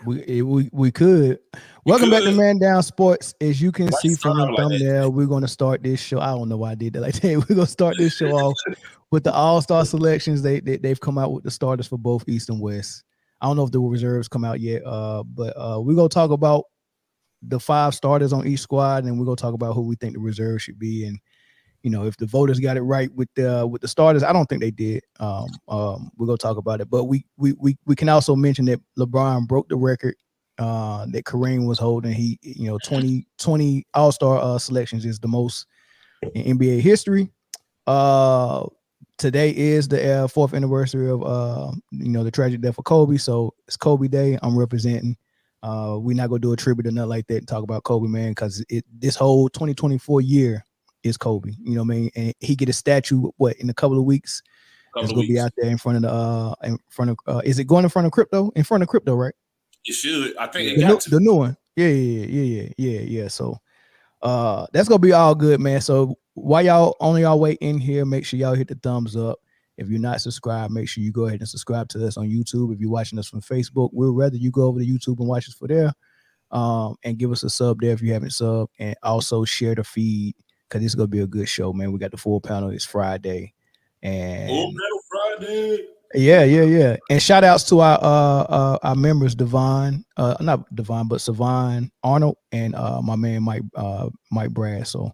We could. Welcome back to Man Down Sports. As you can see from the thumbnail, we're going to start this show. I don't know why I did that like that. We're going to start this show off with the All-Star selections. They've come out with the starters for both East and West. I don't know if the reserves come out yet, but we're going to talk about the 5 starters on each squad, and we're going to talk about who we think the reserves should be. And if the voters got it right with the starters, I don't think they did. We're gonna talk about it, but we can also mention that LeBron broke the record that Kareem was holding. He 20 All-Star selections is the most in NBA history. Today is the 4th anniversary of the tragic death of Kobe, so it's Kobe Day. I'm representing. We're not gonna do a tribute or nothing like that and talk about Kobe, man, because this whole 2024 year is Kobe. You know what I mean? And he get a statue in a couple of weeks. It's gonna be out there in front of is it going in front of crypto? In front of crypto, right? It should. I think the new one. Yeah. So that's gonna be all good, man. So while y'all on y'all way in here, make sure y'all hit the thumbs up. If you're not subscribed, make sure you go ahead and subscribe to us on YouTube. If you're watching us from Facebook, we'd rather you go over to YouTube and watch us for there. And give us a sub there if you haven't subbed, and also share the feed, because this is gonna be a good show, man. We got the full panel. It's Friday, and Friday. Yeah. And shout outs to our members, not Devon, but Savon Arnold and my man Mike Brad. So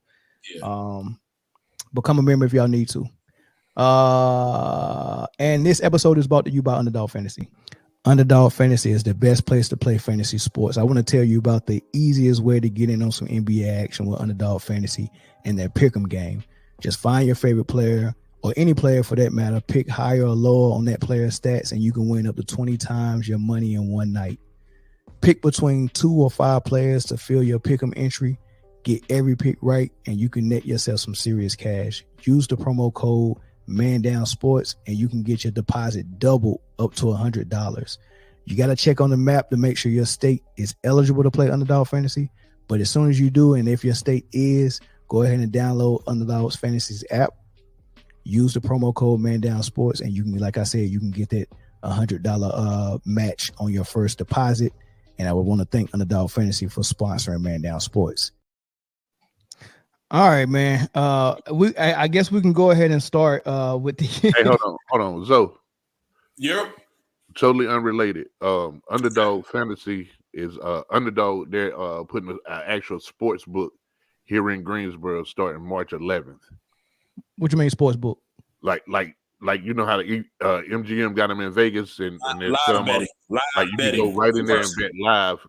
become a member if y'all need to. And this episode is brought to you by Underdog Fantasy. Underdog Fantasy is the best place to play fantasy sports. I want to tell you about the easiest way to get in on some NBA action with Underdog Fantasy and their pick'em game. Just find your favorite player, or any player for that matter, pick higher or lower on that player's stats, and you can win up to 20 times your money in one night. Pick between 2 or 5 players to fill your pick'em entry. Get every pick right, and you can net yourself some serious cash. Use the promo code Man Down Sports, and you can get your deposit doubled up to $100. You got to check on the map to make sure your state is eligible to play Underdog Fantasy. But as soon as you do, and if your state is, go ahead and download Underdog Fantasy's app. Use the promo code Man Down Sports, and you can, like I said, you can get that $100 match on your first deposit. And I would want to thank Underdog Fantasy for sponsoring Man Down Sports. All right, man. I guess we can go ahead and start with the. Hey, hold on, Zoe. Yep. Totally unrelated. Underdog Fantasy is Underdog. They're putting an actual sports book here in Greensboro starting March 11th. What you mean sports book? Like you know how to MGM got them in Vegas and there's some like you can go right in there and bet live.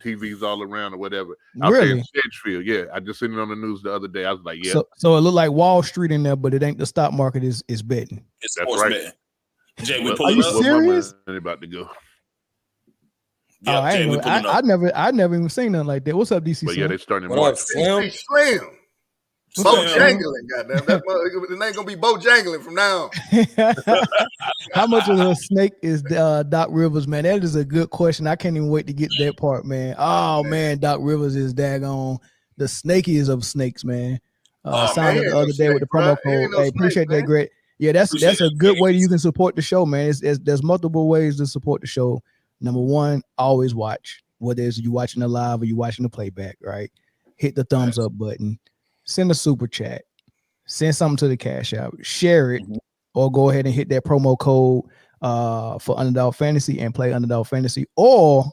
TVs all around or whatever. Out there in Sedgefield. Yeah, I just seen it on the news the other day. I was like, yeah. So it looked like Wall Street in there, but it ain't the stock market is betting. It's sports betting. Jay, we Are you serious? About to go. Yeah, I never even seen nothing like that. What's up, DC? But yeah, they starting in March. Slim. Bojangling, goddamn. It ain't gonna be Bojangling from now on. How much of a snake is Doc Rivers, man? That is a good question. I can't even wait to get to that part, man. Oh man, Doc Rivers is daggone the snakiest of snakes, man. Signed it the other day with the promo code. Hey, appreciate that, Greg. Yeah, that's a good way you can support the show, man. There's multiple ways to support the show. Number one, always watch. Whether it's you watching the live or you watching the playback, right? Hit the thumbs up button. Send a super chat, send something to the cash out, share it, or go ahead and hit that promo code for Underdog Fantasy and play Underdog Fantasy, or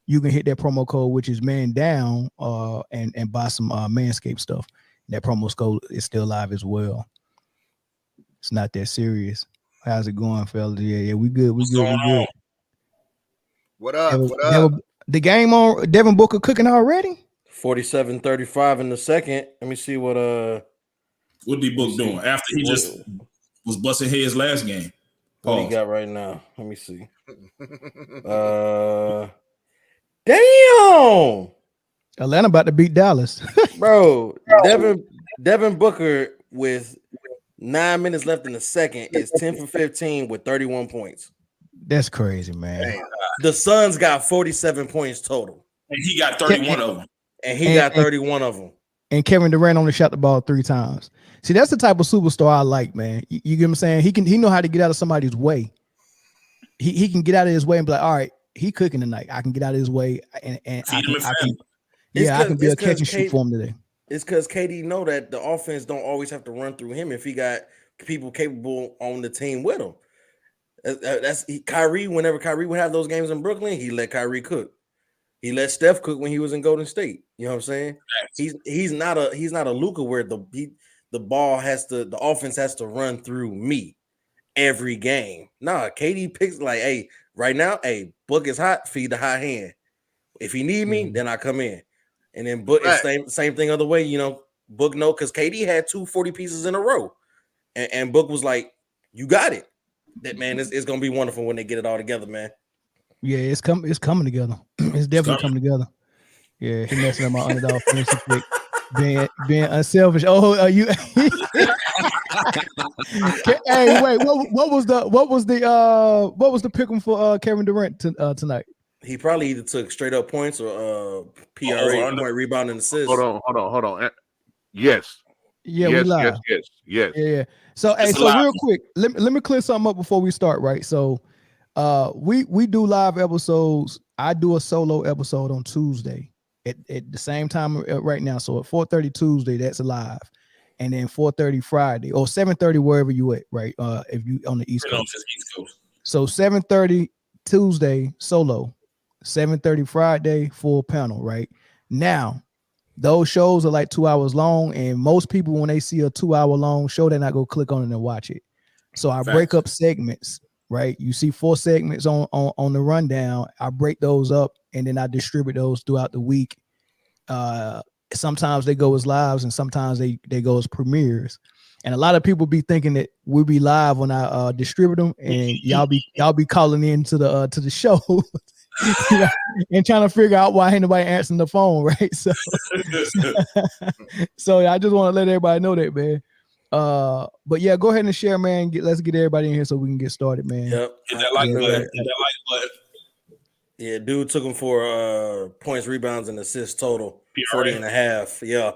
you can hit that promo code, which is Man Down, and buy some Manscaped stuff. That promo code is still live as well. It's not that serious. How's it going, fellas? Yeah, we good. We good. What up? The game on Devin Booker cooking already? 47-35 in the second. Let me see what D-Book doing after he just was busting heads last game. What he got right now? Let me see. Damn. Atlanta about to beat Dallas. Bro, Devin Booker with 9 minutes left in the second is 10 for 15 with 31 points. That's crazy, man. The Suns got 47 points total. And he got 31 of them. And he got 31 of them. And Kevin Durant only shot the ball 3 times. See, that's the type of superstar I like, man. You get what I'm saying? He know how to get out of somebody's way. He can get out of his way and be like, all right, he cooking tonight. I can get out of his way and I can be a catch and shoot for him today. It's because KD know that the offense don't always have to run through him if he got people capable on the team with him. Kyrie. Whenever Kyrie would have those games in Brooklyn, he let Kyrie cook. He let Steph cook when he was in Golden State. You know what I'm saying? He's not a Luka where the offense has to run through me every game. Nah, KD picks like, hey, right now, hey, Book is hot, feed the hot hand. If he need me, then I come in. And then Book is same thing other way, you know. Book no, because KD had 2 40 pieces in a row. And Book was like, you got it. That man, it's gonna be wonderful when they get it all together, man. Yeah, it's coming together. It's definitely coming together. Yeah, he messing up my underdog fantasy pick. Being unselfish. Oh, you hey, wait, what was the pick for Kevin Durant tonight? He probably either took straight up points or PRA, point rebound and assist. Hold on. Yes. Yeah, we live. Yes. Yeah. So real quick, let me clear something up before we start, right? So we do live episodes. I do a solo episode on Tuesday at the same time right now. So at 4:30 Tuesday, that's live. And then 4:30 Friday or 7:30 wherever you at, right? If you on the East Coast. So 7:30 Tuesday solo, 7:30 Friday full panel, right? Now, those shows are like 2 hours long, and most people when they see a 2 hour long show, they're not gonna click on it and watch it. So I break up segments, right? You see 4 segments on the rundown. I break those up and then I distribute those throughout the week. Sometimes they go as lives and sometimes they go as premieres. And a lot of people be thinking that we'll be live when I distribute them, and y'all be calling in to the show and trying to figure out why ain't nobody answering the phone, right? So I just want to let everybody know that, man. But yeah, go ahead and share, man. Let's get everybody in here so we can get started, man. Yep. Hit that like button. Yeah, dude took him for points, rebounds, and assists total 40.5. Yeah.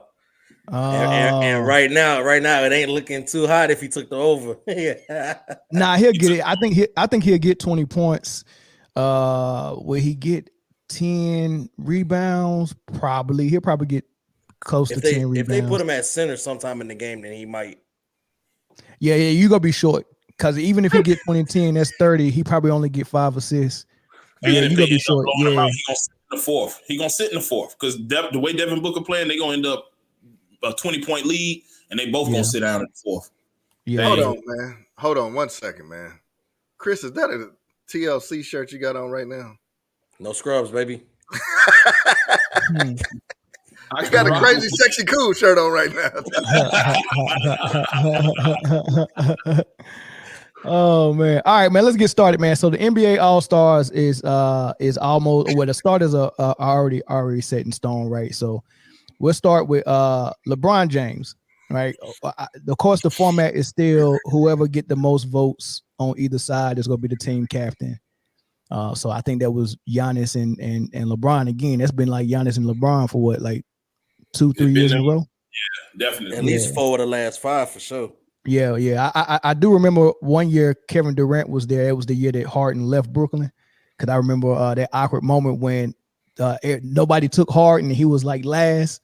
And right now it ain't looking too hot if he took the over. Yeah. Nah, he'll get it. I think he'll get 20 points. Will he get 10 rebounds? Probably. He'll probably get close to 10 rebounds. If they put him at center sometime in the game, then he might. Yeah, you're gonna be short. Because even if he get 20 and 10, that's 30. He probably only get 5 assists. And yeah, you're gonna be short. Yeah, he gonna sit in the fourth. He gonna sit in the fourth because the way Devin Booker playing, they gonna end up a 20-point lead, and they both gonna sit down in the fourth. Yeah. Hold on, man. Hold on 1 second, man. Chris, is that a TLC shirt you got on right now? No scrubs, baby. I got a crazy, sexy, cool shirt on right now. Oh man! All right, man. Let's get started, man. So the NBA All Stars is almost the starters are already set in stone, right? So we'll start with LeBron James, right? Of course, the format is still whoever get the most votes on either side is going to be the team captain. So I think that was Giannis and LeBron again. That's been like Giannis and LeBron for what, like 2-3 years in a row? Yeah, definitely. At least 4 of the last 5 for sure. Yeah. I do remember one year Kevin Durant was there. It was the year that Harden left Brooklyn. Because I remember that awkward moment when nobody took Harden and he was like last.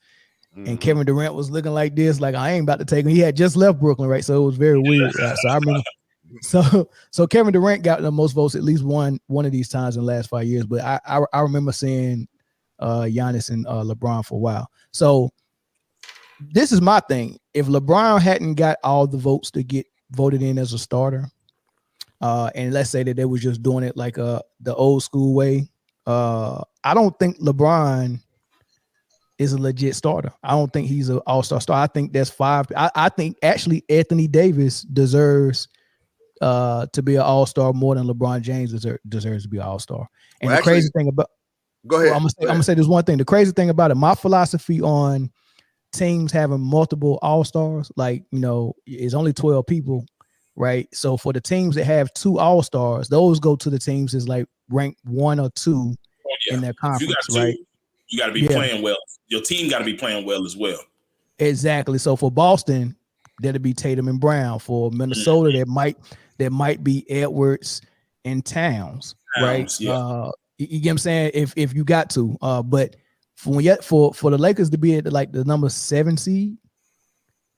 And Kevin Durant was looking like this, like I ain't about to take him. He had just left Brooklyn, right? So it was very weird. So I remember. So Kevin Durant got the most votes at least one of these times in the last 5 years. But I remember seeing Giannis and LeBron for a while. So this is my thing. If LeBron hadn't got all the votes to get voted in as a starter, and let's say that they was just doing it like the old school way, I don't think LeBron is a legit starter. I don't think he's an all-star star. I think that's 5. I think actually Anthony Davis deserves to be an all-star more than LeBron James deserves to be an all-star. And the crazy thing about go ahead. I'm gonna say there's one thing. The crazy thing about it, my philosophy on teams having multiple all-stars, like, you know, it's only 12 people, right? So for the teams that have 2 all-stars, those go to the teams that's like ranked 1 or 2 in their conference, right? You got to be playing well. Your team got to be playing well as well. Exactly. So for Boston, that'll be Tatum and Brown. For Minnesota, that might be Edwards and Towns, right? Yeah. You get what I'm saying? If you got to, but for the Lakers to be at like the number 7 seed,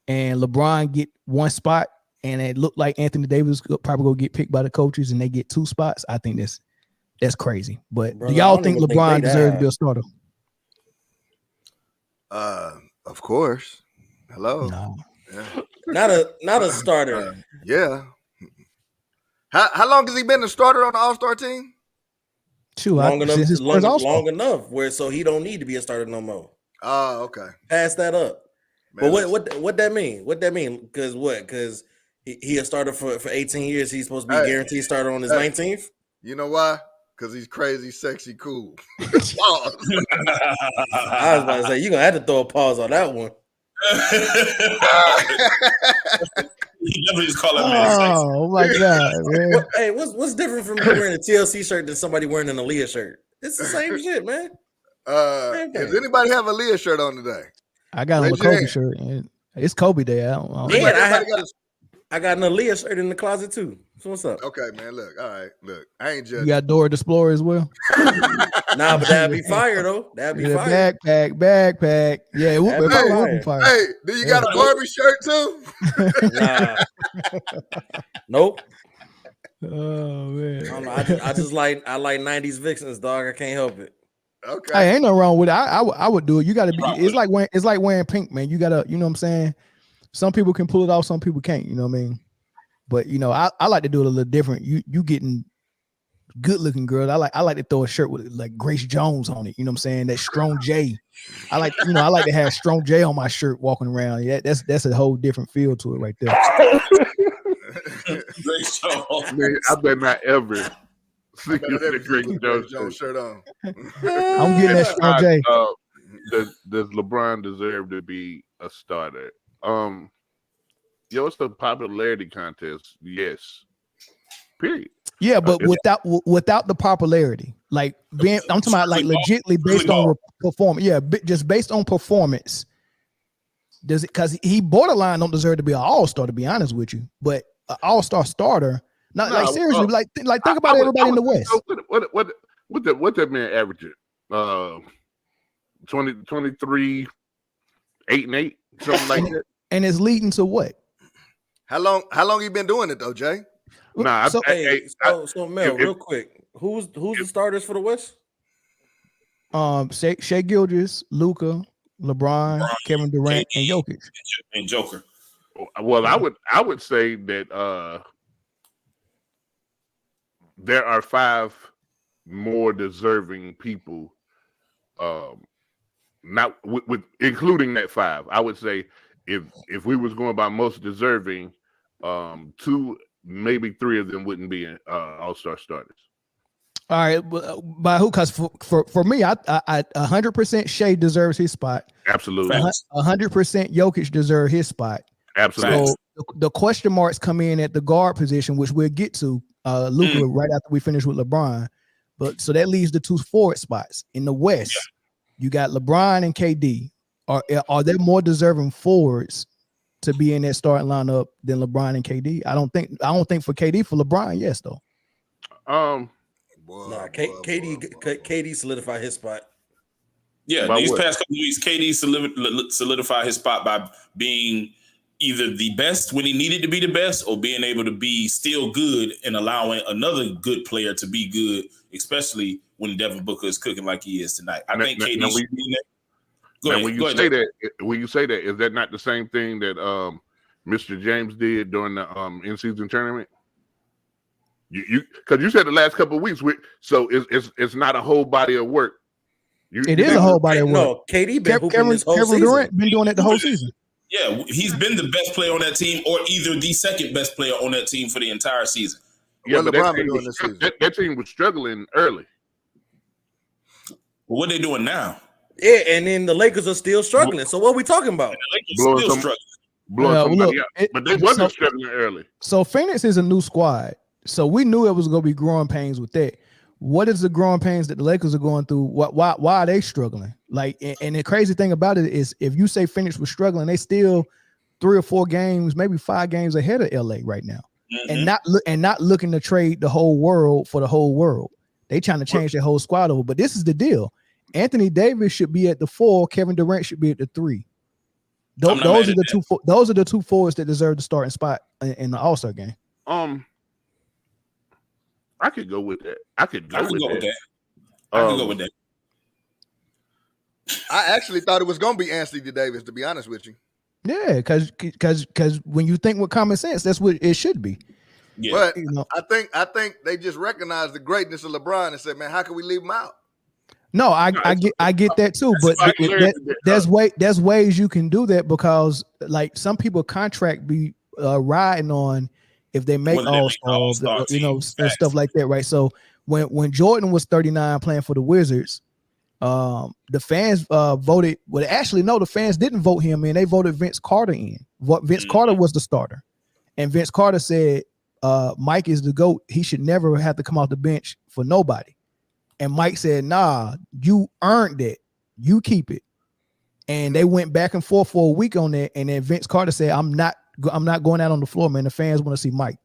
and LeBron get 1 spot, and it looked like Anthony Davis probably go get picked by the coaches, and they get 2 spots. I think that's crazy. But do y'all think LeBron deserves to be a starter? Of course. Hello. No. Yeah. Not a starter. Yeah. How long has he been a starter on the All-Star team? Long enough where so he don't need to be a starter no more. Oh, okay. Pass that up. Man, but what that mean? What that mean? Because he a starter for 18 years. He's supposed to be guaranteed starter on his 19th. You know why? Because he's crazy, sexy, cool. I was about to say you're gonna have to throw a pause on that one. Just call him my god, man. Hey, what's different from wearing a TLC shirt than somebody wearing an Aaliyah shirt? It's the same shit, man. Does anybody have a Aaliyah shirt on today? I got on a Kobe shirt. It's Kobe Day. I got an Aaliyah shirt in the closet too. So what's up? Okay, man. Look, all right. Look, I ain't judging. You got Dora the Explorer as well. Nah, but that'd be fire though. That'd be fire. Backpack. Yeah, it would be fire. Hey, do you got a Barbie shirt too? Nah. Nope. Oh man. I don't know. I like 90s vixens, dog. I can't help it. Okay. Hey, ain't no wrong with it. I would do it. You gotta be it's like wearing pink, man. You gotta, you know what I'm saying? Some people can pull it off, some people can't, you know what I mean? But you know, I like to do it a little different. You getting good looking girls. I like to throw a shirt with like Grace Jones on it. You know what I'm saying? That Strong J. I like to have Strong J on my shirt walking around. Yeah, that's a whole different feel to it right there. Grace Jones. Man, I bet not ever see you with a Grace Jones shirt on. I'm getting that Strong J. Does LeBron deserve to be a starter? It's the popularity contest. Yes. Period. Yeah, but without the popularity, like I'm talking about like legitimately based on performance. Yeah, just based on performance. Does it? Because he borderline don't deserve to be an all-star, to be honest with you. But an all-star starter, seriously, like think about everybody in the West. What that man averaging? 23, 8-8, something like that. And it's leading to what? How long you been doing it though, Jay? Nah, so Mel, real quick, who's the starters for the West? Shai Gilgeous, Luka, LeBron, Kevin Durant, and Jokic. And Joker. Well, I would say that there are 5 more deserving people. Not with including that 5. I would say if we was going by most deserving, 2, maybe 3 of them wouldn't be all-star starters. All right, by who? Because for me, I 100% Shea deserves his spot. Absolutely. 100% Jokic deserves his spot. Absolutely. So the question marks come in at the guard position, which we'll get to Luka right after we finish with LeBron. But so that leaves the 2 forward spots in the West. Yeah. You got LeBron and KD. Are there more deserving forwards to be in that starting lineup than LeBron and KD? I don't think for KD. For LeBron, yes though. KD solidified his spot. Yeah, these past couple of weeks, KD solidified his spot by being either the best when he needed to be the best, or being able to be still good and allowing another good player to be good, especially when Devin Booker is cooking like he is tonight. I think KD should be in there. When you say that, is that not the same thing that Mr. James did during the in-season tournament? Because you said the last couple of weeks, so it's not a whole body of work. It is a whole body of work. No, KD been hooping this whole season. Durant been doing it the whole season. Yeah, he's been the best player on that team, or either the second best player on that team for the entire season. Yeah, but that team was struggling early. Well, what are they doing now? Yeah, and then the Lakers are still struggling. So what are we talking about? The Lakers still struggling. Blowing somebody out. But they wasn't struggling early. So Phoenix is a new squad. So we knew it was going to be growing pains with that. What is the growing pains that the Lakers are going through? Why are they struggling? Like, and the crazy thing about it is, if you say Phoenix was struggling, they still 3 or 4 games, maybe 5 games ahead of LA right now, and not looking to trade the whole world for the whole world. They trying to change their whole squad over. But this is the deal. Anthony Davis should be at the 4. Kevin Durant should be at the 3. Those are the two. Those are the two forwards that deserve the starting spot in the All-Star game. I could go with that. I could go with that. I could go with that. I actually thought it was going to be Anthony Davis, to be honest with you. Yeah, because when you think with common sense, that's what it should be. Yeah. But I think they just recognized the greatness of LeBron and said, "Man, how can we leave him out?" No, I get that too, but there's ways you can do that because like some people contract be riding on if they make All-Stars, and stuff like that, right? So when Jordan was 39 playing for the Wizards, the fans voted. Well, actually, no, the fans didn't vote him in. They voted Vince Carter in. Vince Carter was the starter, and Vince Carter said, "Mike is the GOAT. He should never have to come off the bench for nobody." And Mike said, "Nah, you earned it. You keep it." And they went back and forth for a week on that. And then Vince Carter said, I'm not going out on the floor, man. The fans want to see Mike,"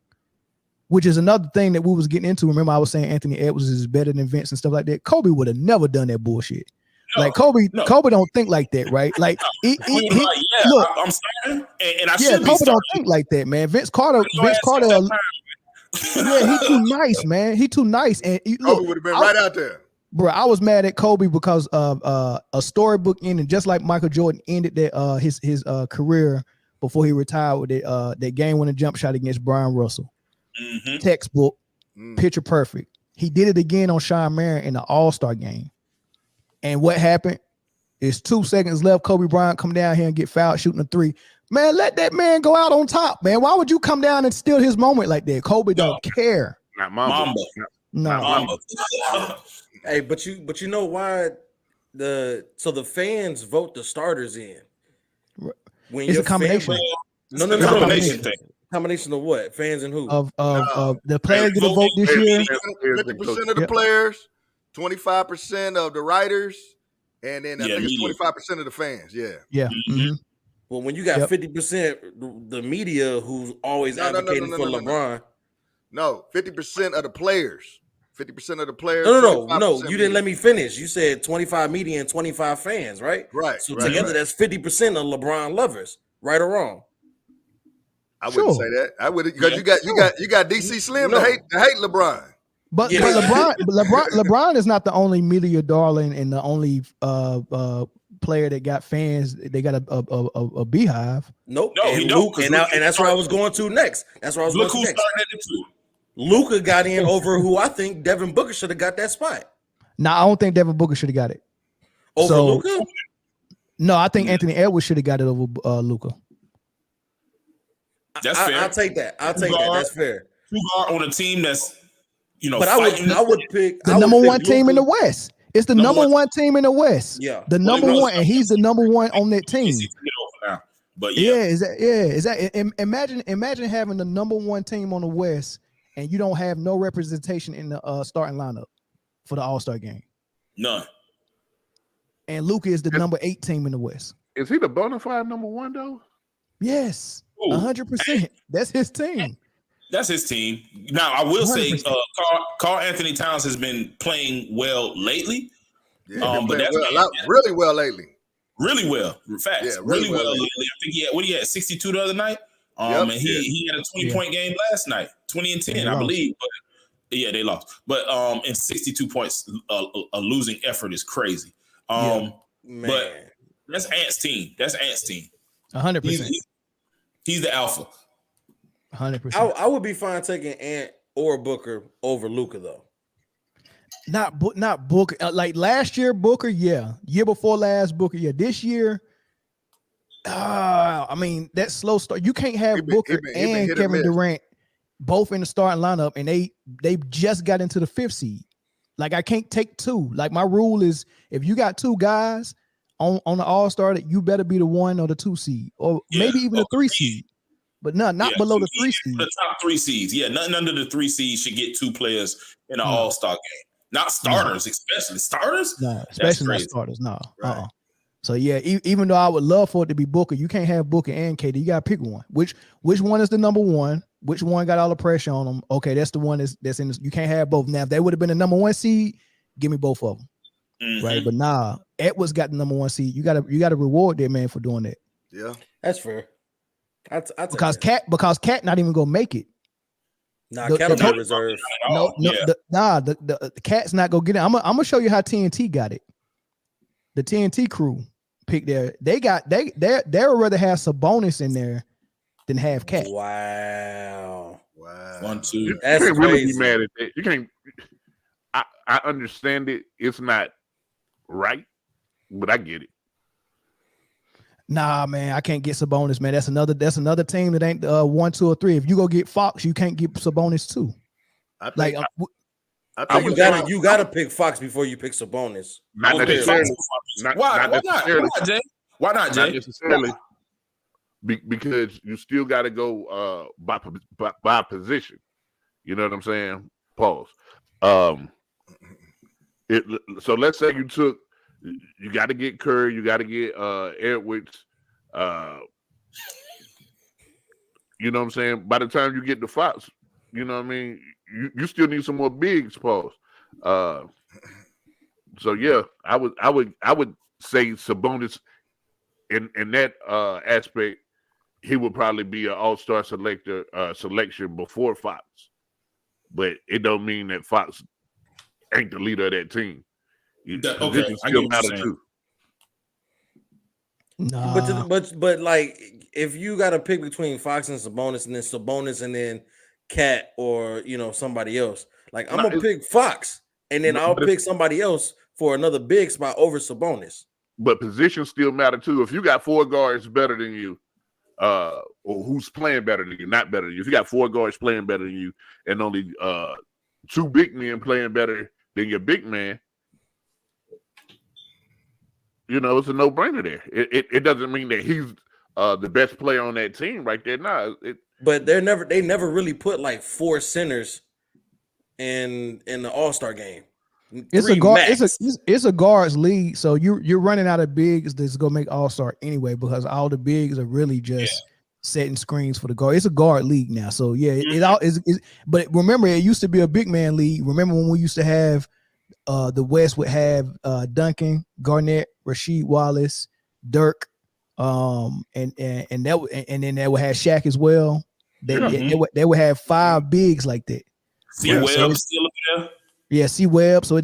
which is another thing that we was getting into. Remember, I was saying Anthony Edwards is better than Vince and stuff like that. Kobe would have never done that bullshit. Kobe don't think like that, right? Like, look, I'm starting, and I should be Kobe starting. don't think like that, man. Vince Carter. Yeah, he too nice, man. He too nice, and Kobe would have been right out there, bro. I was mad at Kobe because a storybook ending, just like Michael Jordan ended that his career before he retired with that game-winning jump shot against Brian Russell. Mm-hmm. Textbook, picture perfect. He did it again on Sean Marion in the All-Star game, and what happened is 2 seconds left. Kobe Bryant come down here and get fouled shooting a 3. Man, let that man go out on top, man. Why would you come down and steal his moment like that? Kobe don't care. Not Mamba. No. Hey, but you know why the fans vote the starters in? When it's a combination. No. Combination thing. Combination of what? Fans and who? Of the players get a vote this year. 50% of the players, 25% of the writers, and then I think it's 25% of the fans. Yeah. Yeah. Mm-hmm. Well, when you got 50% the media who's always advocating for LeBron. No, 50% of the players. 50% of the players. No. You didn't let me finish. You said 25 media and 25 fans, right? Right. So together that's 50% of LeBron lovers, right or wrong? I wouldn't say that. I would, because you got DC Slim to hate LeBron. But LeBron is not the only media darling and the only player that got fans. They got a beehive. Nope. No, he don't. And that's where I was going to next. That's where I was going to next. Started it too. Luka got in over who I think Devin Booker should have got that spot. No, I don't think Devin Booker should have got it. Over Luka? No, I think Anthony Edwards should have got it over Luka. That's fair. I'll take that. That's fair. Two guard on a team that's but I would pick the number one team in the West. It's the number one team in the West. Yeah, the number one, and he's the number one on that team. But imagine having the number one team on the West, and you don't have no representation in the starting lineup for the All-Star game. None. And Luka is the number 8 team in the West. Is he the bona fide number one though? Yes, 100%. That's his team. That's his team. Now, I will say Karl Anthony Towns has been playing well lately. Yeah, but that's really well lately. Really well. Facts. Yeah, really well lately. I think he had 62 the other night. And he had a 20-point game last night. 20 and 10, I believe. But they lost. But in 62 points, a losing effort is crazy. But that's Ant's team. 100%. He's the alpha. 100%. I would be fine taking Ant or Booker over Luka though. Not Booker. Like last year, Booker, yeah. Year before last, Booker, yeah. This year, I mean that slow start. You can't have Booker and Kevin Durant both in the starting lineup, and they just got into the 5th seed. Like I can't take 2. Like my rule is, if you got 2 guys on the All-Star, that you better be the 1 or the 2 seed, or maybe even the 3 seed. But not below the 3 seeds. The top 3 seeds. Yeah, nothing under the 3 seeds should get 2 players in an All-Star game. Not starters, especially. Starters? No, especially not starters. No. Right. So, yeah, even though I would love for it to be Booker, you can't have Booker and KD. You got to pick one. Which one is the number 1? which one got all the pressure on them. Okay, that's the one that's in this. You can't have both. Now, if they would have been the number 1 seed, give me both of them. Mm-hmm. Right. But nah, Edwards got the number 1 seed. You gotta reward that man for doing that. Yeah, that's fair. Because Cat not even gonna make it. Nah, Cat will be reserved. The Cat's not gonna get it. I'm gonna show you how TNT got it. The TNT crew picked they would rather have Sabonis in there than have Cat. Wow. 1, 2. You can't really be mad at that. You can't. I understand it. It's not right, but I get it. Nah, man, I can't get Sabonis, man. That's another team that ain't 1, 2, or 3. If you go get Fox, you can't get Sabonis too. I think you gotta pick Fox before you pick Sabonis. Not necessarily. Why not, Jay? Why not, Jay? Not necessarily. Because you still got to go by position. You know what I'm saying? Pause. So let's say you got to get Curry, you got to get Edwards. You know what I'm saying? By the time you get the Fox, you know what I mean? You still need some more bigs, pause. So yeah, I would say Sabonis in that aspect, he would probably be an all-star selection before Fox. But it don't mean that Fox ain't the leader of that team. Okay, still matter too. Nah. But like if you got to pick between Fox and Sabonis and then Cat or somebody else, like I'm gonna pick Fox and then I'll pick somebody else for another big spot over Sabonis. But positions still matter too. If you got 4 guards better than you, or who's playing better than you, not better than you. If you got 4 guards playing better than you and only 2 big men playing better than your big man, it's a no-brainer there. It doesn't mean that he's the best player on that team right there. Nah, but they never really put like 4 centers in the All-Star game. It's a guards league, so you're running out of bigs that's gonna make All-Star anyway because all the bigs are really just setting screens for the guard. It's a guard league now, so yeah, it all is. But remember, it used to be a big man league. Remember when we used to have the West would have Duncan, Garnett, Rasheed Wallace, Dirk, and then they would have Shaq as well. They would have 5 bigs like that. See Webb still up there. Yeah, see Webb. So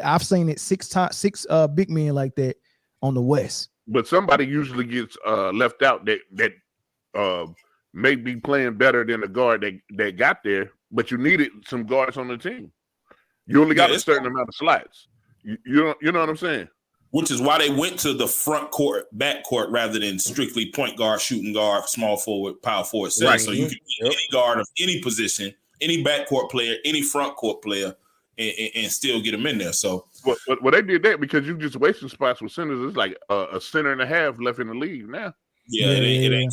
I've seen it 6 big men like that on the West. But somebody usually gets left out that may be playing better than the guard that got there, but you needed some guards on the team. You only got a certain amount of slots. You know what I'm saying? Which is why they went to the front court, back court, rather than strictly point guard, shooting guard, small forward, power forward. Right. So you can be any guard of any position, any backcourt player, any front court player, and still get them in there. So, well, they did that because you just wasting spots with centers. It's like a center and a half left in the league now. Yeah, it ain't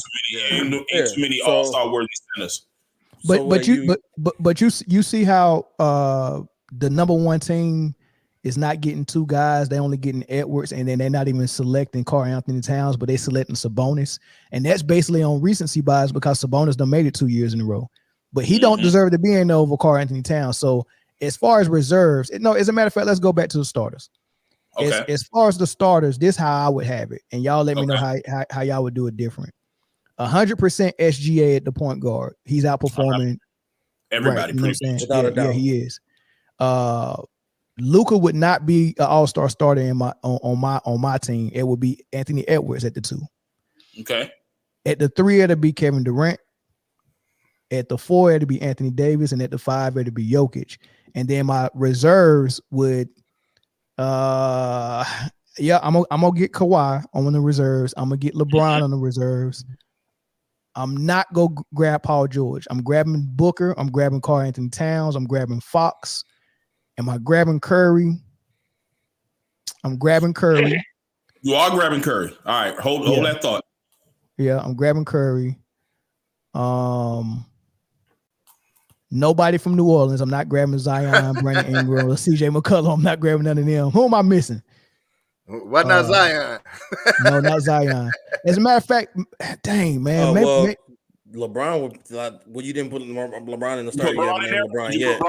too many all-star worthy centers. But you see how the number 1 team is not getting 2 guys. They only getting Edwards, and then they're not even selecting Karl Anthony Towns, but they selecting Sabonis. And that's basically on recency bias because Sabonis done made it 2 years in a row. But he don't deserve to be in there over Karl Anthony Towns. So as far as reserves, as a matter of fact, let's go back to the starters. Okay. As far as the starters, this is how I would have it. And y'all let me know how y'all would do it different. 100% SGA at the point guard. He's outperforming everybody. Right, without a doubt. Yeah, he is. Luka would not be an all-star starter on my team. It would be Anthony Edwards at the 2. Okay. At the 3, it'd be Kevin Durant. At the 4, it'd be Anthony Davis, and at the 5, it'd be Jokic. And then my reserves would, I'm gonna get Kawhi on the reserves. I'm gonna get LeBron on the reserves. I'm not gonna grab Paul George. I'm grabbing Booker. I'm grabbing Karl Anthony Towns. I'm grabbing Fox. Am I grabbing Curry? I'm grabbing Curry. You are grabbing Curry. All right, hold that thought. Yeah, I'm grabbing Curry. Nobody from New Orleans. I'm not grabbing Zion, Brandon Ingram, or CJ McCollum. I'm not grabbing none of them. Who am I missing? Why not Zion? No, not Zion. As a matter of fact, dang man, LeBron would you didn't put LeBron in the start? You haven't named LeBron yet.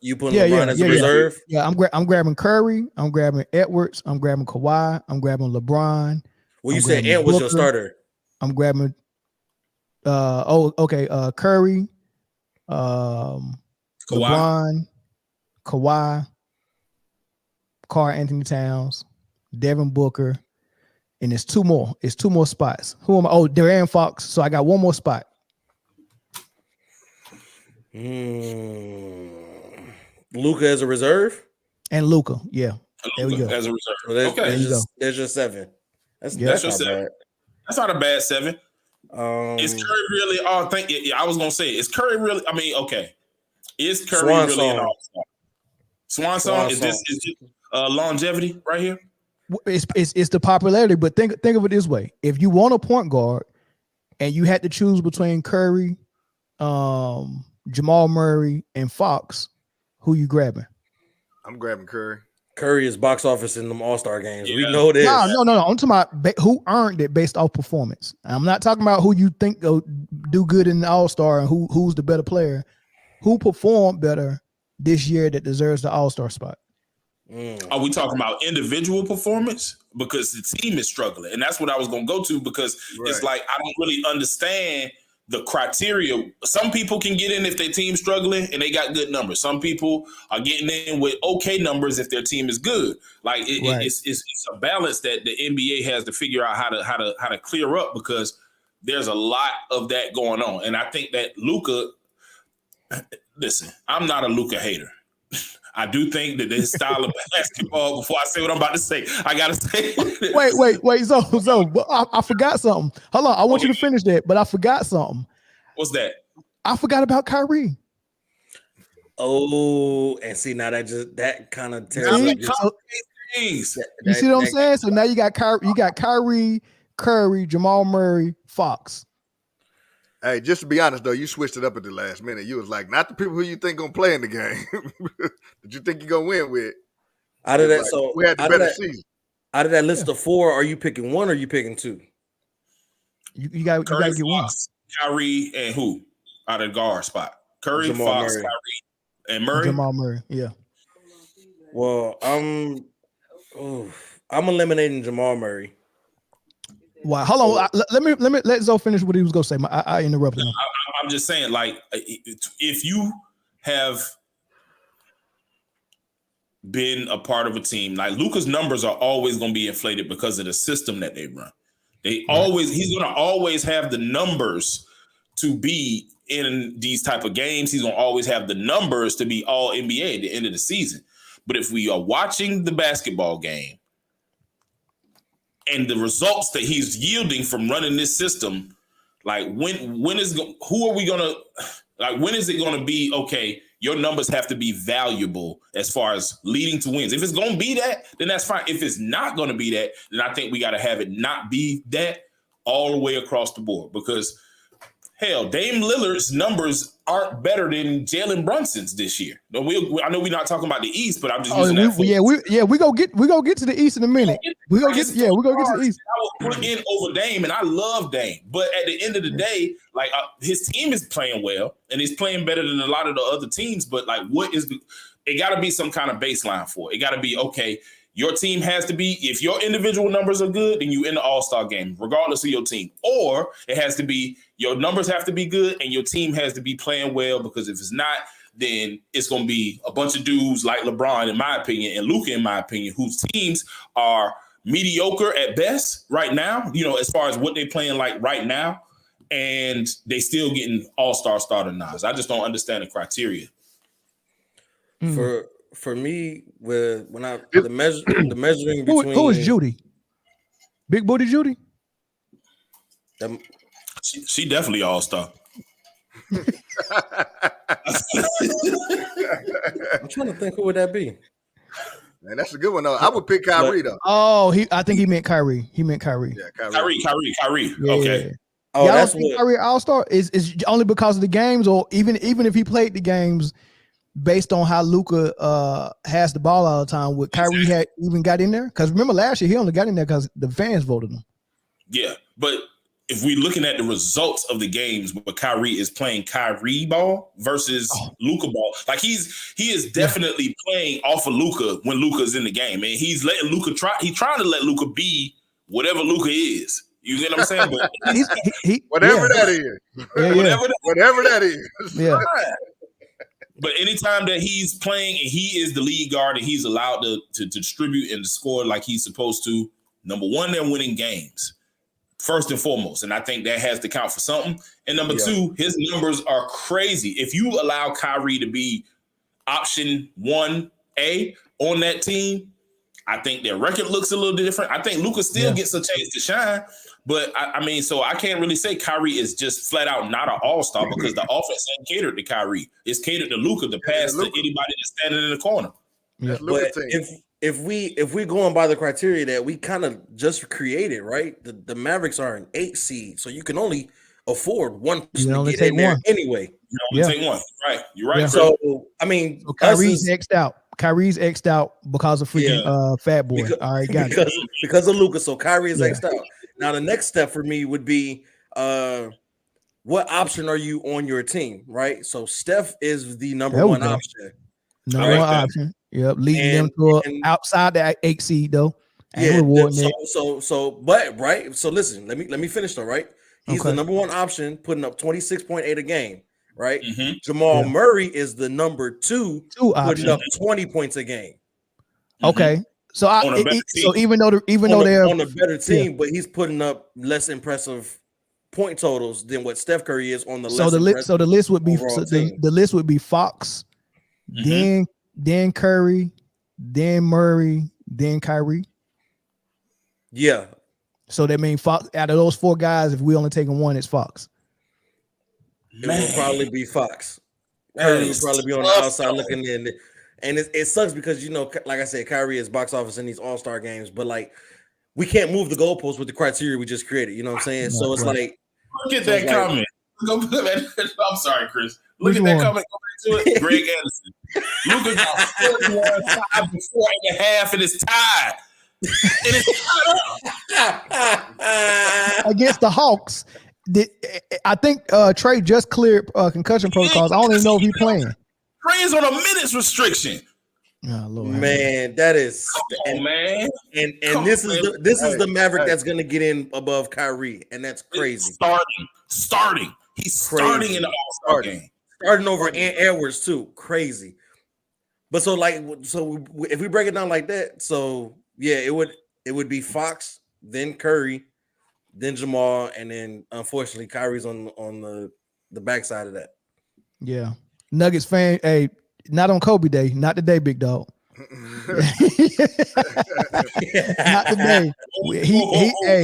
You put Yeah, LeBron as a reserve? Yeah, I'm grabbing Curry. I'm grabbing Edwards. I'm grabbing Kawhi. I'm grabbing LeBron. Well, you said Ant was your starter. I'm grabbing. Curry. LeBron, Kawhi, Karl Anthony Towns, Devin Booker, and it's two more. It's two more spots. Who am I? Oh, De'Aaron Fox. So I got one more spot. Luka as a reserve? And Luka, yeah. There we go. As a reserve. So there's your 7. That's your not 7. bad. That's not a bad 7. Is Curry really? I was gonna say, is Curry really? I mean, okay. Is Curry really an all-star? Swan song? Is this longevity right here? It's the popularity, but think of it this way: if you want a point guard and you had to choose between Curry, Jamal Murray, and Fox, who you grabbing? I'm grabbing Curry. Curry is box office in them All-Star games. Yeah. We know this. No. I'm talking about who earned it based off performance. I'm not talking about who you think do good in the All-Star and who's the better player. Who performed better this year that deserves the All-Star spot? Are we talking about individual performance? Because the team is struggling. And that's what I was going to go to, because it's like I don't really understand the criteria. Some people can get in if their team's struggling and they got good numbers. Some people are getting in with okay numbers if their team is good. Like it's a balance that the NBA has to figure out how to clear up, because there's a lot of that going on. And I think that Luka, listen, I'm not a Luka hater. I do think that this style of basketball, before I say what I'm about to say, I got to say. Wait. So I forgot something. Hold on. I want you to finish that, but I forgot something. What's that? I forgot about Kyrie. Oh, and see, now that kind of tells you see what I'm saying? So now you got Kyrie, Curry, Jamal Murray, Fox. Hey, just to be honest though, you switched it up at the last minute. You was like, not the people who you think gonna play in the game that you think you're gonna win with. Out of that, like, so we had the better season. Out of that list of 4, are you picking 1 or are you picking 2? You got to get one. Kyrie and who out of guard spot? Curry, Jamal Fox, Murray. Kyrie, and Murray. Jamal Murray, yeah. Well, I'm eliminating Jamal Murray. Wow, hold on. Let Zoe finish what he was gonna say. I interrupted him. I'm just saying, like, if you have been a part of a team, like Luka's numbers are always going to be inflated because of the system that they run. He's going to always have the numbers to be in these type of games. He's going to always have the numbers to be all NBA at the end of the season. But if we are watching the basketball game and the results that he's yielding from running this system, like when is it going to be okay? Your numbers have to be valuable as far as leading to wins. If it's going to be that, then that's fine. If it's not going to be that, then I think we got to have it not be that all the way across the board. Because hell, Dame Lillard's numbers aren't better than Jalen Brunson's this year. I know we're not talking about the East, but I'm just using that. We go get to the East in a minute. We go get to the East. I will put in over Dame, and I love Dame, but at the end of the day, like his team is playing well, and he's playing better than a lot of the other teams. But like, it got to be some kind of baseline for it. It got to be okay. Your team has to be, if your individual numbers are good, then you in the All-Star game, regardless of your team. Or it has to be, your numbers have to be good and your team has to be playing well, because if it's not, then it's going to be a bunch of dudes like LeBron, in my opinion, and Luka, in my opinion, whose teams are mediocre at best right now, as far as what they're playing like right now, and they still getting All-Star starter nods. I just don't understand the criteria. For me, the measuring between who is Judy? Big booty Judy? She definitely All-Star. I'm trying to think, who would that be? Man, that's a good one though. I would pick Kyrie though. Oh, I think he meant Kyrie. Yeah, Kyrie. Yeah. Okay. Oh, y'all don't think Kyrie All-Star is only because of the games, or even if he played the games based on how Luka has the ball all the time, would Kyrie had even got in there? Because remember last year he only got in there because the fans voted him. Yeah, but if we're looking at the results of the games where Kyrie is playing Kyrie ball versus Luka ball, like he is definitely playing off of Luka when Luka's in the game, and he's letting Luka he's trying to let Luka be whatever Luka is. You get what I'm saying? But whatever that is. Whatever that is. Yeah. But anytime that he's playing and he is the lead guard and he's allowed to distribute and to score like he's supposed to, number one, they're winning games. First and foremost, and I think that has to count for something. And number two, his numbers are crazy. If you allow Kyrie to be option 1A on that team, I think their record looks a little different. I think Luka still gets a chance to shine, but I mean, so I can't really say Kyrie is just flat out not an all-star because the offense ain't catered to Kyrie. It's catered to Luka to pass to anybody that's standing in the corner. Yeah. But if we going by the criteria that we kind of just created, right? The Mavericks are an 8 seed, so you can only afford one person to get in there anyway. You only take one, right? You're right. So I mean, Kyrie's X'd out. Kyrie's X'd out because of freaking Fat Boy. All right, got it. Because of Luka, so Kyrie is X'd out. Now the next step for me would be what option are you on your team, right? So Steph is the number one option. Number one option. Yep, leading them to outside the 8 seed though. But right. So listen, let me finish though. Right, he's the number one option, putting up 26.8 a game. Right, Jamal Murray is the number two putting up 20 points a game. Okay, so even though they're on a better team, but he's putting up less impressive point totals than what Steph Curry is on the. So the list would be the list would be Fox, then Curry, then Murray, then Kyrie. Yeah. So that means Fox out of those 4 guys, if we only taking one, it's Fox. It will probably be Fox. Curry will probably be on the outside looking in. And it sucks because, you know, like I said, Kyrie is box office in these all-star games, but like we can't move the goalposts with the criteria we just created. You know what I'm saying? So it's like look at that comment. I'm sorry, Chris. Look at that comment. Go back to it. Greg Anderson. Luka got 41 before and a half and it's tied. And it's tied up. Against the Hawks. I think Trey just cleared concussion protocols. I don't even know if he's playing. Trey is on a minutes restriction. Oh, Lord. Man, that is man. And this is the Maverick that's gonna get in above Kyrie, and that's crazy. Starting. He's starting in the All-Star game. Starting over Ant Edwards too. Crazy. But so if we break it down like that, so yeah, it would be Fox, then Curry, then Jamal, and then unfortunately Kyrie's on the backside of that. Yeah. Nuggets fan, hey, not on Kobe Day, not today, big dog. Not today.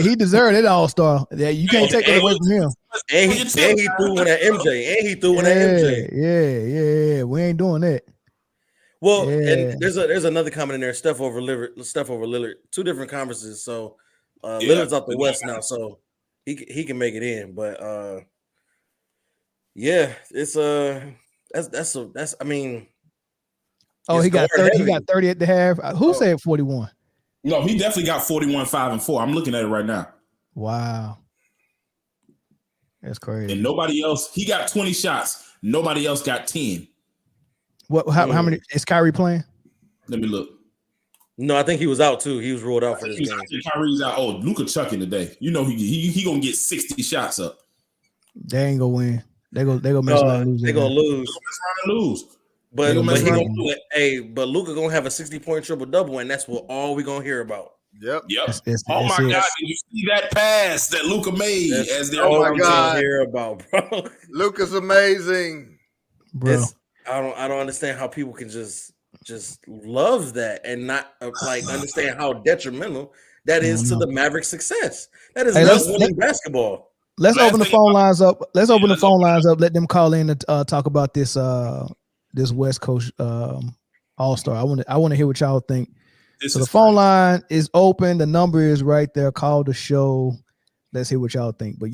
He deserved it all-star. Yeah, you can't take it away from him. And he threw one at MJ. Yeah. We ain't doing that. Well, and there's another comment in there. Steph over Lillard. 2 different conferences. So Lillard's out the West now, so he can make it in. But it's that's I mean. Oh, he got 30. He got 30 at the half. Who said 41? No, he definitely got 41, 5, and 4. I'm looking at it right now. Wow. That's crazy. And nobody else, he got 20 shots. Nobody else got 10. How many is Kyrie playing? Let me look. No, I think he was out too. He was ruled out for this game. Kyrie's out. Oh, Luka chucking today. You know he gonna get 60 shots up. They ain't gonna win. They go mess around and lose. They gonna lose. But Luka gonna have a 60-point triple-double, and that's what all we gonna hear about. Yep. Oh my God! Did you see that pass that Luka made? Oh my God! Hear about, bro. Luka's amazing, bro. I don't understand how people can just love that and not understand how detrimental that is to the Mavericks' success. That is not winning basketball. Let's open the phone lines up. Let them call in to talk about this West Coast All-Star. I want to hear what y'all think. So the phone line is open. The number is right there. Call the show. Let's hear what y'all think. But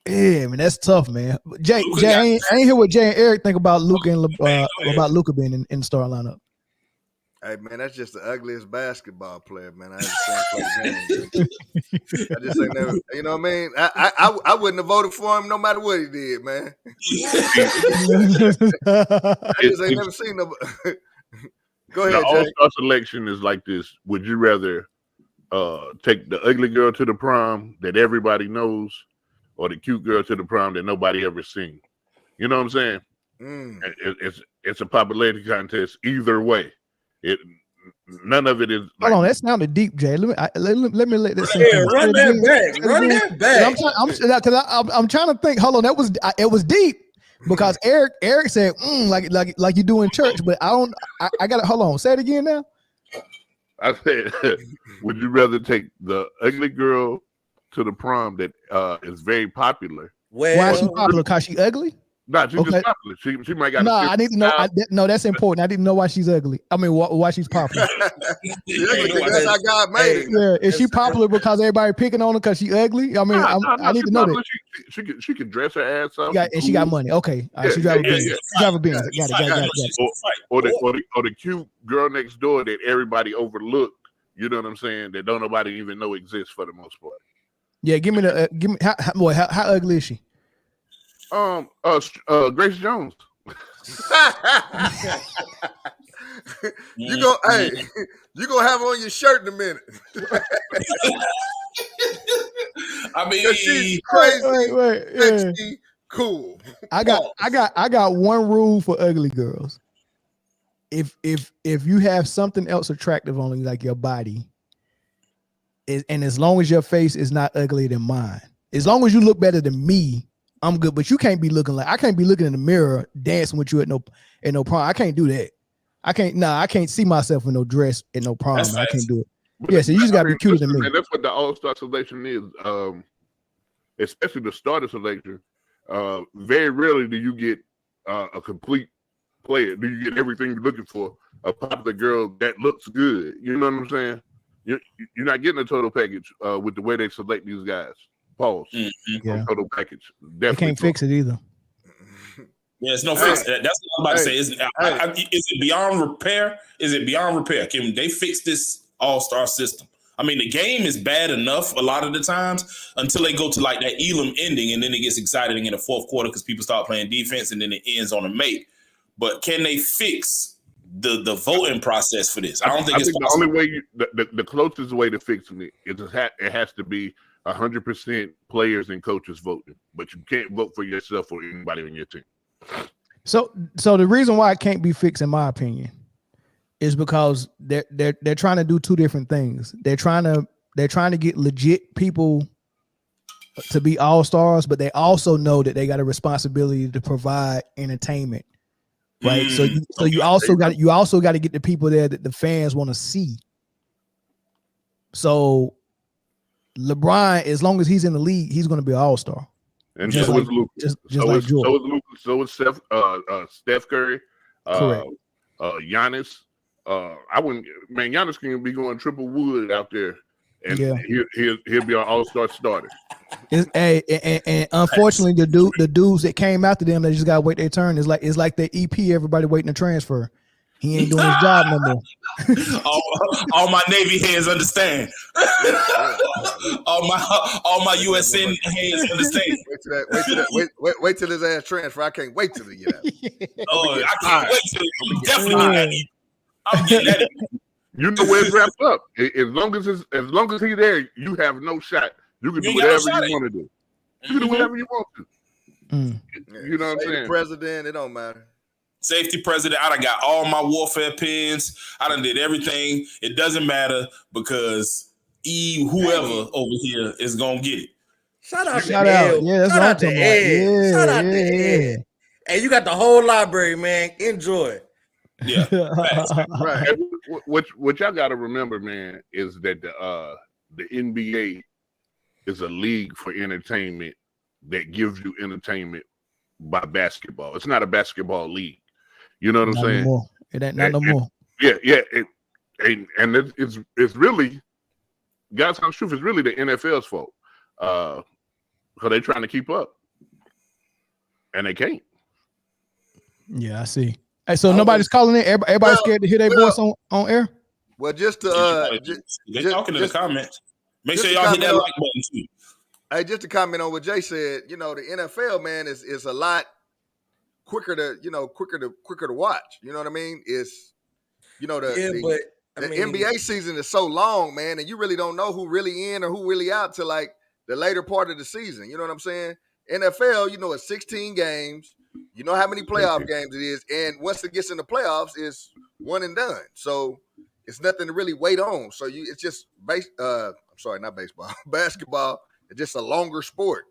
man, that's tough, man. Jay, I ain't hear what Jay and Eric think about Luka and about Luka being in the starting lineup. Hey man, that's just the ugliest basketball player, man. I ever seen play the game. I just ain't never, you know what I mean? I wouldn't have voted for him no matter what he did, man. I just ain't never seen nobody. Go ahead, the All-Star selection is like this. Would you rather take the ugly girl to the prom that everybody knows, or the cute girl to the prom that nobody ever seen? You know what I'm saying? It's a popularity contest either way. None of it is. Hold on, that sounded deep, Jay. Let me let this. Run that back. I'm trying to think. Hold on, it was deep because Eric said like you do in church, but I got to hold on. Say it again now. I said, would you rather take the ugly girl to the prom that is very popular? Why is she popular? Because she ugly? No, she's just popular. She might got. No, I need to know. No, that's important. I didn't know why she's ugly. I mean, why she's popular. That's how God made it. Yeah, is she popular because everybody picking on her because she ugly? I mean, I need to know that. She can dress her ass up. And she got money. Okay, she drive a Benz. She drive a Benz. Got it. Or the cute girl next door that everybody overlooked. You know what I'm saying? That don't nobody even know exists for the most part. Yeah, give me how ugly is she? Grace Jones. You gonna have on your shirt in a minute. I mean, she's crazy, sexy, cool. I got one rule for ugly girls. If you have something else attractive on you, like your body, and as long as your face is not uglier than mine, as long as you look better than me, I'm good. But you can't be looking like I can't be looking in the mirror dancing with you at no prom. I can't do that. I can't see myself in no dress at no prom. I can't do it. Yeah, so you just gotta be cuter than me. And that's what the All-Star selection is. Especially the starter selection. Very rarely do you get a complete player. Do you get everything you're looking for? A popular girl that looks good. You know what I'm saying? You're not getting a total package with the way they select these guys. Pause. Yeah. Total package. They can't fix it either. Yeah, it's no fix. That's what I'm about to say. Is it beyond repair? Is it beyond repair? Can they fix this all-star system? I mean, the game is bad enough a lot of the times until they go to like that Elam ending, and then it gets exciting in the fourth quarter because people start playing defense, and then it ends on a make. But can they fix the voting process for this? I don't think it's possible. The only way, the closest way to fixing it is it has to be 100% players and coaches voting, but you can't vote for yourself or anybody on your team. So the reason why it can't be fixed, in my opinion, is because they're trying to do two different things. They're trying to get legit people to be all-stars, but they also know that they got a responsibility to provide entertainment. Right. You also got to get the people there that the fans want to see. So LeBron, as long as he's in the league, he's going to be an all-star. And so is Luka. So is Steph Curry. Giannis. Giannis can be going triple wood out there, and he'll be an all-star starter. And unfortunately, the dudes that came after them, they just gotta wait their turn. It's like the EP, everybody waiting to transfer. He ain't doing his job no more. all my Navy heads understand. all my USN heads understand. Wait till his ass transfer. I can't wait till he get out. I can't wait till he definitely get out. I'm getting at it. You know where it's wrapped up. As long as he's there, you have no shot. You can do whatever you want to do. You can do whatever you want to. You know what I'm saying? President, it don't matter. Safety president, I done got all my warfare pins. I done did everything. It doesn't matter because whoever over here is gonna get it. Shout out. Yeah, that's what I'm talking about. Shout out to Ed. Hey, you got the whole library, man. Enjoy it. Yeah. Right. What y'all got to remember, man, is that the NBA is a league for entertainment that gives you entertainment by basketball. It's not a basketball league. You know what I'm saying? More. It ain't not no more. Yeah. It's really, God's honest truth, it's really the NFL's fault. Because they're trying to keep up. And they can't. Yeah, I see. Hey, so nobody's calling in. Everybody's scared to hear their voice on air. Well, just to they're talking in the comments. Make sure y'all hit that like button too. Hey, just to comment on what Jay said, the NFL, man, is a lot quicker to watch. You know what I mean? It's the NBA season is so long, man, and you really don't know who really in or who really out till like the later part of the season. You know what I'm saying? NFL, it's 16 games. You know how many playoff games it is, and once it gets in the playoffs, it's one and done. So it's nothing to really wait on. So it's just not baseball, basketball. It's just a longer sport.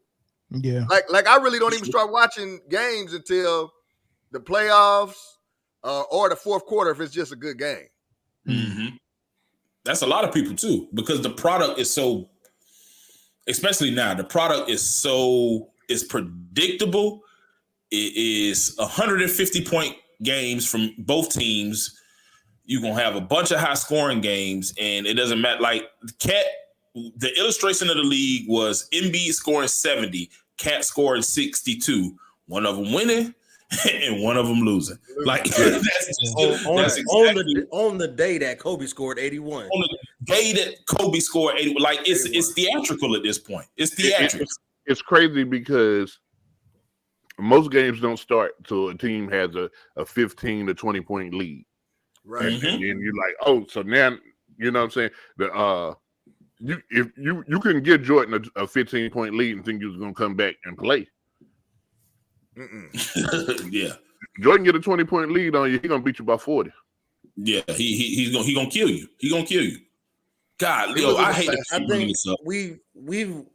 Yeah. Like I really don't even start watching games until the playoffs or the fourth quarter if it's just a good game. Mm-hmm. That's a lot of people too, because the product is so, especially now, the product is predictable. It is 150-point games from both teams. You're going to have a bunch of high-scoring games, and it doesn't matter. Like, the illustration of the league was Embiid scoring 70, Cat scoring 62. One of them winning and one of them losing. Like, on the day that Kobe scored 81. On the day that Kobe scored 81. Like, it's theatrical at this point. It's theatrical. It's crazy because most games don't start till a team has a 15 to 20 point lead. Right. And you're like, oh, so now, you know what I'm saying? If you couldn't give Jordan a 15 point lead and think he was going to come back and play. Yeah. Jordan get a 20 point lead on you, he's going to beat you by 40. Yeah, he's going to kill you. He's going to kill you. God, I hate it. I think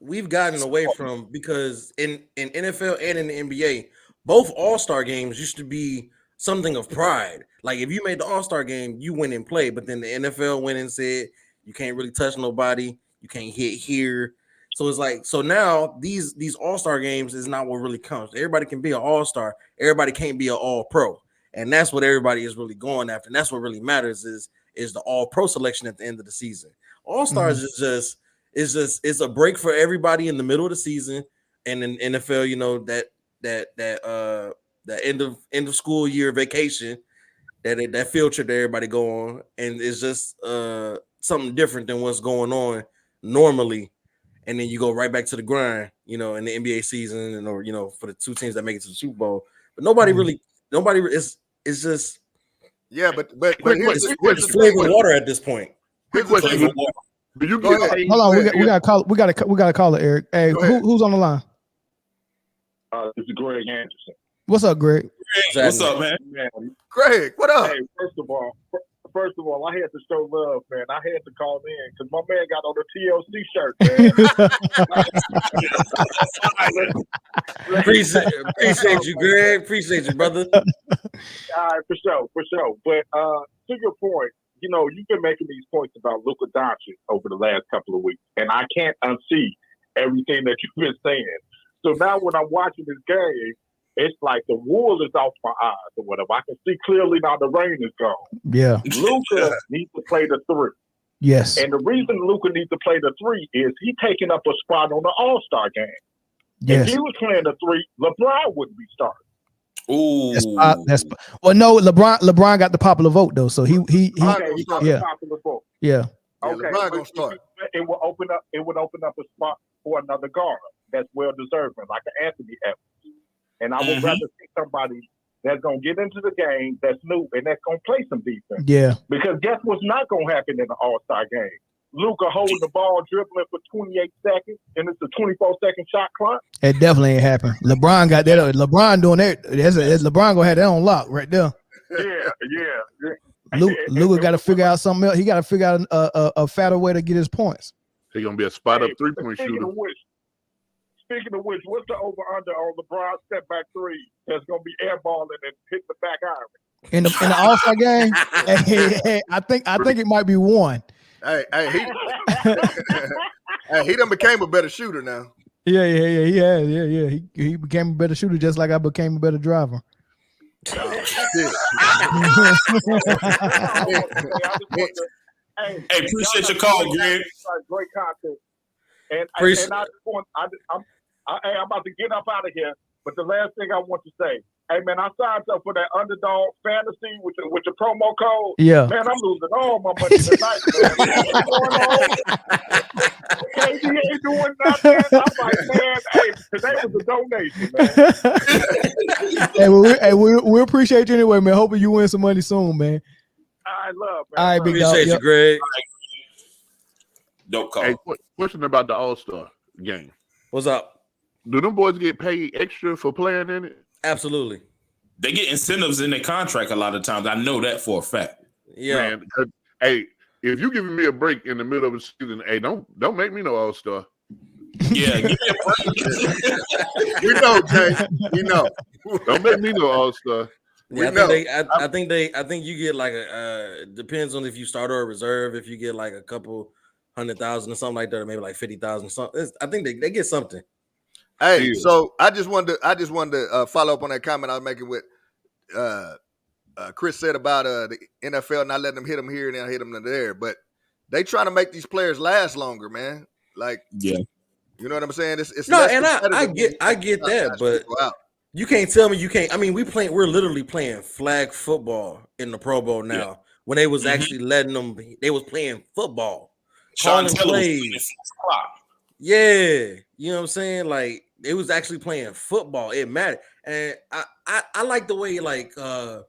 we've gotten away from, because in NFL and in the NBA, both All-Star games used to be something of pride. Like, if you made the All-Star game, you went and played, but then the NFL went and said you can't really touch nobody, you can't hit here. So it's like, so now these All-Star games is not what really counts. Everybody can be an All-Star, everybody can't be an All-Pro, and that's what everybody is really going after. And that's what really matters is the All-Pro selection at the end of the season. All-Stars is it's a break for everybody in the middle of the season, and in NFL, that end of school year vacation, that field trip that everybody go on, and it's just something different than what's going on normally, and then you go right back to the grind, in the NBA season, and or for the two teams that make it to the Super Bowl. But nobody is just but it's flavored water at this point. Quick question. You hold on, we got to call it, Eric. Hey, who's on the line? This is Greg Anderson. What's up, Greg? What's up, man? Greg, what up? Hey, first of all, I had to show love, man. I had to call in because my man got on the TLC shirt, man. Appreciate you, Greg. Appreciate you, brother. All right, for sure. But to your point, you've been making these points about Luka Doncic over the last couple of weeks, and I can't unsee everything that you've been saying. So now when I'm watching this game, it's like the wool is off my eyes or whatever. I can see clearly now the rain is gone. Yeah. Luka needs to play the 3. Yes. And the reason Luka needs to play the 3 is he's taking up a spot on the All-Star game. Yes. If he was playing the 3, LeBron wouldn't be starting. Ooh. No, LeBron got the popular vote though, so he got the popular vote. Yeah. Okay. LeBron gonna start. It would open up a spot for another guard that's well deserving, like an Anthony Evans. And I would rather see somebody that's going to get into the game, that's new, and that's going to play some defense. Yeah. Because guess what's not going to happen in the All-Star game? Luka holding the ball, dribbling for 28 seconds, and it's a 24-second shot clock. It definitely ain't happened. LeBron got that. LeBron doing that. LeBron gonna have that on lock right there. Yeah. Luka got to figure out something else. He got to figure out a fatter way to get his points. He's going to be a spot-up three-point shooter. Speaking of which, what's the over/under on LeBron step-back 3 that's going to be airballing and hit the back iron? In the All-Star game, I think it might be 1. Hey, he done became a better shooter now. Yeah. He became a better shooter just like I became a better driver. Hey, appreciate your call, Greg. Great content. And I'm about to get up out of here. But the last thing I want to say, Hey man, I signed up for that underdog fantasy with the promo code. Yeah. Man, I'm losing all my money tonight, man. What's going on? KD ain't doing nothing. I'm like, man, hey, today was a donation, man. We appreciate you anyway, man. Hoping you win some money soon, man. I love, man. All right, big dog. Appreciate you, Greg. Dope call. Hey, question about the All-Star game. What's up? Do them boys get paid extra for playing in it? Absolutely. They get incentives in their contract a lot of times. I know that for a fact. Yeah. Man, hey, if you giving me a break in the middle of the season, hey, don't make me no All-Star. Yeah, give me a break. We know, Jay. We know. Don't make me no All-Star. Yeah, I think you get like depends on if you start or a reserve. If you get like a couple 100,000 or something like that, or maybe like 50,000 or something. I think they get something. Hey, so I just wanted to follow up on that comment I was making with Chris said about the NFL not letting them hit them here and then hit them there, but they trying to make these players last longer, man. Like, yeah, you know what I'm saying? It's no, and I get that, but you can't tell me you can't. I mean, we're literally playing flag football in the Pro Bowl now. Yeah. When they was actually letting them, they was playing football, calling plays. Yeah, you know what I'm saying? Like it was actually playing football. It mattered, and I like the way because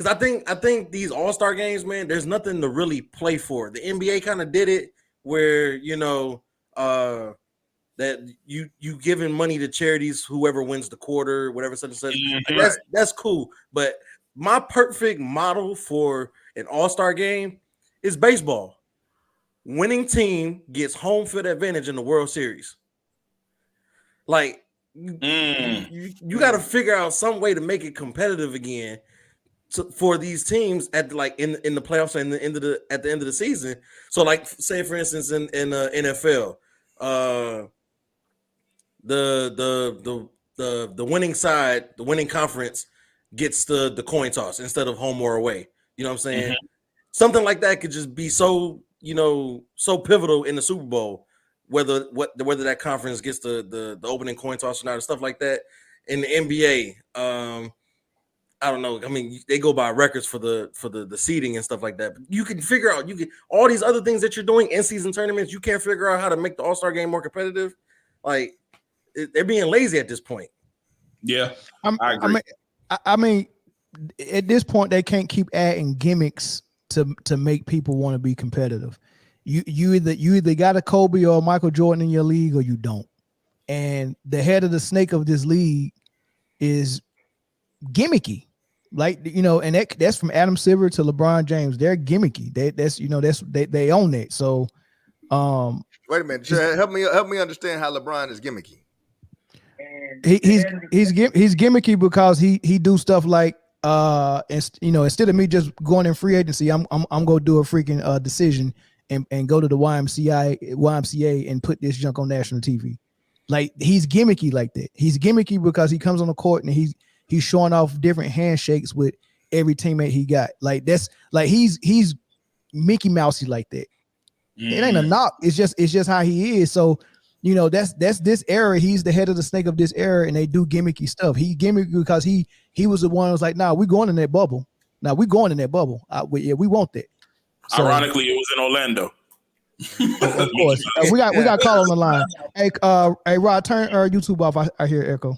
I think these All-Star games, man, there's nothing to really play for. The NBA kind of did it where that you giving money to charities, whoever wins the quarter, whatever such and such. Like that's cool. But my perfect model for an All-Star game is baseball. Winning team gets home field advantage in the World Series. Like you got to figure out some way to make it competitive again for these teams at like in the playoffs and at the end of the season. So like say for instance in NFL, the winning side, the winning conference gets the coin toss instead of home or away. You know what I'm saying? Mm-hmm. Something like that could just be so pivotal in the Super Bowl, whether that conference gets the opening coin toss or not, and stuff like that. In the NBA, I don't know. I mean, they go by records for the seeding and stuff like that. But you can figure out all these other things that you're doing in season tournaments. You can't figure out how to make the All-Star game more competitive. Like they're being lazy at this point. Yeah, I agree. I mean, at this point, they can't keep adding gimmicks to make people want to be competitive. You either got a Kobe or Michael Jordan in your league or you don't. And the head of the snake of this league is gimmicky. Like, and that's from Adam Silver to LeBron James. They're gimmicky. They own it. So wait a minute. Help me understand how LeBron is gimmicky. He's gimmicky because he do stuff like instead of me just going in free agency, I'm gonna do a freaking decision and go to the YMCA and put this junk on national TV. Like he's gimmicky like that. He's gimmicky because he comes on the court and he's showing off different handshakes with every teammate he got. Like that's like he's Mickey Mousey like that. It ain't a knock. It's just how he is. So that's this era. He's the head of the snake of this era, and they do gimmicky stuff. He gimmicky because he was the one who was like, "Nah, we're going in that bubble. Now we're going in that bubble. We want that." So, ironically, it was in Orlando. Of course, we got a call on the line. Hey, Rod, turn our YouTube off. I hear echo.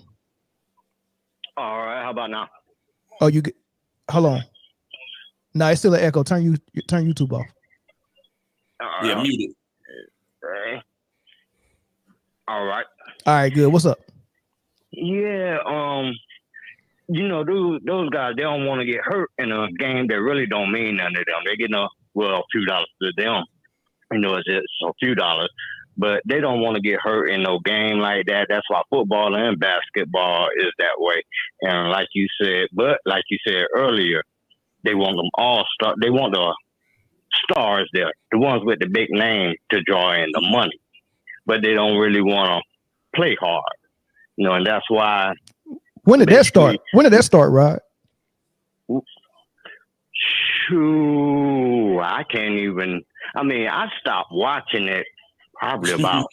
All right, how about now? Oh, hold on. No, it's still an echo. Turn YouTube off. Yeah, mute it. All right. All right, good. What's up? Yeah, those guys, they don't want to get hurt in a game that really don't mean nothing to them. They're getting a few dollars to them. It's a few dollars, but they don't want to get hurt in no game like that. That's why football and basketball is that way. And like you said earlier, they want them all star. They want the stars there, the ones with the big name to draw in the money, but they don't really want to play hard. And that's why. When did that start, Rod? Shoo, I can't even. I mean, I stopped watching it probably about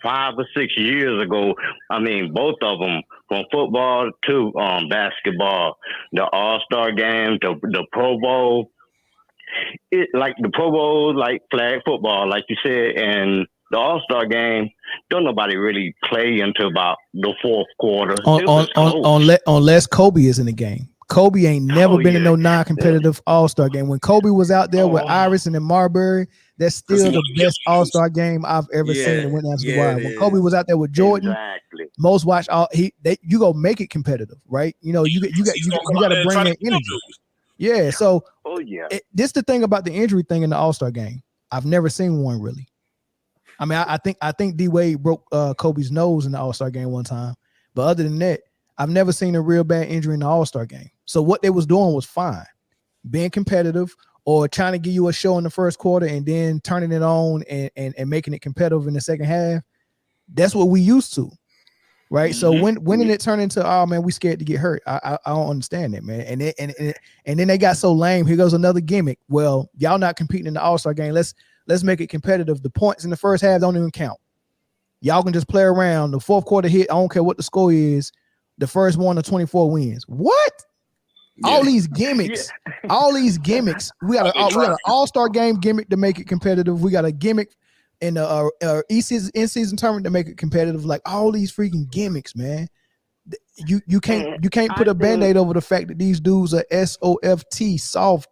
5 or 6 years ago. I mean, both of them, from football to basketball, the All-Star game, the Pro Bowl. It like the Pro Bowl, like flag football, like you said, and the All-Star game. Don't nobody really play until about the fourth quarter. Unless Kobe is in the game. Kobe ain't never been in no non-competitive All-Star game. When Kobe was out there with Iverson and Marbury, that's still the best All-Star game I've ever seen. And went down to the wire. When Kobe was out there with Jordan, most watched you go make it competitive, right? You know, you got to bring that energy. Yeah. So this the thing about the injury thing in the All-Star game. I've never seen one really. I mean, I think D Wade broke Kobe's nose in the All-Star game one time, but other than that, I've never seen a real bad injury in the All-Star game. So what they was doing was fine, being competitive or trying to give you a show in the first quarter and then turning it on and making it competitive in the second half. That's what we used to, right? So when did it turn into, oh man, we scared to get hurt? I don't understand that, man. And then they got so lame. Here goes another gimmick. Well, y'all not competing in the All-Star game. Let's make it competitive. The points in the first half don't even count. Y'all can just play around. The fourth quarter hit, I don't care what the score is. The first one to 24 wins. What? Yeah. All these gimmicks. We got an All-Star game gimmick to make it competitive. We got a gimmick in the in-season tournament to make it competitive. Like all these freaking gimmicks, man. You can't put a Band-Aid over the fact that these dudes are soft.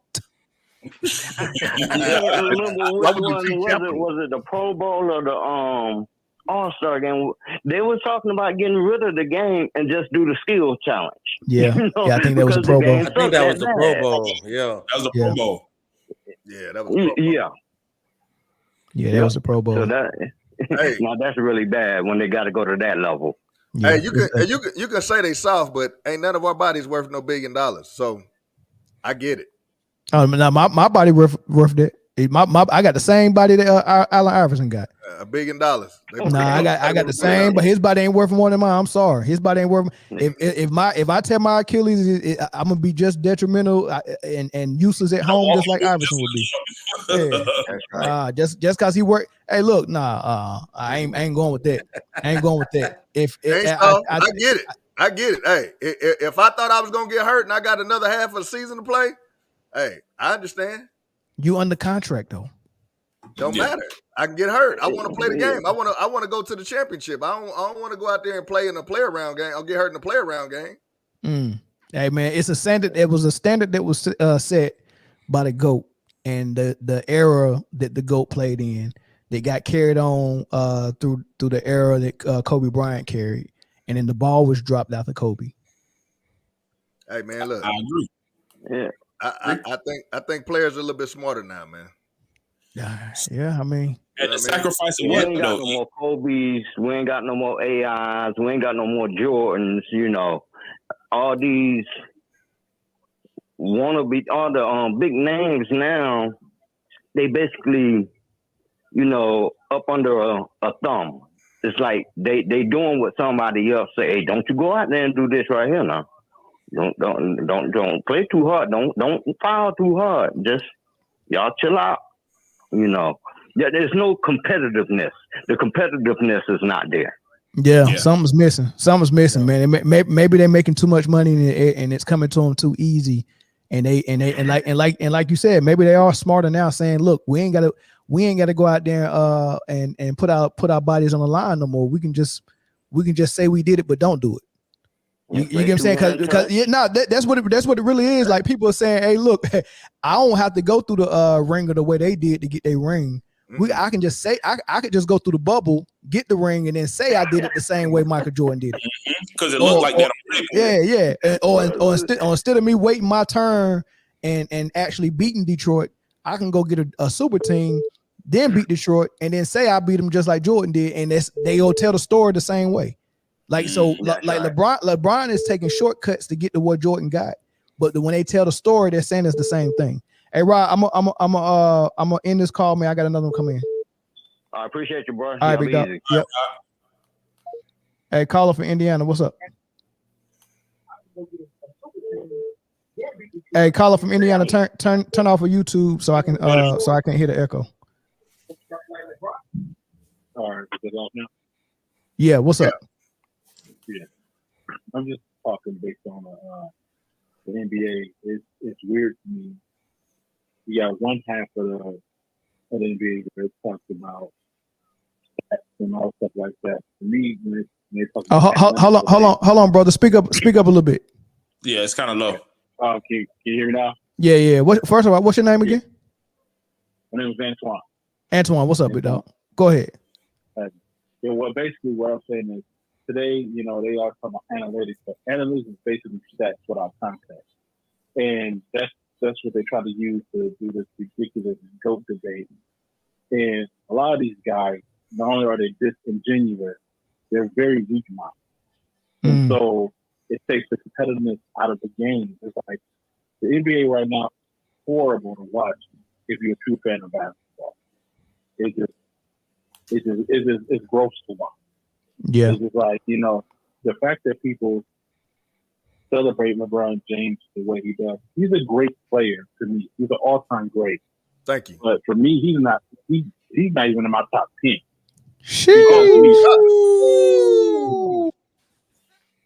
Was it the Pro Bowl or the All-Star game? They were talking about getting rid of the game and just do the skill challenge. Yeah, I think that was the Pro Bowl. I think that was the Pro Bowl. Yeah, that was the Pro Bowl. Yeah, that was the Pro Bowl. Yeah, that was the Pro Bowl. So now that's really bad when they got to go to that level. Yeah, hey, you can say they soft, but ain't none of our bodies worth no $1 billion. So I get it. Now my body worth that. I got the same body that Allen Iverson got. $1 billion. Nah, I got the same, but his body ain't worth more than mine. I'm sorry, his body ain't worth. If I tear my Achilles, I'm gonna be just detrimental and useless at home, just like Iverson would be. Yeah. Right. Just because he worked. Hey, look, I ain't going with that. I get it. I get it. Hey, if I thought I was gonna get hurt and I got another half of the season to play, hey, I understand. You under contract though. Don't matter. I can get hurt. I want to play the game. I want to go to the championship. I don't want to go out there and play in a play around game. I'll get hurt in a play around game. Hey man, it's a standard. It was a standard that was set by the GOAT and the era that the GOAT played in. They got carried on through the era that Kobe Bryant carried, and then the ball was dropped after Kobe. Hey man, look. I agree. Yeah. I think players are a little bit smarter now, man. Yeah, I mean, sacrifice we ain't got no more Kobe's, we ain't got no more AIs, we ain't got no more Jordans. You know, all these wannabe, all the big names now. They basically, up under a thumb. It's like they doing what somebody else say. Hey, don't you go out there and do this right here now. Don't play too hard. Don't foul too hard. Just y'all chill out. There's no competitiveness. The competitiveness is not there. Yeah. Something's missing, man. Maybe they're making too much money and it's coming to them too easy. And like you said, maybe they are smarter now, saying, look, we ain't gotta go out there and put our bodies on the line no more. We can just say we did it, but don't do it. You get what I'm saying? Because that's what it really is. Like people are saying, hey, look, I don't have to go through the ringer the way they did to get their ring. I can just say I could just go through the bubble, get the ring, and then say I did it the same way Michael Jordan did it. Because it looked like that. Yeah. Or instead of me waiting my turn and actually beating Detroit, I can go get a super team, then beat Detroit, and then say I beat them just like Jordan did, and they'll tell the story the same way. Like LeBron is taking shortcuts to get to what Jordan got, but when they tell the story, they're saying it's the same thing. Hey, Rod, I'm gonna end this call, man. I got another one come in. I appreciate you, bro. All right, big dog. Yep. Hey, caller from Indiana, what's up? Hey, caller from Indiana, turn off of YouTube so I can hear the echo. All right, is it off now? Yeah, what's up? Yeah, I'm just talking based on the NBA. It's weird to me. You got one half of the NBA where it talks about stats and all stuff like that. For me, when they talk about hold on, brother. Speak up a little bit. Yeah, it's kind of low. Can you hear me now? Yeah. First of all, what's your name again? My name is Antoine. Antoine, what's up, big dog? Go ahead. Yeah, well, basically what I'm saying is today, they are talking about analytics, but analytics is basically stats without context. And that's what they try to use to do this ridiculous GOAT debate. And a lot of these guys, not only are they disingenuous, they're very weak-minded. And so it takes the competitiveness out of the game. It's like the NBA right now is horrible to watch if you're a true fan of basketball. It's gross to watch. Yeah. It's just like, the fact that people celebrate LeBron James the way he does. He's a great player to me. He's an all-time great. Thank you. But for me, he's not even in my top 10.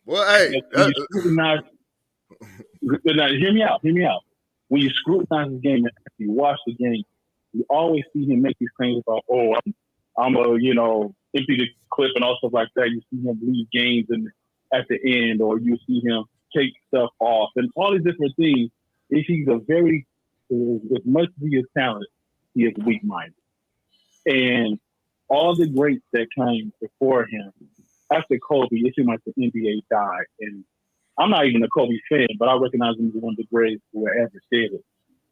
Well, hey. Hear me out. When you scrutinize the game and you watch the game, you always see him make these claims about, I'm empty the clip and all stuff like that. You see him leave games at the end, or you see him take stuff off, and all these different things. He's as much as he is talented, he is weak-minded. And all the greats that came before him, after Kobe, it seemed like the NBA died. And I'm not even a Kobe fan, but I recognize him as one of the greatest who ever did it.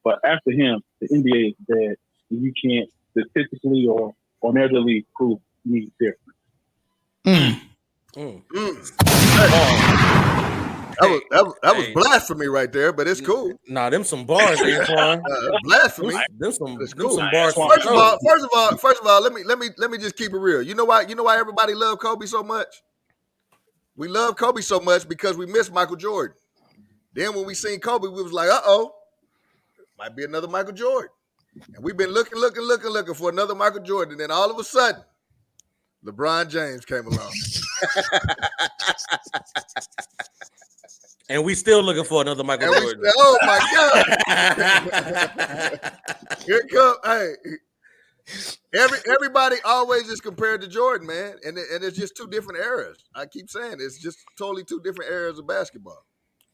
But after him, the NBA is dead. And you can't statistically or measurably prove me different. That was blasphemy right there, but it's cool. Nah, them some bars, Antoine. Blasphemy. Them some cool. bars. First of all, let me just keep it real. You know why everybody loved Kobe so much? We love Kobe so much because we miss Michael Jordan. Then when we seen Kobe, we was like, might be another Michael Jordan. And we've been looking for another Michael Jordan. And then all of a sudden, LeBron James came along. And we still looking for another Michael Jordan. Oh my God. Here comes, everybody always is compared to Jordan, man. And it's just two different eras. I keep saying it's just totally two different eras of basketball.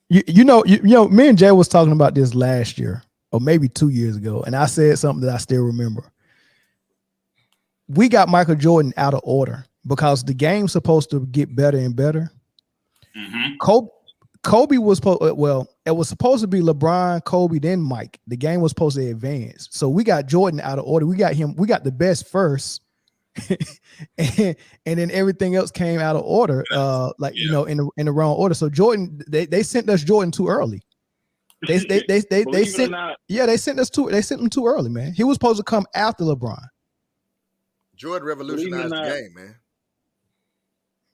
You know, me and Jay was talking about this last year, or maybe 2 years ago, and I said something that I still remember. We got Michael Jordan out of order because the game's supposed to get better and better. Mm-hmm. Kobe was it was supposed to be LeBron, Kobe, then Mike. The game was supposed to advance. So we got Jordan out of order. We got the best first. and then everything else came out of order, in the wrong order. So Jordan, they sent us Jordan too early. They sent him too early, man. He was supposed to come after LeBron. Jordan revolutionized the game, man.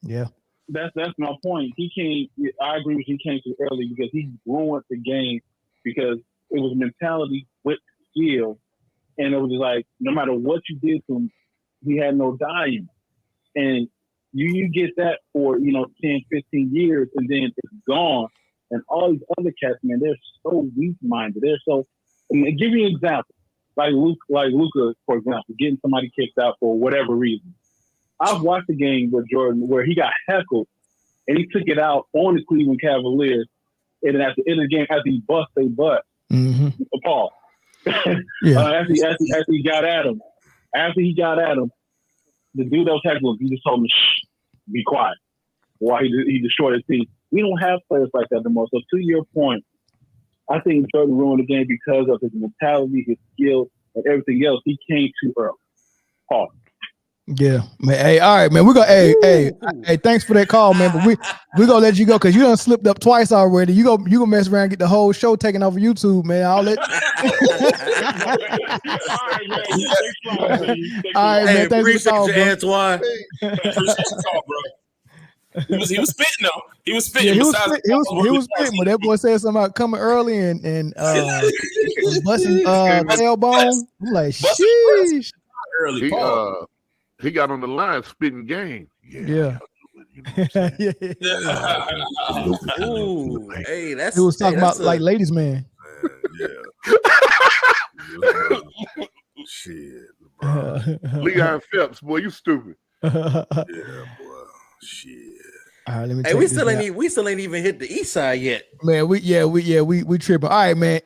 Yeah. That's my point. He came. I agree with you. He came too early because he ruined the game because it was mentality with skill, and it was just like no matter what you did to him, he had no value. And you get that for 10, 15 years, and then it's gone. And all these other cats, man, they're so weak-minded. They're so. And give you an example, like Luka, for example, getting somebody kicked out for whatever reason. I've watched a game with Jordan where he got heckled and he took it out on the Cleveland Cavaliers. And then at the end of the game, after he bust their butt, Paul. After he got at him, the dude that was heckling, he just told him, "Shh, be quiet." While he destroyed his team. We don't have players like that anymore. So to your point, I think Jordan ruined the game because of his mentality, his skill, and everything else. He came too early. Paul. Yeah, man. Hey, all right, man. We're gonna hey, thanks for that call, man. But we're gonna let you go because you done slipped up twice already. You gonna mess around and get the whole show taken off of YouTube, man. I'll let all right, man. Thanks for the call, bro. Antoine. Appreciate the call, bro. He was spitting though. He was spitting. Yeah, he was spitting, but that boy said something about coming early and busting tailbone. I'm like, sheesh. Early, he got on the line spitting game. Yeah. Ooh, hey, that's it was talking about like ladies' man. Yeah. Shit, Leon Phelps, boy, you stupid. Yeah, boy. Shit. All right, let me. Hey, we still ain't even hit the east side yet, man. We tripping. All right, man.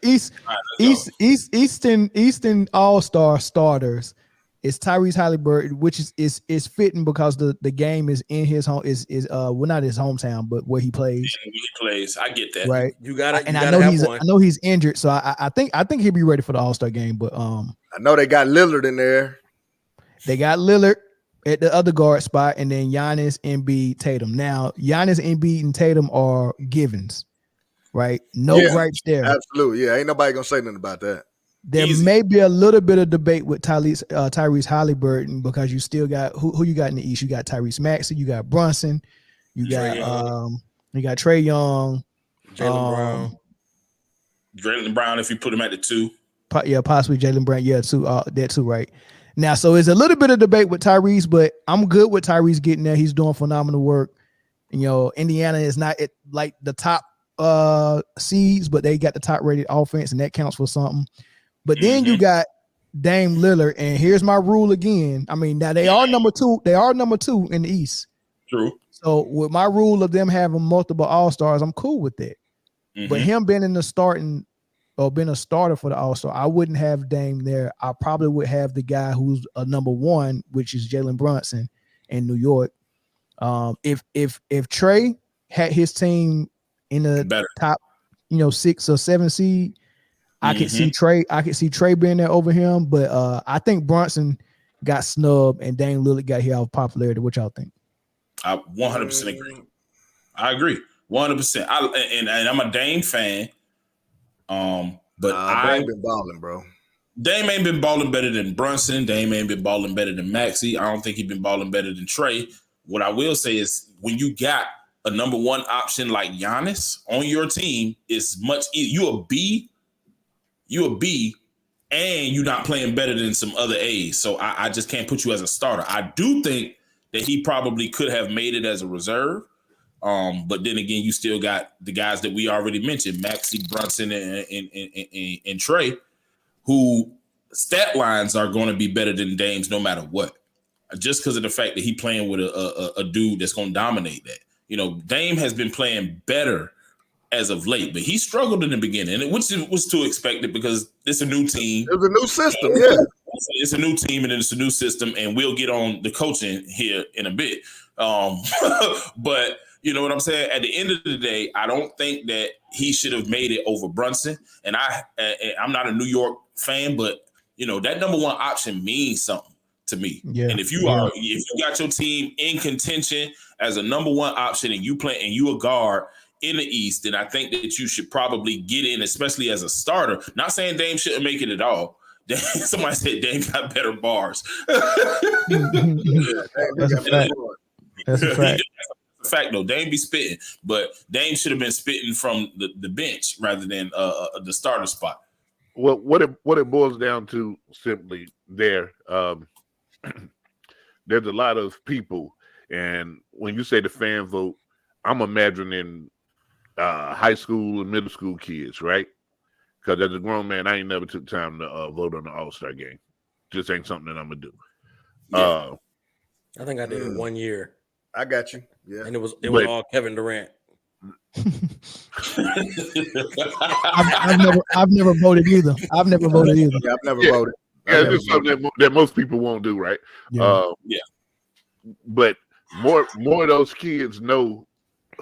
Eastern All-Star starters. It's Tyrese Halliburton, which is fitting because the game is in his home not his hometown, but where he plays. Yeah, he plays. I get that. Right. I know he's injured, so I think he'll be ready for the All-Star game. But I know they got Lillard in there. They got Lillard at the other guard spot, and then Giannis, Embiid, Tatum. Now, Giannis, Embiid, and Tatum are givens, right? No gripes there. Absolutely, yeah. Ain't nobody gonna say nothing about that. There may be a little bit of debate with Tyrese Halliburton because you still got who you got in the East. You got Tyrese Maxey, you got Brunson, you got Trae Young, Jaylen Brown. If you put him at the 2, possibly Jaylen Brown. Yeah, that too, right? Now, so it's a little bit of debate with Tyrese, but I'm good with Tyrese getting there. He's doing phenomenal work. Indiana is not at like the top seeds, but they got the top rated offense, and that counts for something. But then you got Dame Lillard, and here's my rule again. I mean, now they are number 2. They are number 2 in the East. True. So with my rule of them having multiple All-Stars, I'm cool with that. But him being being a starter for the All-Star, I wouldn't have Dame there. I probably would have the guy who's a number 1, which is Jalen Brunson in New York. If Trae had his team in the top, 6 or 7 seed, I could see Trae being there over him, but I think Brunson got snubbed and Dame Lillard got here off popularity. What y'all think? I 100% agree. I agree 100%. I'm a Dame fan. But Dame been balling, bro. Dame ain't been balling better than Brunson. Dame ain't been balling better than Maxey. I don't think he's been balling better than Trae. What I will say is when you got a number 1 option like Giannis on your team, it's much easier. You a B, and you're not playing better than some other A's. So I just can't put you as a starter. I do think that he probably could have made it as a reserve. But then again, you still got the guys that we already mentioned, Maxey, Brunson, and Trae, who stat lines are going to be better than Dame's no matter what. Just because of the fact that he playing with a dude that's going to dominate that. Dame has been playing better as of late, but he struggled in the beginning, which was to expected because it's a new team. It was a new system, yeah. It's a new team and it's a new system, and we'll get on the coaching here in a bit. But you know what I'm saying? At the end of the day, I don't think that he should have made it over Brunson. And I'm not a New York fan, but that number 1 option means something to me. Yeah. And if you got your team in contention as a number 1 option and you play and you a guard in the East, then I think that you should probably get in, especially as a starter. Not saying Dame shouldn't make it at all. Somebody said Dame got better bars. That's a fact. That's a fact. Fact though, Dame be spitting, but Dame should have been spitting from the bench rather than the starter spot. Well, what it boils down to simply there's a lot of people, and when you say the fan vote, I'm imagining high school and middle school kids, right? Because as a grown man, I ain't never took time to vote on the All-Star game. Just ain't something that I'm gonna do. Yeah. I think I did it 1 year. I got you. Yeah, and it was all Kevin Durant. I've never voted either. I've never voted. Yeah, it's just something that most people won't do, right? Yeah. But more of those kids know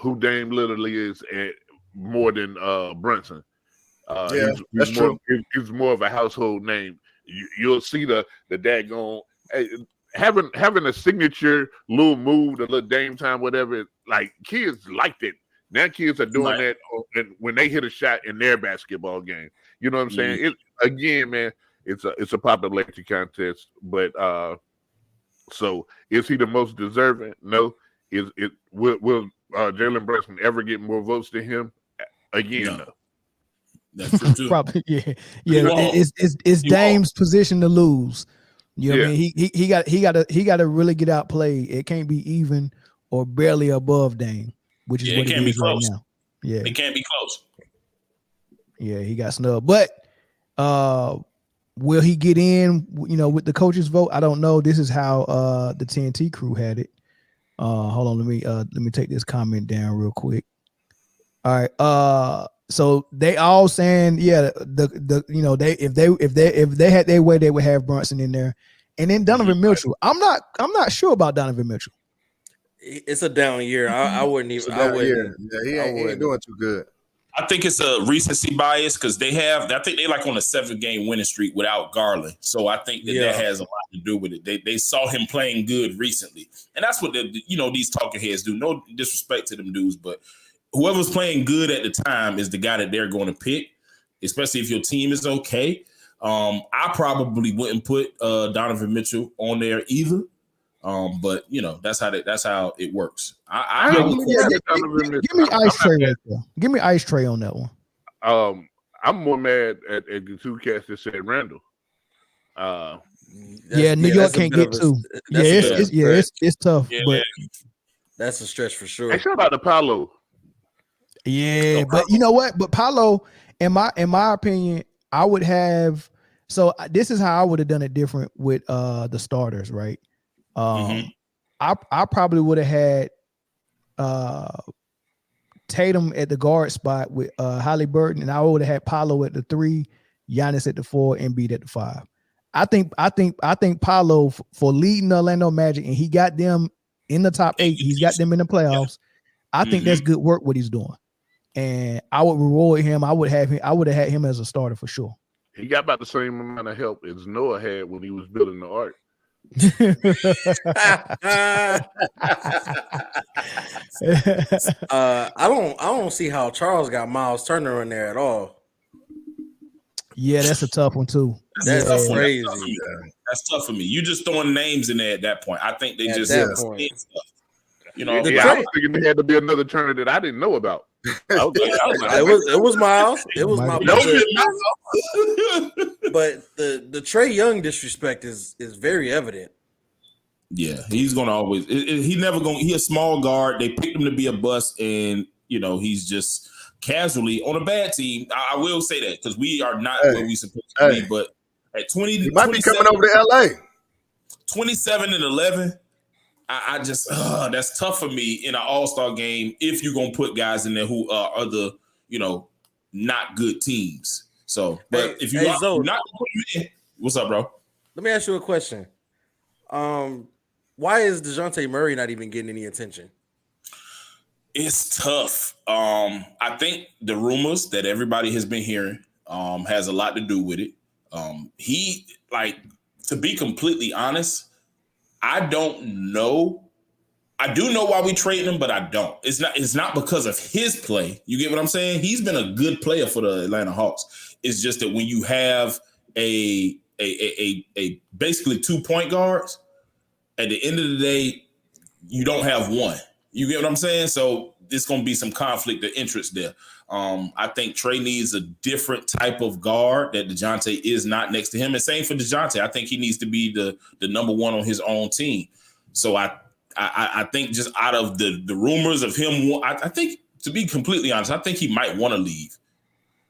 who Dame literally is, and more than Brunson. That's true. He's more of a household name. You'll see the daggone. Having a signature little move, a little Dame time, whatever, like kids liked it. Now kids are doing that when they hit a shot in their basketball game. You know what I'm saying? Again, man, it's a popularity contest. But so is he the most deserving? No. Will Jalen Brunson ever get more votes than him? Again, no. That's true too. Probably, yeah. It's Dame's position to lose. You know what I mean? He got to really get outplayed. It can't be even or barely above Dame, which is what it is right now. Yeah, it can't be close. Yeah, he got snubbed, but will he get in? You know, with the coaches' vote? I don't know. This is how the TNT crew had it. Hold on, let me take this comment down real quick. All right. So they all saying, yeah, the you know, if they had their way, they would have Brunson in there, and then Donovan Mitchell. I'm not sure about Donovan Mitchell. It's a down year. I wouldn't even. I wouldn't. Yeah, he ain't doing too good. I think it's a recency bias because I think they like on a 7-game winning streak without Garland. So I think that has a lot to do with it. They saw him playing good recently, and that's what these talking heads do. No disrespect to them dudes, but whoever's playing good at the time is the guy that they're going to pick, especially if your team is okay. I probably wouldn't put Donovan Mitchell on there either. But you know, that's how it works. Give me Ice Tray right there. Give me Ice Tray on that one. I'm more mad at the two cats that said Randall. New York can't get two. It's tough. Yeah. But that's a stretch for sure. Hey, shout out to Paolo. Yeah, but you know what? But Paolo, in my opinion, I would have. So this is how I would have done it different with the starters, right? I probably would have had Tatum at the guard spot with Halliburton, and I would have had Paolo at the 3, Giannis at the 4, Embiid at the 5. I think Paolo for leading the Orlando Magic, and he got them in the top 8. He's got them in the playoffs. I think that's good work what he's doing, and I would reward him. I would have had him as a starter for sure. He got about the same amount of help as Noah had when he was building the ark. I don't see how Charles got Miles Turner in there at all. Yeah, that's a tough one too. That's crazy. That's tough for me. You just throwing names in there at that point. I think they at just that point. Stuff. You know, I was thinking there had to be another Turner that I didn't know about. It was Miles. It was my but the Trae Young disrespect is very evident. Yeah, he's gonna always. He never gonna. He a small guard. They picked him to be a bust, and you know he's just casually on a bad team. I will say that because we are not where we supposed to be. But at 20, he might be coming over to LA. 27-11. I just that's tough for me in an all-star game if you're gonna put guys in there who are other, not good teams. So, but if you're not gonna put them in, what's up, bro? Let me ask you a question. Why is DeJounte Murray not even getting any attention? It's tough. I think the rumors that everybody has been hearing has a lot to do with it. To be completely honest, I don't know. I do know why we traded him, but I don't. It's not because of his play. You get what I'm saying? He's been a good player for the Atlanta Hawks. It's just that when you have a basically 2 point guards, at the end of the day, you don't have one. You get what I'm saying? So there's going to be some conflict of interest there. I think Trae needs a different type of guard that DeJounte is not next to him. And same for DeJounte. I think he needs to be the number one on his own team. So I think just out of the rumors of him, I think, to be completely honest, I think he might want to leave.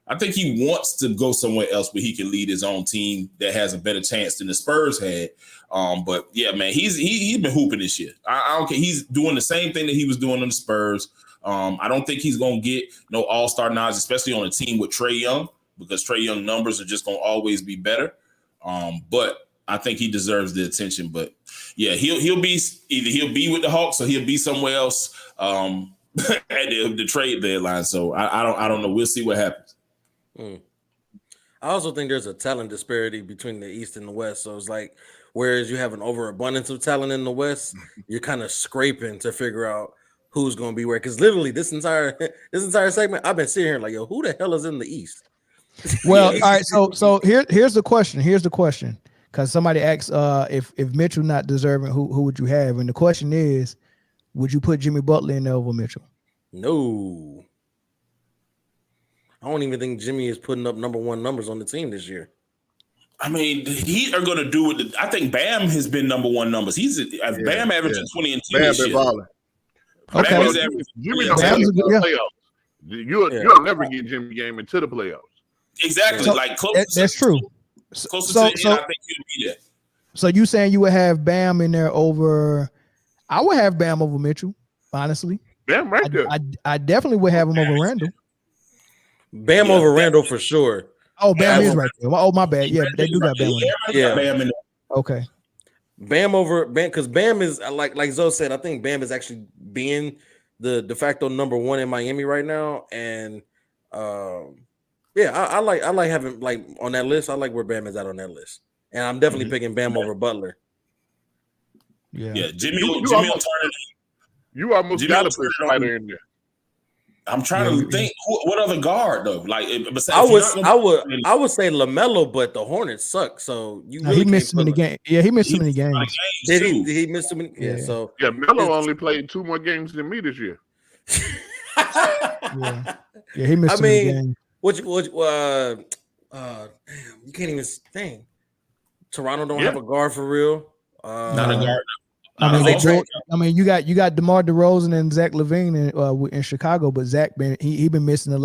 I think he wants to go somewhere else where he can lead his own team that has a better chance than the Spurs had. But yeah, man, he's been hooping this year. I don't care. He's doing the same thing that he was doing on the Spurs. I don't think he's going to get no all-star nods, especially on a team with Trae Young, because Trae Young numbers are just going to always be better. But I think he deserves the attention. But yeah, he'll be with the Hawks or he'll be somewhere else at the trade deadline. So I don't know. We'll see what happens. I also think there's a talent disparity between the East and the West. So it's like, whereas you have an overabundance of talent in the West, you're kind of scraping to figure out who's going to be where. Because literally this entire segment, I've been sitting here like, yo, who the hell is in the East? Well, all right. So here's the question. Because somebody asked if Mitchell not deserving, who would you have? And the question is, would you put Jimmy Butler in there over Mitchell? No. I don't even think Jimmy is putting up number one numbers on the team this year. I mean, the Heat are going to do it. I think Bam has been number one numbers. Bam averaging 20 and 2 Bam this been year. balling. Okay. Bam is Jimmy don't play in the playoffs. You'll never get Jimmy game into the playoffs. Exactly. So, like close. That's true. Closer to the end, I think he'll be there. So you saying you would have Bam in there over? I would have Bam over Mitchell, honestly. Bam right there. I definitely would have him over Randall. Bam over Randall for sure. Oh, Bam is right there. Oh, my bad. Yeah, they do got Bam. Bam in there. Okay. Bam over Bam, because Bam is like Zoe said. I think Bam is actually being the de facto number one in Miami right now, and I like having like on that list. I like where Bam is at on that list, and I'm definitely picking Bam over Butler. Yeah. Jimmy You almost got to put Snyder in there. I'm trying to think what other guard though. Like I would say LaMelo, but the Hornets suck. So he missed him in the game. Yeah, he missed him in the games. Did he miss him? So Melo only played 2 more games than me this year. yeah, he missed him in the game. Damn, you can't even think. Toronto don't have a guard for real. Not a guard. I mean, you got DeMar DeRozan and Zach LaVine in Chicago, but Zach he been missing the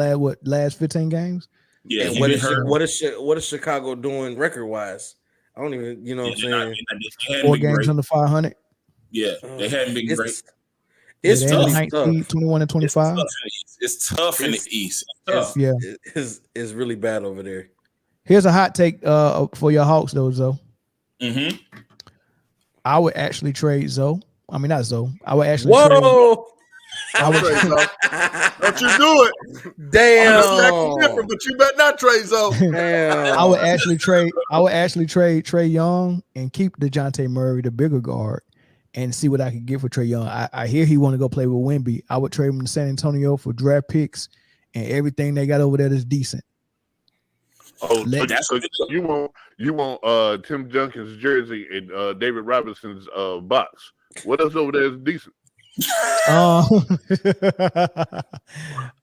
last 15 games. Yeah, and what is Chicago doing record wise? I don't even what I'm saying. 4 games under 500. Yeah, they hadn't been great. It's tough. 21 and 25. It's tough in the East. It's really bad over there. Here's a hot take for your Hawks though, Zoe. Mm-hmm. I would actually trade Zoe. I mean, not Zoe. I would actually I would trade Zoe. Don't you do it. Damn. Different, but you better not trade Zoe. Damn. I would actually trade Trae Young and keep DeJounte Murray, the bigger guard, and see what I could get for Trae Young. I hear he want to go play with Wemby. I would trade him to San Antonio for draft picks and everything they got over there is decent. Oh, you want Tim Duncan's jersey and David Robinson's box. What else over there is decent? You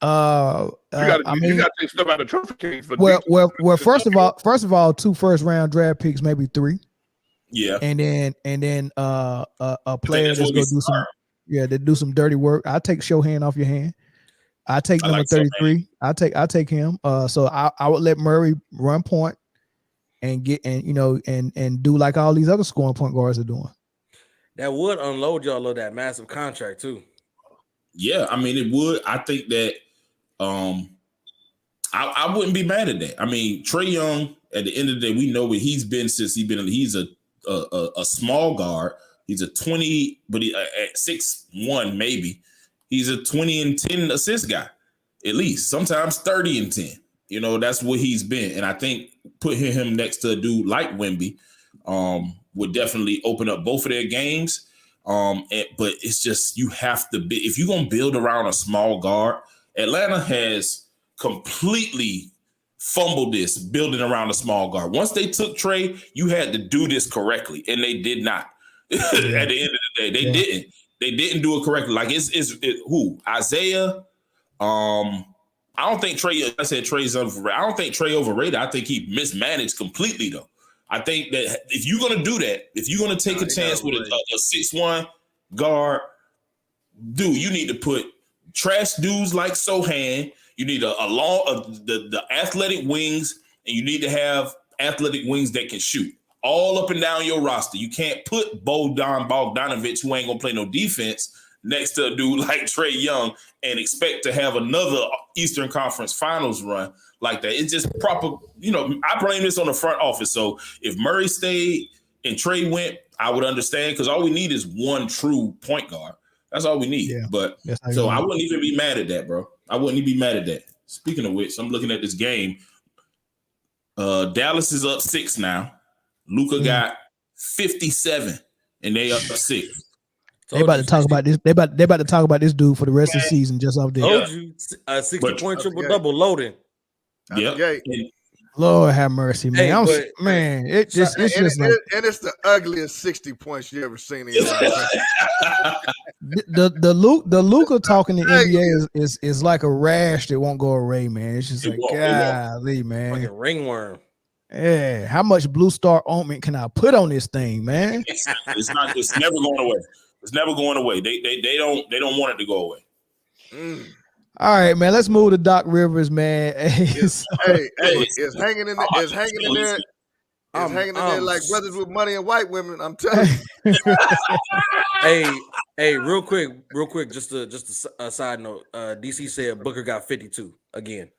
got to take stuff out of trophy case for well. First of all, 2 first-round draft picks, maybe 3. Yeah, and then a player that's gonna do some dirty work. I'll take Shohan off your hand. I take number 33. I take him. So I would let Murray run point and do like all these other scoring point guards are doing. That would unload y'all of that massive contract too. Yeah, I mean it would. I think that I wouldn't be mad at that. I mean, Trae Young, at the end of the day, we know what he's been since he's a small guard. He's a 20, but at 6'1", maybe. He's a 20 and 10 assist guy, at least. Sometimes 30 and 10. That's what he's been. And I think putting him next to a dude like Wemby would definitely open up both of their games. But it's just you have to be – if you're going to build around a small guard, Atlanta has completely fumbled this building around a small guard. Once they took Trae, you had to do this correctly, and they did not. At the end of the day, they didn't. They didn't do it correctly. Like who? Isaiah. I don't think Trae. I said Trae's overrated. I don't think Trae overrated. I think he mismanaged completely though. I think that if you're gonna do that, if you're gonna take a chance with a 6'1" guard, dude, you need to put trash dudes like Sohan. You need the athletic wings, and you need to have athletic wings that can shoot all up and down your roster. You can't put Bogdanovich, who ain't gonna play no defense, next to a dude like Trae Young and expect to have another Eastern Conference Finals run like that. It's just proper, I blame this on the front office. So if Murray stayed and Trae went, I would understand because all we need is one true point guard. That's all we need. Yeah, but so I wouldn't even be mad at that, bro. I wouldn't even be mad at that. Speaking of which, I'm looking at this game. Dallas is up 6 now. Luka got 57, and they up 6. They about to talk about this. They about to talk about this dude for the rest of the season. Just off there. Told you, 60-point triple-double loading. Yeah. Lord have mercy, man. It's just like, and it's the ugliest 60 points you ever seen in your life. the Luka talking in the NBA is like a rash that won't go away, man. It's just like golly, man. Like a ringworm. Yeah, how much Blue Star ointment can I put on this thing, man? It's not. It's never going away. It's never going away. They don't want it to go away. All right, man. Let's move to Doc Rivers, man. It's hanging in there. It's hanging in there. It's hanging in there like brothers with money and white women. I'm telling you. Hey, real quick, just a side note. DC said Booker got 52 again.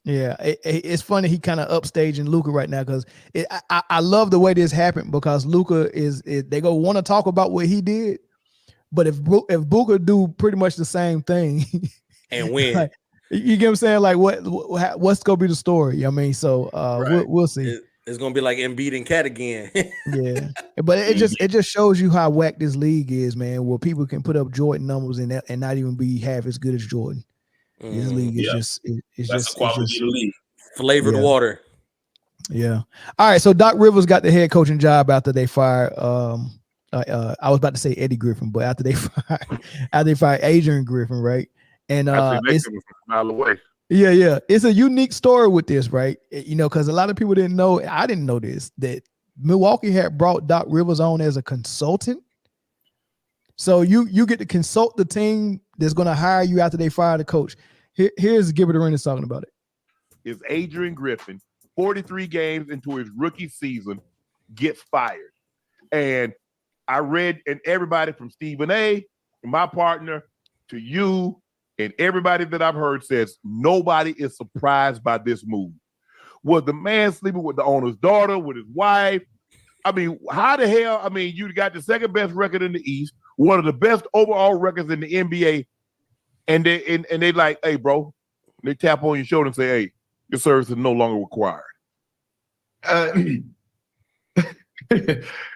Yeah, it's funny he kind of upstaging Luka right now because I love the way this happened because Luka they go want to talk about what he did, but if Booker do pretty much the same thing and win, like, you get what I'm saying? Like what's gonna be the story? I mean, so right. we'll see. It's gonna be like Embiid and Cat again. Yeah, but it just shows you how whack this league is, man. Where people can put up Jordan numbers and not even be half as good as Jordan. This league is just league. Flavored water. Yeah. All right. So Doc Rivers got the head coaching job after they fired. I was about to say Eddie Griffin, but after they fired Adrian Griffin, right? And it's a mile away. Yeah. It's a unique story with this, right? You know, because a lot of people didn't know. I didn't know this that Milwaukee had brought Doc Rivers on as a consultant. So you get to consult the team that's going to hire you after they fire the coach. Here's Gilbert Arenas talking about it. Is Adrian Griffin, 43 games into his rookie season, gets fired. And I read, and everybody from Stephen A., my partner, to you, and everybody that I've heard says nobody is surprised by this move. Was the man sleeping with the owner's daughter, with his wife? I mean, how the hell? I mean, you got the second best record in the East, one of the best overall records in the NBA, and they like, hey, bro, they tap on your shoulder and say, hey, your service is no longer required. You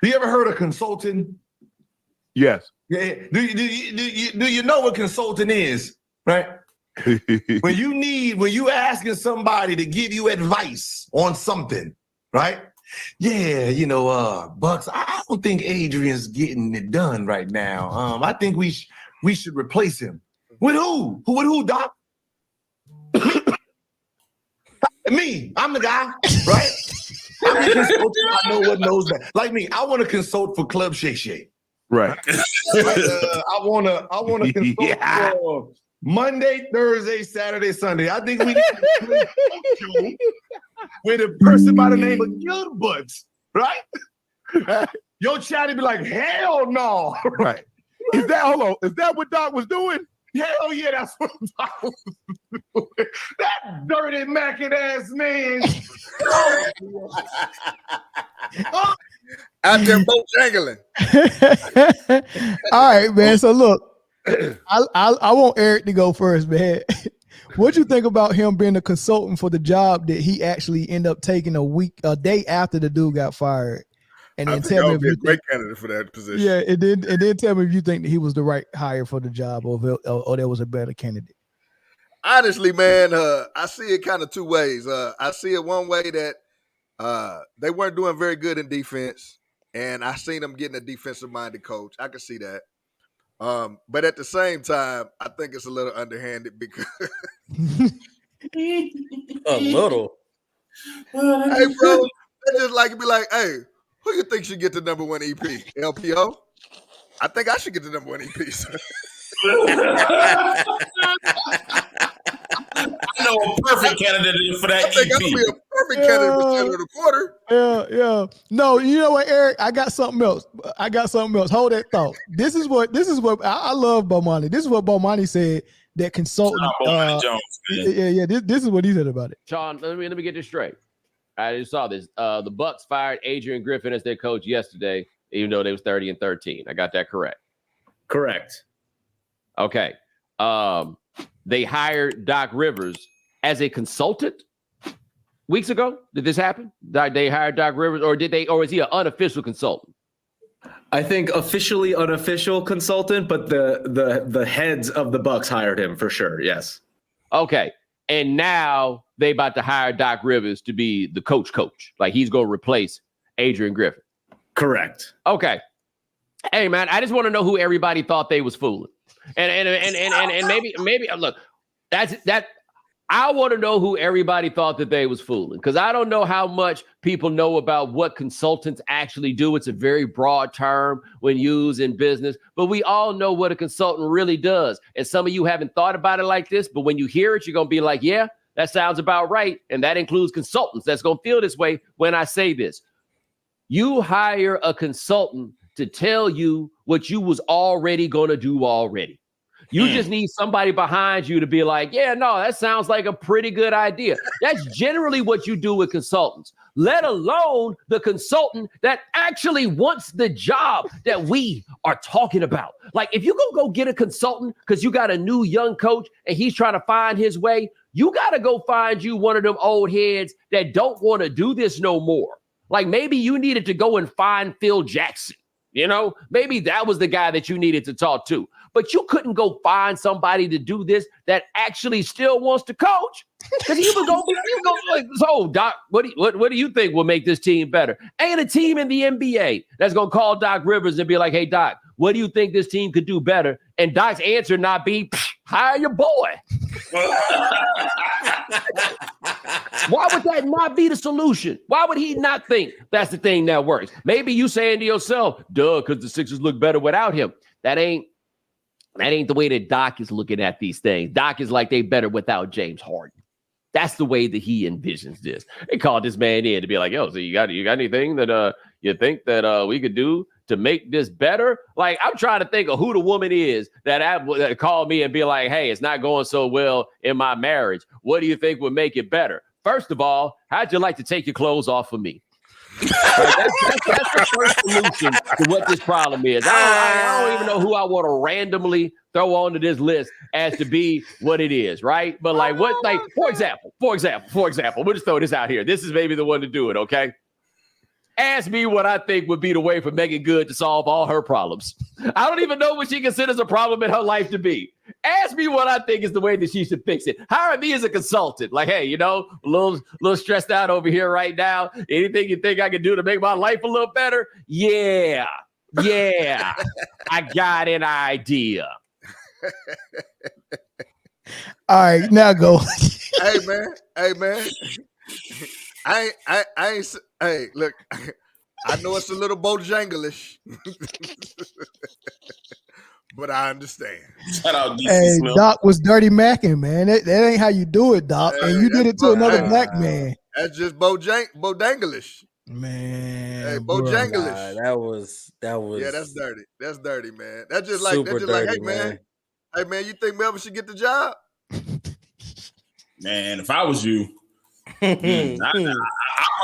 ever heard of consulting? Yes. Yeah. Do you know what consulting is? Right. when you asking somebody to give you advice on something, right? Yeah, Bucks, I don't think Adrian's getting it done right now. I think we should replace him. With who? With who, Doc? Me. I'm the guy, right? I'm a consultant. I know what knows that. Like me, I want to consult for Club Shake Shake. Right. I want to consult for Monday, Thursday, Saturday, Sunday. I think we need to do with a person by the name of Gilbert, right? Your chatty be like, hell no. Right. Is that what Doc was doing? Hell yeah, that's what Doc was doing. That dirty mackin' ass man. Out there both jangling. All right, man. So look, I want Eric to go first, man. What'd you think about him being a consultant for the job that he actually ended up taking a day after the dude got fired? And then tell me if you're a great candidate for that position. Yeah, and then tell me if you think that he was the right hire for the job, or there was a better candidate. Honestly, man, I see it kind of two ways. I see it one way that they weren't doing very good in defense, and I seen them getting a defensive-minded coach. I can see that. But at the same time, I think it's a little underhanded because a little. Hey, bro, they just like to be like, hey, who you think should get the number one EP? LPO? I think I should get the number one EP. I know a perfect candidate for that. I think I'm gonna be a perfect candidate for center of the quarter. Yeah. No, you know what, Eric? I got something else. Hold that thought. This is what I love Bomani. This is what Bomani said. That consultant. Jones, yeah. This is what he said about it. Sean, let me get this straight. I just saw this. The Bucks fired Adrian Griffin as their coach yesterday, even though they was 30-13. I got that correct. Correct. Okay. They hired Doc Rivers as a consultant weeks ago. Did this happen? They hired Doc Rivers, or is he an unofficial consultant? I think officially unofficial consultant, but the heads of the Bucks hired him for sure. Yes. Okay. And now they about to hire Doc Rivers to be the coach. Like he's going to replace Adrian Griffin. Correct. Okay. Hey man, I just want to know who everybody thought they was fooling. And maybe look, that I want to know who everybody thought that they was fooling, because I don't know how much people know about what consultants actually do. It's a very broad term when used in business, but we all know what a consultant really does. And some of you haven't thought about it like this, but when you hear it, you're going to be like, yeah, that sounds about right. And that includes consultants that's going to feel this way when I say this. You hire a consultant to tell you what you was already going to do already. You just need somebody behind you to be like, yeah, no, that sounds like a pretty good idea. That's generally what you do with consultants, let alone the consultant that actually wants the job that we are talking about. Like, if you go get a consultant because you got a new young coach and he's trying to find his way, you got to go find you one of them old heads that don't want to do this no more. Like, maybe you needed to go and find Phil Jackson. You know, maybe that was the guy that you needed to talk to, but you couldn't go find somebody to do this that actually still wants to coach. Because you would go like, so Doc, what do you think will make this team better? Ain't a team in the NBA that's gonna call Doc Rivers and be like, hey Doc, what do you think this team could do better? And Doc's answer not be, hire your boy. Why would that not be the solution? Why would he not think that's the thing that works? Maybe you saying to yourself, duh, because the Sixers look better without him. That ain't the way that Doc is looking at these things. Doc is like, they better without James Harden. That's the way that he envisions this. They called this man in to be like, yo, so you got anything that you think that we could do to make this better? Like, I'm trying to think of who the woman is that called me and be like, hey, it's not going so well in my marriage. What do you think would make it better? First of all, how'd you like to take your clothes off of me? Like, that's the first solution to what this problem is. I don't even know who I want to randomly throw onto this list as to be what it is, right? But like, for example, we'll just throw this out here. This is maybe the one to do it, okay? Ask me what I think would be the way for Megan Good to solve all her problems. I don't even know what she considers a problem in her life to be. Ask me what I think is the way that she should fix it. Hire me as a consultant. Like, hey, you know, a little stressed out over here right now. Anything you think I can do to make my life a little better? Yeah, I got an idea. All right, now go. Hey man. I ain't. Hey, look. I know it's a little Bojangleish, but I understand. Shout out DC Hey, Smith. Doc was dirty macking, man. That ain't how you do it, Doc. Hey, and you did it to another black man. That's just Bojangleish. Man, hey, Bojangleish. That was. Yeah, that's dirty. That's dirty, man. That's just Super like, dirty, hey man, you think Melvin should get the job? Man, if I was you, I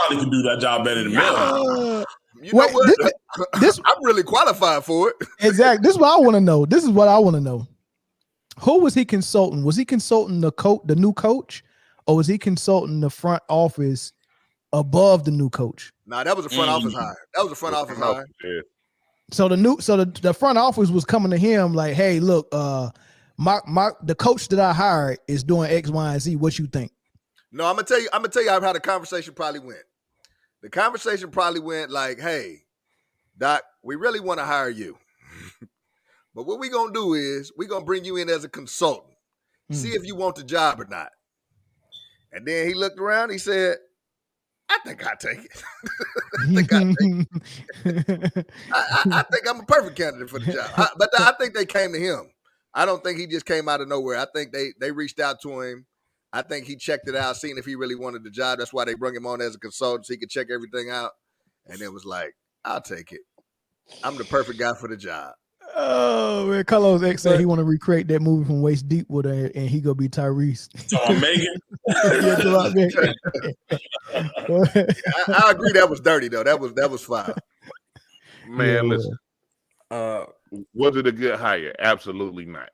probably could do that job better than Melvin. You know what? I'm really qualified for it. Exactly. This is what I want to know. Who was he consulting? Was he consulting the new coach, or was he consulting the front office above the new coach? Nah, that was a front office hire. That was a front office hire. Yeah. So the front office was coming to him like, hey, look, the coach that I hired is doing X, Y, and Z. What you think? No, I'm gonna tell you how the conversation probably went. The conversation probably went like, hey, Doc, we really want to hire you. But what we're going to do is we're going to bring you in as a consultant. See if you want the job or not. And then he looked around. He said, I think I'll take it. I think I'm a perfect candidate for the job. But I think they came to him. I don't think he just came out of nowhere. I think they reached out to him. I think he checked it out, seeing if he really wanted the job. That's why they brought him on as a consultant so he could check everything out. And it was like, I'll take it. I'm the perfect guy for the job. Oh, man. Carlos X said he want to recreate that movie from Waist Deep with her, and he gonna be Tyrese. Megan. I agree. That was dirty though. That was fine. Man, listen. Was it a good hire? Absolutely not.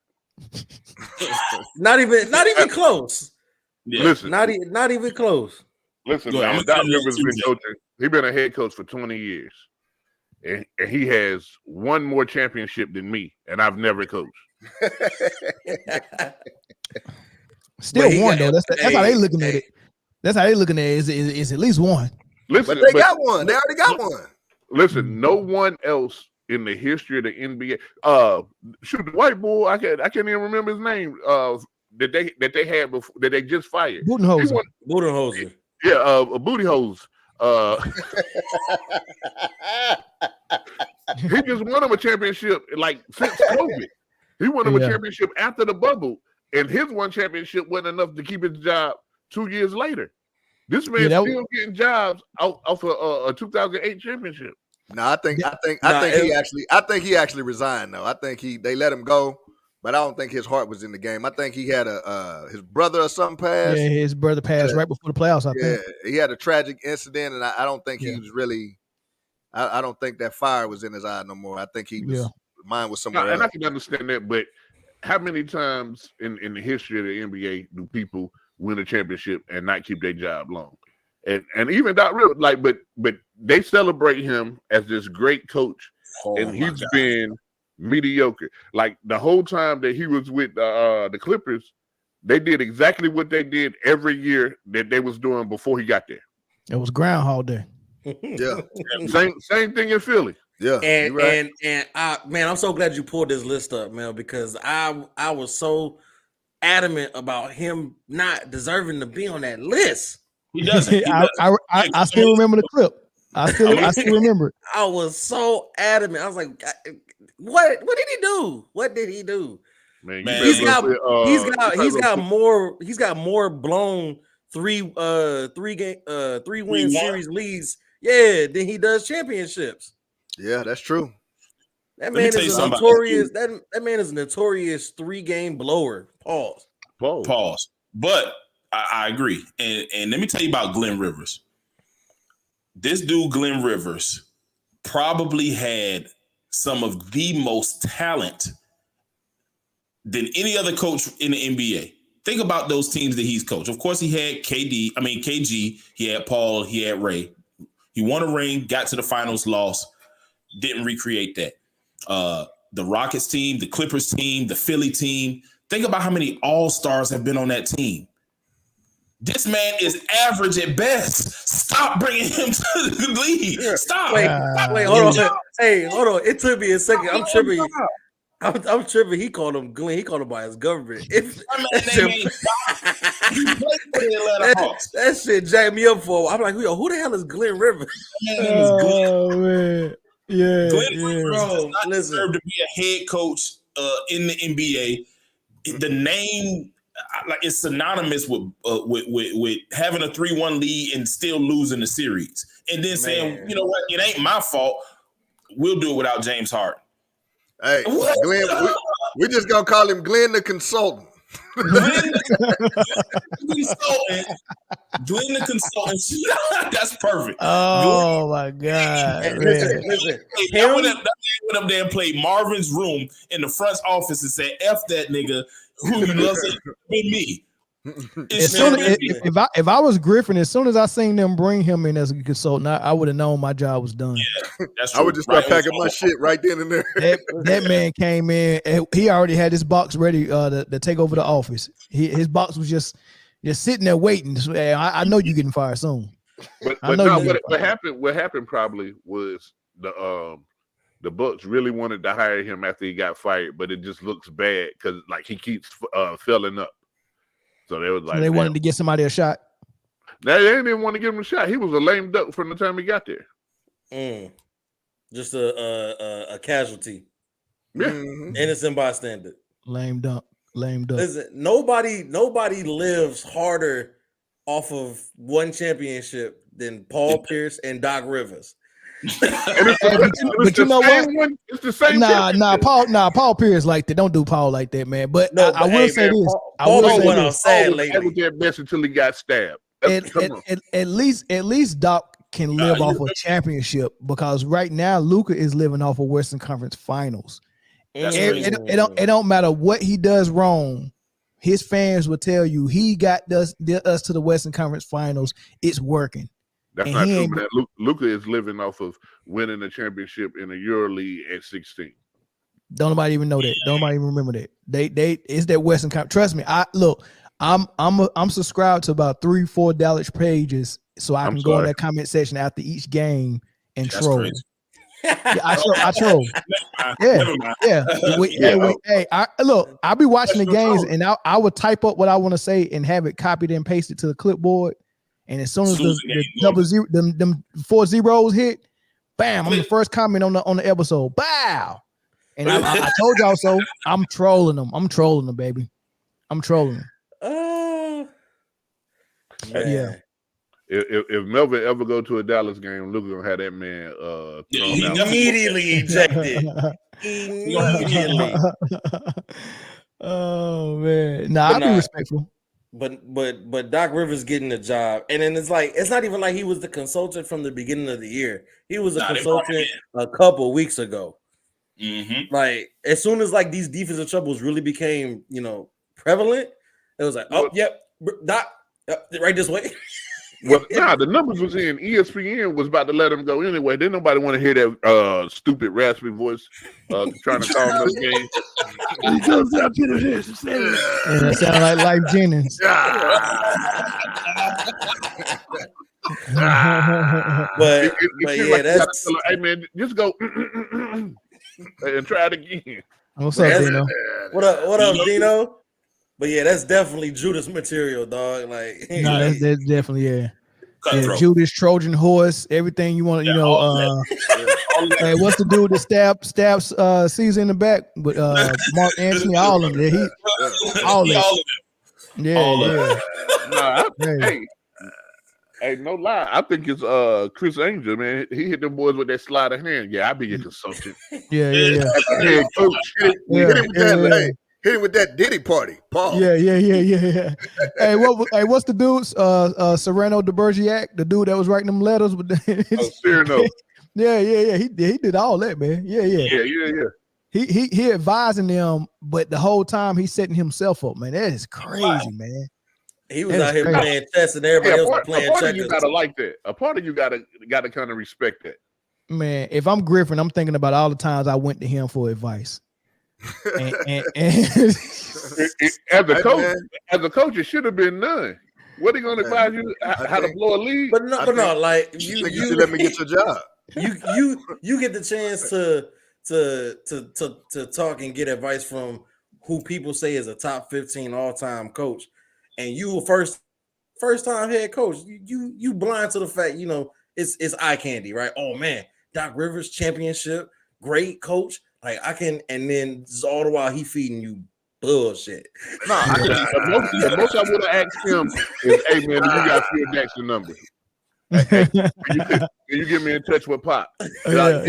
Not even close. Yeah. Listen, not even close. Listen, man, Doc Rivers been coaching. He's been a head coach for 20 years. And he has one more championship than me, and I've never coached. Still one, though. That's how they looking at it. That's how they looking at it. Is at least one. Listen, but they got one. They already got one. Listen, no one else in the history of the NBA. Shoot, the white boy, I can't even remember his name. that they had before that they just fired. Budenholzer. Yeah, a booty hose. He just won him a championship like since COVID. He won him a championship after the bubble, and his one championship wasn't enough to keep his job 2 years later. This man's still getting jobs off of a 2008 championship. No, I think he actually resigned though. I think they let him go, but I don't think his heart was in the game. I think he had his brother or something passed. Yeah, his brother passed right before the playoffs. I think he had a tragic incident, and I don't think he was really. I don't think that fire was in his eye no more. I think he was mine was somewhere else. And I can understand that, but how many times in the history of the NBA do people win a championship and not keep their job long? And even Doc Rivers, but they celebrate him as this great coach, and he's been mediocre. Like the whole time that he was with the Clippers, they did exactly what they did every year that they was doing before he got there. It was Groundhog Day. Yeah, same thing in Philly. Yeah, and man, I'm so glad you pulled this list up, man, because I was so adamant about him not deserving to be on that list. He doesn't. I still remember the clip. I still remember it. I was so adamant. I was like, what did he do? What did he do? Man, he's got more blown three win series leads, than he does championships. Yeah, that's true. That man is a notorious. That man is a notorious 3-game blower. Pause. But I agree, and let me tell you about Glenn Rivers. This dude, Glenn Rivers, probably had some of the most talent than any other coach in the NBA. Think about those teams that he's coached. Of course, he had KG, he had Paul, he had Ray. He won a ring, got to the finals, lost, didn't recreate that. The Rockets team, the Clippers team, the Philly team. Think about how many all-stars have been on that team. This man is average at best. Stop bringing him to the league. Stop. Wait, hold on. Hey, hold on. It took me a second. I'm tripping. I'm tripping. He called him Glenn. He called him by his government. That shit jacked me up for. I'm like, yo, who the hell is Glenn Rivers? Man. Yeah. Glenn Rivers does not deserve to be a head coach in the NBA. The name, like, it's synonymous with having a 3-1 lead and still losing the series, and then saying, you know what, it ain't my fault. We'll do it without James Harden. Hey, Glenn, we're just gonna call him Glenn the consultant. Glenn the consultant. That's perfect. Oh my God! Listen. I went up there and played Marvin's Room in the front office and said, "F that nigga who loves it with me." If I was Griffin, as soon as I seen them bring him in as a consultant, I would have known my job was done. Yeah, that's true. I would just start packing my shit right then and there. That man came in, he already had his box ready to take over the office. His box was just sitting there waiting. I know you're getting fired soon. But what happened probably was the Bucks really wanted to hire him after he got fired, but it just looks bad because like he keeps filling up. So they was like, they wanted to get somebody a shot. They didn't want to give him a shot. He was a lame duck from the time he got there. Just a casualty. Yeah. Innocent bystander. Lame duck. Listen, nobody lives harder off of one championship than Paul Pierce and Doc Rivers. But you know what? It's the same. Paul Pierce like that. Don't do Paul like that, man. But I will say this. Paul went on sad lately. That was their best until he got stabbed. At least Doc can live off a championship, because right now Luka is living off of Western Conference Finals. It don't matter what he does wrong. His fans will tell you he got us to the Western Conference Finals. It's working. That's not true. That Luka is living off of winning a championship in the EuroLeague at 16. Don't nobody even know that. Don't nobody even remember that. They it's that Western Conference. Trust me. I'm subscribed to about 3-4 Dallas pages, so I can go in that comment section after each game and troll. I troll. Look, I'll be watching the games and I would type up what I want to say and have it copied and pasted to the clipboard. And as soon as the double zero, them 4 zeros hit, bam! I'm the first comment on the episode. Bow. And I told y'all so. I'm trolling them. Baby. I'm trolling them. Yeah. If Melvin ever go to a Dallas game, Luka gonna have that man immediately ejected. Immediately. Oh man. I'll be respectful. But Doc Rivers getting the job, and then it's not even like he was the consultant from the beginning of the year. He was a consultant a couple weeks ago. Mm-hmm. Like as soon as like these defensive troubles really became prevalent, it was like, Doc, right this way. Well, the numbers was in. ESPN was about to let him go anyway. Didn't nobody want to hear that stupid raspy voice trying to call him the game. He goes out to the fence and says, and it sounded like Life Jennings. but that's hey man, just go and try it again. What's up, Dino? What up, Dino? But yeah, that's definitely Judas material, dog. Like, no, that's definitely Judas, Trojan horse, everything you want. Hey, what's the dude that stabs Caesar in the back? But Mark Antony, all of them. All of them. Yeah. Hey, no lie. I think it's Chris Angel, man. He hit them boys with that sleight of hand. Yeah, I be a consultant. Yeah. Head coach. Hit him with that Diddy party, Paul. Yeah. Hey, what's the dude? Serrano de Bergerac, the dude that was writing them letters with Cyrano. Yeah. He did all that, man. Yeah. He advising them, but the whole time he's setting himself up, man. That is crazy, man. He was out here playing chess, and everybody else was playing checkers. A part of you gotta like that. A part of you gotta kind of respect that. Man, if I'm Griffin, I'm thinking about all the times I went to him for advice. and as a coach, it should have been none. What are you going to advise you how to blow a lead? But no, like you let me get your job. You get the chance to talk and get advice from who people say is a top 15 all-time coach, and you first time head coach. You blind to the fact it's eye candy, right? Oh man, Doc Rivers championship, great coach. Like I can, and then all the while he feeding you bullshit. The most I would have asked him is, "Hey man, do you got Phil Jackson number? Hey, can you get me in touch with Pop?" Yeah.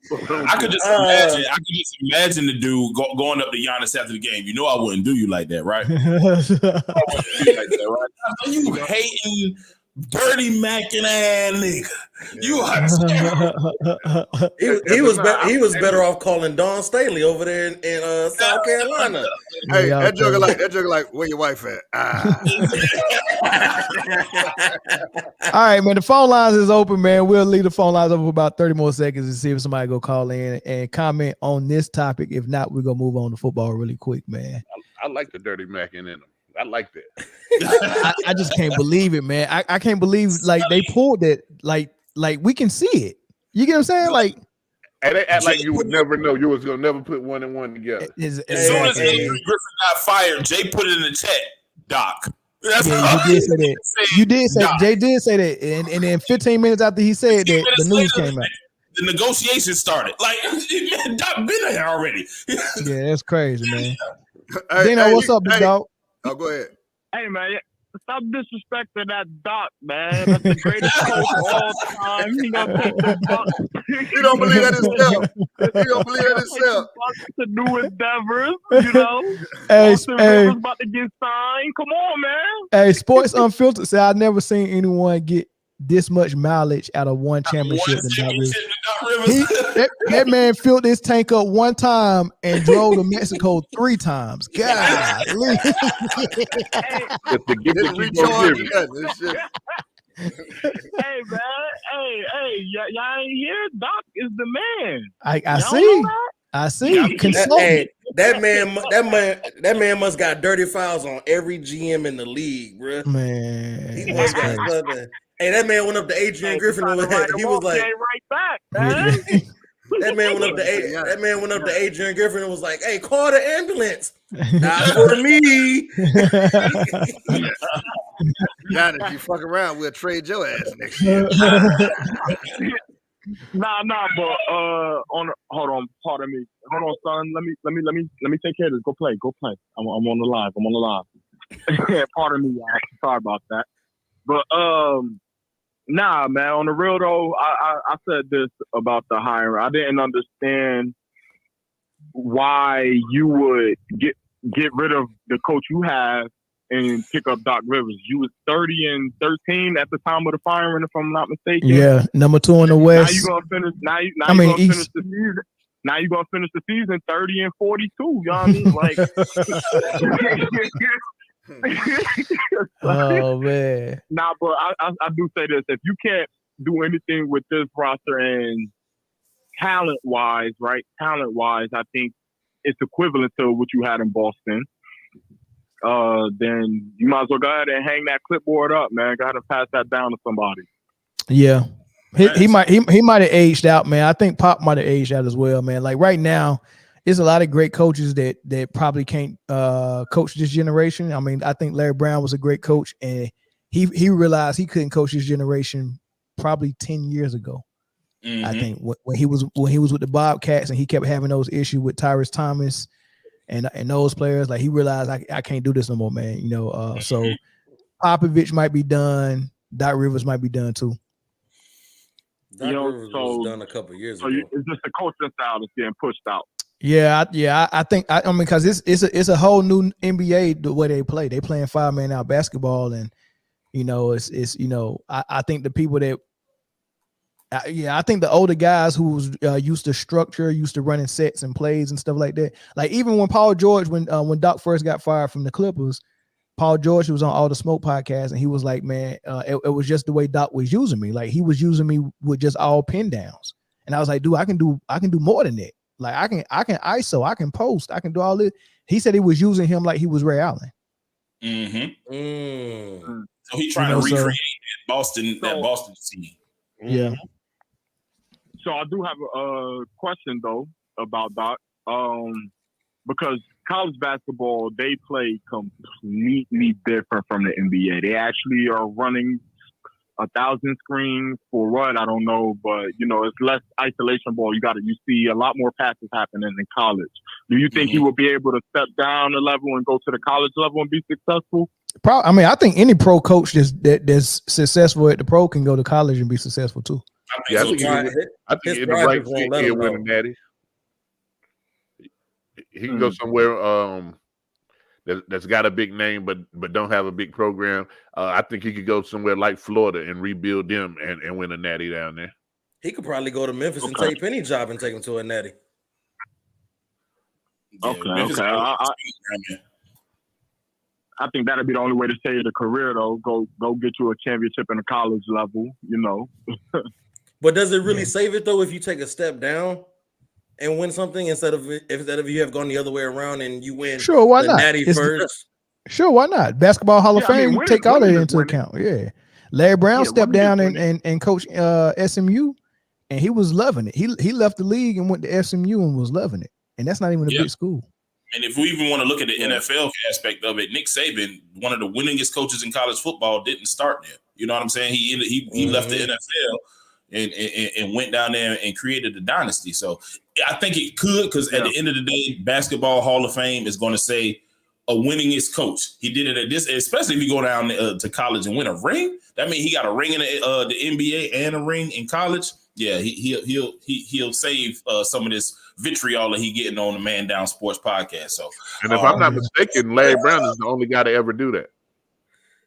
I could just imagine the dude going up to Giannis after the game. You know I wouldn't do you like that, right? You hating, dirty macking ass nigga. You are he was better off calling Don Staley over there in South Carolina. Hey, that joker like, where your wife at? All right, man. The phone lines is open, man. We'll leave the phone lines open for about 30 more seconds and see if somebody go call in and comment on this topic. If not, we're gonna move on to football really quick, man. I like the dirty macking in them. I like that. I just can't believe it, man. I can't believe like they pulled it. Like we can see it. You get what I'm saying? Like, and they act like you would never know. You was gonna never put one and one together. As soon as Adrian Griffin got fired, Jay put it in the chat. Doc. You did say that. You did say Jay did say that, and then 15 minutes after he said that, the news came out. The negotiations started. Like, man, Doc been there already. Yeah, that's crazy, man. Dino, what's up, big dog? Oh, go ahead. Hey, man, stop disrespecting that Doc, man. That's the greatest coach of all time. He gonna take the Bucs. You don't believe that himself. You don't believe that himself. To new endeavors, you know. Hey, about to get signed. Come on, man. Hey, Sports Unfiltered said I've never seen anyone get this much mileage out of one championship than Doc Rivers. That man filled his tank up one time and drove to Mexico 3 times. God. Hey, man. Hey, y'all ain't here? Doc is the man. I see. Hey, that man must got dirty fouls on every GM in the league, bro. Man, he must got something. Hey, that man went up to Adrian Griffin. He was like, right back, man. That man went up to Adrian Griffin and was like, "Hey, call the ambulance." Not for me. John, if you fuck around, we'll trade your ass next year. Nah, but hold on, pardon me. Hold on, son. Let me take care of this. Go play. I'm on the live. Pardon me, y'all. Sorry about that. But nah, man. On the real though, I said this about the hiring. I didn't understand why you would get rid of the coach you have and pick up Doc Rivers. You was 30-13 at the time of the firing, if I'm not mistaken. Yeah, number 2 in the West. Now you're gonna finish. Now you're gonna finish the season. Now you're gonna finish the season 30-42. You know what I mean? Like, oh man. Nah, but I do say this: if you can't do anything with this roster and talent wise, I think it's equivalent to what you had in Boston. Then you might as well go ahead and hang that clipboard up, man. Got to pass that down to somebody. Yeah, he might have aged out, man. I think Pop might have aged out as well, man. Like right now, there's a lot of great coaches that probably can't coach this generation. I mean, I think Larry Brown was a great coach, and he realized he couldn't coach this generation probably 10 years ago. Mm-hmm. I think when he was with the Bobcats and he kept having those issues with Tyrus Thomas and those players, like he realized I can't do this no more, man. You know, so Popovich might be done. Doc Rivers might be done too. Doc Rivers was done a couple of years ago. It's just the coaching style that's getting pushed out. Yeah. I think I mean because it's a whole new NBA the way they play. They playing 5-man out basketball, and you know it's you know I think the people that I think the older guys who was used to structure, used to running sets and plays and stuff like that. Like even when Paul George, when Doc first got fired from the Clippers, Paul George was on All the Smoke podcast, and he was like, man, it was just the way Doc was using me. Like he was using me with just all pin downs, and I was like, dude, I can do more than that. Like I can ISO, I can post, I can do all this. He said he was using him like he was Ray Allen. Mm-hmm. So he trying to recreate that Boston team. Yeah. So I do have a question though about Doc, because college basketball, they play completely different from the NBA. They actually are running 1,000 screens for what? I don't know, but you know, it's less isolation ball. You see a lot more passes happening in college. Do you think he will be able to step down a level and go to the college level and be successful? I mean, I think any pro coach that's successful at the pro can go to college and be successful too. I think in the right fit, he'll win a natty. He can go somewhere that's got a big name but don't have a big program. I think he could go somewhere like Florida and rebuild them and win a natty down there. He could probably go to Memphis and take Penny job and take him to a natty. I think that'd be the only way to save the career though. Go get you a championship in the college level, you know. But does it really save it though if you take a step down and win something instead of you have gone the other way around and you win? Sure, why not? Natty first. Sure, why not? Basketball Hall of Fame, take all that into account. Yeah, Larry Brown stepped down and coached SMU, and he was loving it. He left the league and went to SMU and was loving it, and that's not even a big school. And if we even want to look at the NFL aspect of it, Nick Saban, one of the winningest coaches in college football, didn't start there. You know what I'm saying? He left the NFL. And went down there and created a dynasty. So I think it could, because at the end of the day, Basketball Hall of Fame is going to say a winningest coach. He did it at this, especially if you go down to college and win a ring. That means he got a ring in the NBA and a ring in college. Yeah, he'll save some of this vitriol that he getting on the Man Down Sports podcast. So, and if I'm not mistaken, Larry Brown is the only guy to ever do that.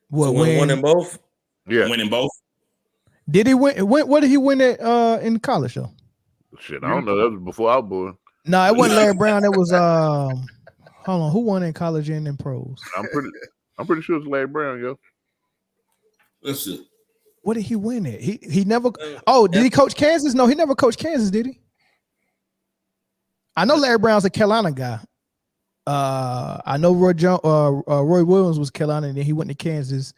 Well, winning both. Yeah, winning both. Did he win? What did he win at in college though? Shit, I don't know. That was before I was born. No, it wasn't Larry Brown. It was hold on, who won in college and in pros? I'm pretty sure it's Larry Brown, yo. Let's see. What did he win at? He never. Oh, did he coach Kansas? No, he never coached Kansas, did he? I know Larry Brown's a Carolina guy. I know Roy Williams was Carolina, and then he went to Kansas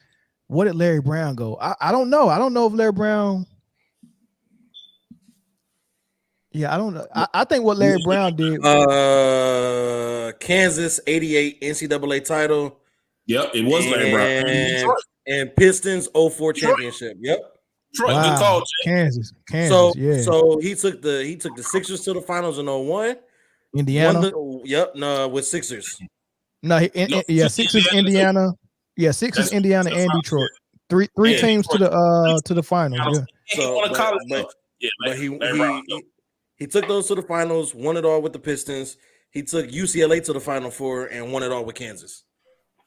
What did Larry Brown go? I don't know. I don't know if Larry Brown. Yeah, I don't know. I think what Larry Brown did. Kansas 88 NCAA title. Yep, it was Larry Brown. And Pistons 04 championship. Yep. Detroit, good call, Kansas. So yeah. So he took the Sixers to the finals in 01. Indiana. With Sixers. Sixers, Indiana. Yeah, Sixers, Indiana, and Detroit. Three teams to the finals. Yeah. But he took those to the finals, won it all with the Pistons. He took UCLA to the Final Four and won it all with Kansas.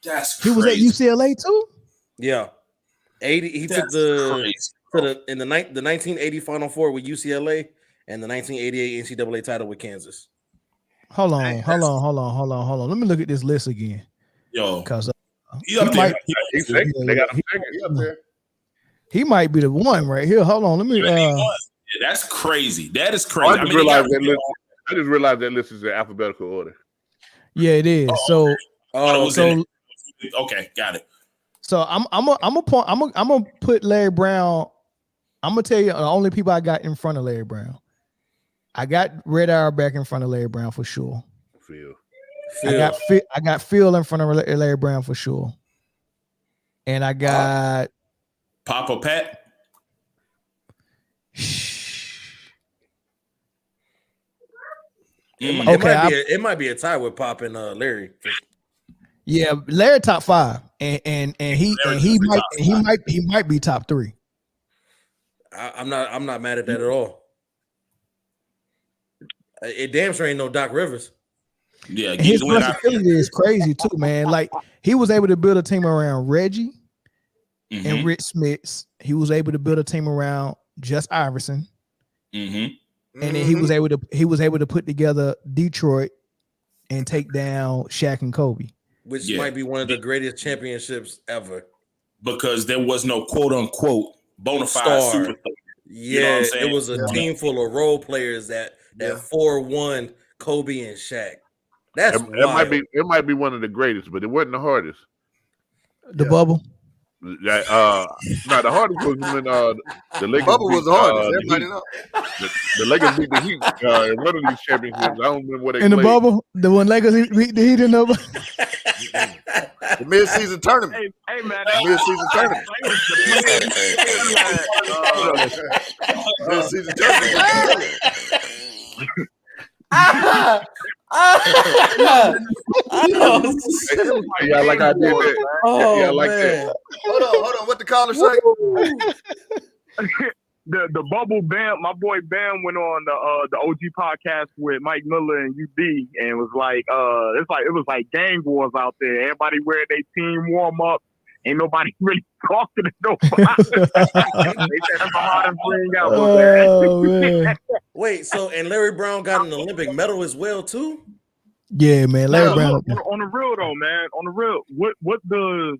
That's crazy. He was at UCLA too? Yeah. 80. He took in the 1980 Final Four with UCLA and the 1988 NCAA title with Kansas. Hold on. Let me look at this list again. Yo, because he might be the one right here. Hold on, let me. That's crazy. That is crazy. I just realized that list is in alphabetical order. Yeah, it is. Okay, got it. So I'm gonna put Larry Brown. I'm gonna tell you the only people I got in front of Larry Brown. I got Red Auerbach in front of Larry Brown for sure. Phil. I got Phil in front of Larry Brown for sure. And I got Papa Pat. It might be a tie with Pop and Larry. Yeah, Larry top 5, and he might be top 3. I'm not mad at that at all. It damn sure ain't no Doc Rivers. Yeah, and his versatility is crazy too, man. Like he was able to build a team around Reggie and Rich Smits. He was able to build a team around Just Iverson, and then he was able to put together Detroit and take down Shaq and Kobe, which might be one of the greatest championships ever. Because there was no quote unquote bona fide superstar. Yeah, you know what I'm saying? It was a team full of role players that 4-1 Kobe and Shaq. It might be one of the greatest, but it wasn't the hardest. The bubble. The hardest was when the Lakers. Bubble was the hardest. Everybody know. The Lakers beat the Heat in one of these championships. I don't remember what they in played. The bubble. The one Lakers beat the Heat in the the mid-season tournament. Hey man, mid-season tournament. Mid-season tournament. Yeah, like I did that. Yeah, like man. that. Hold on. What the caller say? The bubble Bam, my boy Bam went on the OG podcast with Mike Miller and UD and was like, it was like gang wars out there. Everybody wearing their team warm up. Ain't nobody really talking to nobody. They said that's the hardest thing out there. Wait, so and Larry Brown got an Olympic medal as well too? Yeah, man. Larry Brown. On the real though, man. On the real, what the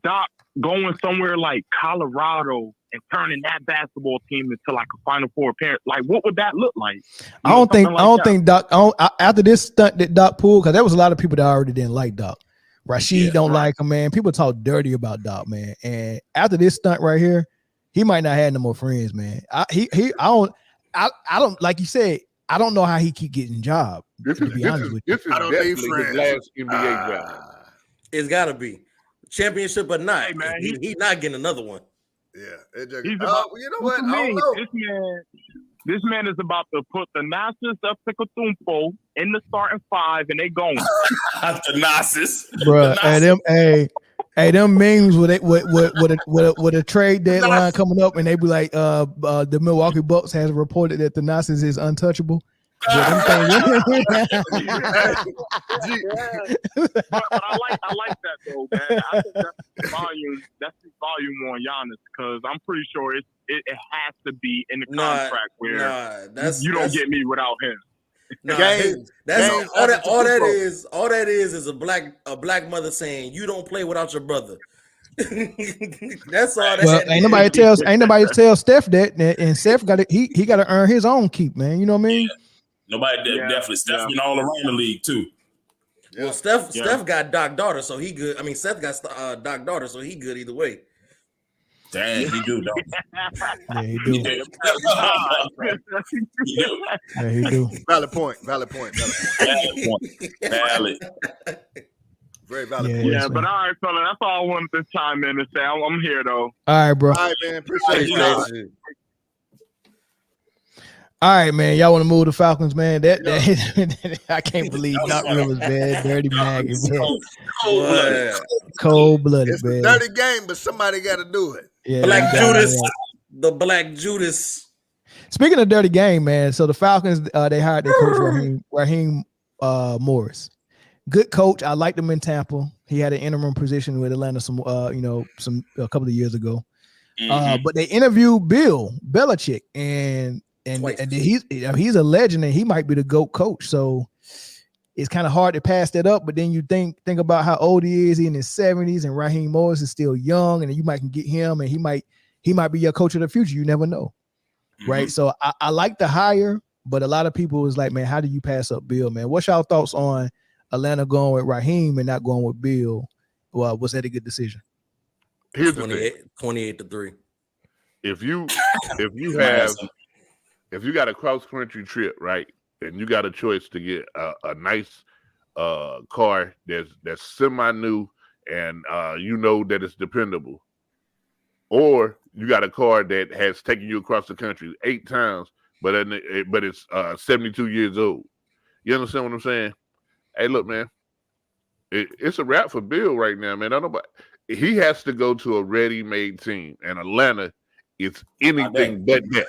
Doc going somewhere like Colorado and turning that basketball team into like a Final Four appearance? Like, what would that look like? I don't think Doc. After this stunt that Doc pulled, because there was a lot of people that already didn't like Doc. Rashid don't like him, man. People talk dirty about Doc, man. And after this stunt right here, he might not have no more friends, man. I don't like you said. I don't know how he keep getting job. This is definitely his last NBA job. It's got to be championship or not. Hey, man, he's not getting another one. Yeah, you know what? I don't know. This man is about to put the Nazis up to Cthulhu in the starting 5, and they going. The Nazis, bro. Them memes with a trade deadline coming up, and they be like, the Milwaukee Bucks has reported that the Nazis is untouchable. But I like that though, man. I think that's the volume on Giannis, because I'm pretty sure it has to be in the contract where you don't get me without him. All that is a black mother saying you don't play without your brother. That's all. Ain't nobody tell Steph that, and Steph got it. He got to earn his own keep, man. You know what I mean? Yeah. Nobody definitely. Steph been all around the league too. Well, Steph got Doc daughter, so he good. I mean, Seth got Doc daughter, so he good either way. Dang, he do, don't he? Yeah, he do. Yeah, he do. Valid point. Valid. Very valid Yeah, point. Yeah, but all right, fella, that's all I wanted to chime in and say. I'm here though. All right, bro. All right, man. Appreciate you. All right, man. Y'all want to move the Falcons, man? That I can't believe Doc Rivers, man. Dirty Maggie, man. Cold-blooded, it's man. It's a dirty game, but somebody got to do it. Yeah, Black Judas. The Black Judas. Speaking of dirty game, man. So the Falcons, they hired their coach Raheem Morris. Good coach. I liked him in Tampa. He had an interim position with Atlanta a couple of years ago. But they interviewed Bill Belichick, and he's a legend, and he might be the GOAT coach. So it's kind of hard to pass that up. But then you think about how old he is. He's in his 70s, and Raheem Morris is still young, and you might can get him, and he might be your coach of the future. You never know, right? So I like the hire, but a lot of people was like, man, how do you pass up Bill, man? What's y'all thoughts on Atlanta going with Raheem and not going with Bill? Well, was that a good decision? Here's 28-3. If you got a cross country trip, right, and you got a choice to get a nice car that's semi new and you know that it's dependable, or you got a car that has taken you across the country 8 times, but it's 72 years old. You understand what I'm saying? Hey, look, man, it's a wrap for Bill right now, man. I don't know, but he has to go to a ready-made team, and Atlanta is anything but that.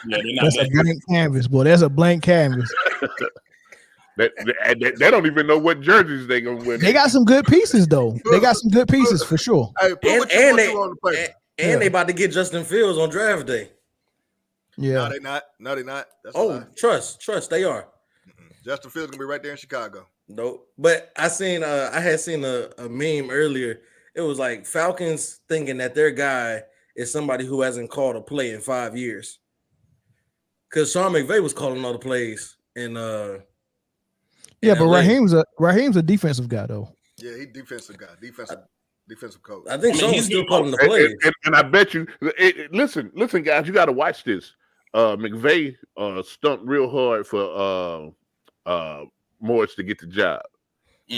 Yeah, that's a blank canvas, boy. That's a blank canvas. They don't even know what jerseys they gonna win. They got some good pieces, though. They got some good pieces for sure. Hey, they about to get Justin Fields on draft day. Yeah, No, they not. That's trust. They are. Justin Fields gonna be right there in Chicago. No, but I had seen a meme earlier. It was like Falcons thinking that their guy is somebody who hasn't called a play in 5 years. Because Sean McVay was calling all the plays, and but Raheem's a defensive guy though. Yeah, he's defensive guy, defensive coach. I think Sean's still calling the plays. And I bet you, listen, guys, you got to watch this. McVay stumped real hard for Morris to get the job.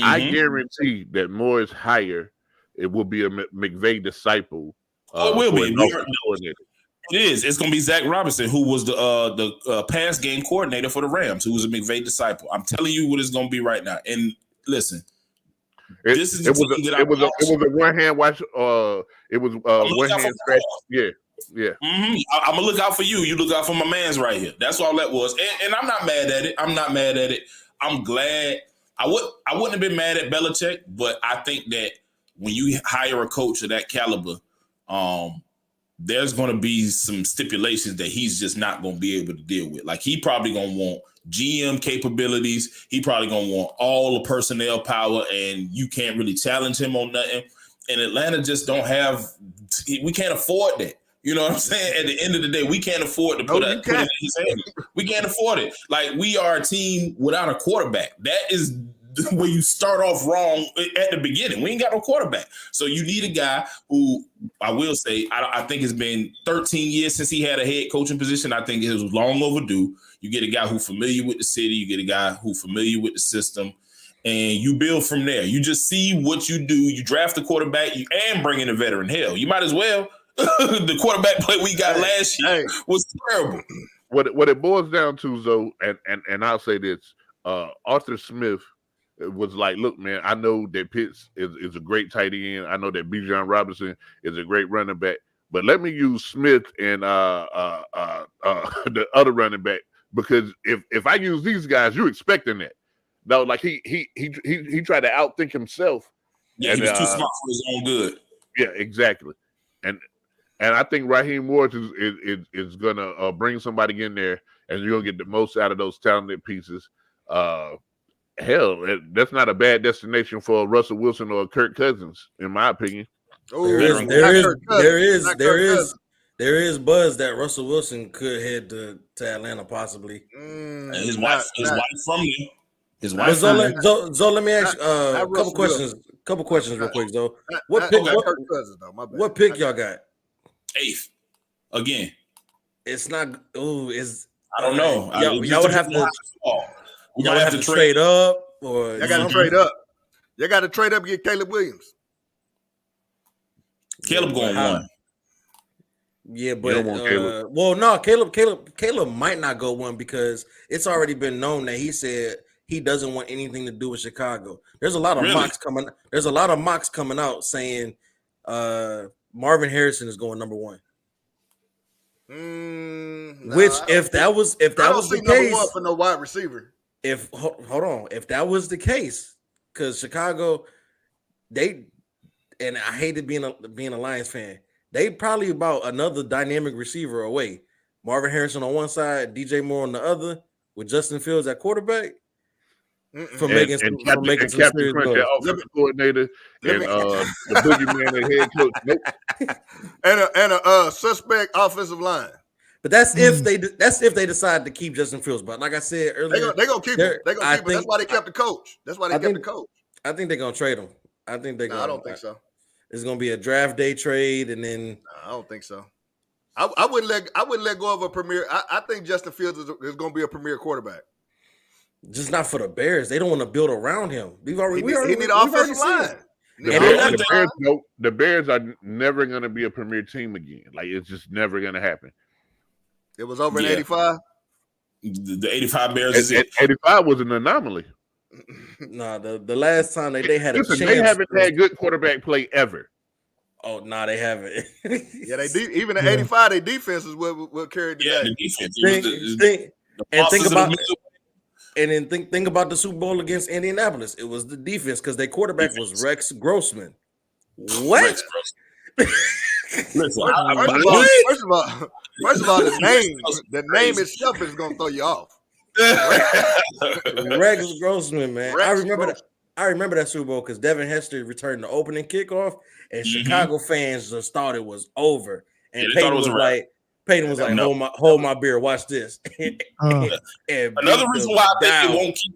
I guarantee that Morris hire it will be a McVay disciple. It will be. It is. It's going to be Zach Robinson, who was the pass game coordinator for the Rams, who was a McVay disciple. I'm telling you what it's going to be right now. And listen, this is it was a one hand watch. It was one hand stretch. Yeah. I'm gonna look out for you. You look out for my man's right here. That's all that was. And I'm not mad at it. I'm glad. I wouldn't have been mad at Belichick, but I think that when you hire a coach of that caliber, there's going to be some stipulations that he's just not going to be able to deal with. Like, he probably going to want GM capabilities. He probably going to want all the personnel power, and you can't really challenge him on nothing. And Atlanta just don't have – we can't afford that. You know what I'm saying? At the end of the day, we can't afford to put it in his hand. We can't afford it. Like, we are a team without a quarterback. That is where you start off wrong at the beginning. We ain't got no quarterback. So you need a guy who, I will say, I think it's been 13 years since he had a head coaching position. I think it was long overdue. You get a guy who's familiar with the city. You get a guy who's familiar with the system. And you build from there. You just see what you do. You draft the quarterback and bring in a veteran. Hell, you might as well. The quarterback play we got last year was terrible. What it boils down to, though, and I'll say this, Arthur Smith was like, look, man, I know that Pitts is a great tight end. I know that Bijan Robinson is a great running back, but let me use Smith and the other running back, because if I use these guys, you're expecting that. No, like he tried to outthink himself. Yeah, he was too smart for his own good. Yeah, exactly. And I think Raheem Morris is gonna bring somebody in there, and you're gonna get the most out of those talented pieces. Hell, that's not a bad destination for a Russell Wilson or a Kirk Cousins, in my opinion. There is buzz that Russell Wilson could head to Atlanta, possibly. His wife from there. His wife. Zo, let me ask a couple questions. Couple questions real quick, Zo. What pick y'all got? 8th. Again. It's not. Ooh, is I don't know. Y'all would have to. Y'all would have to trade up, or y'all got to trade up. Y'all got to trade up and get Caleb Williams. Caleb going 1. Yeah, but well, no, Caleb might not go 1 because it's already been known that he said he doesn't want anything to do with Chicago. There's a lot of mocks coming. There's a lot of mocks coming out saying Marvin Harrison is going number 1. Which, if that was the case, 1 for no wide receiver. Hold on, if that was the case, because Chicago, and I hated being a Lions fan. They probably about another dynamic receiver away. Marvin Harrison on one side, DJ Moore on the other, with Justin Fields at quarterback. For making some serious Crunch, offensive coordinator, and the boogeyman at head coach. Nope. and a suspect offensive line. But that's if they decide to keep Justin Fields. But like I said earlier, they're gonna keep him. They're gonna keep him. That's why they kept the coach. That's why they kept the coach. I think they're gonna trade him. I think they're gonna. I don't think so. It's gonna be a draft day trade, and then I don't think so. I wouldn't let go of a premier. I think Justin Fields is going to be a premier quarterback. Just not for the Bears. They don't want to build around him. We need an offensive line. The Bears are never going to be a premier team again. Like, it's just never going to happen. It was over in 85. The 85 Bears is it. 85 was an anomaly. No, the last time they had a chance. They haven't had good quarterback play ever. Oh, no, they haven't. Yeah, they even in 85, their defense is what carried the day. The defense. Think about the Super Bowl against Indianapolis. It was the defense because their quarterback was Rex Grossman. What? Rex Grossman. Listen, first of all, the name itself is going to throw you off. Rex Grossman, man. I remember that Super Bowl because Devin Hester returned the opening kickoff, and Chicago fans just thought it was over. And Peyton was like, hold my beer, watch this. Another reason why I think they won't keep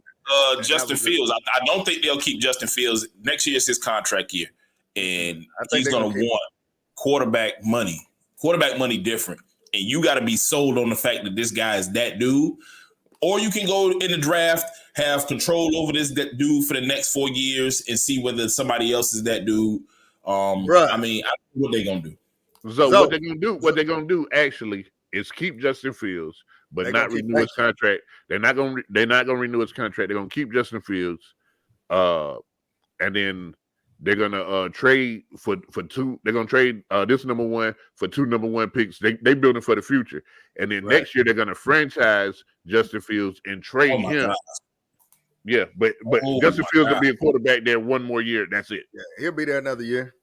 Justin Fields. I don't think they'll keep Justin Fields. Next year is his contract year, and he's going to want quarterback money. Quarterback money different, and you got to be sold on the fact that this guy is that dude. Or you can go in the draft, have control over that dude for the next 4 years, and see whether somebody else is that dude. I mean, I don't know what they're gonna do. So what they're gonna do actually is keep Justin Fields, but not renew his contract. They're not gonna renew his contract. They're gonna keep Justin Fields, and then they're gonna trade for two. They're gonna trade this number 1 for 2 number 1 picks. They building for the future, and then next year they're gonna franchise Justin Fields and trade him. God. Yeah, but Justin Fields will be a quarterback there 1 more year. That's it. Yeah, he'll be there another year.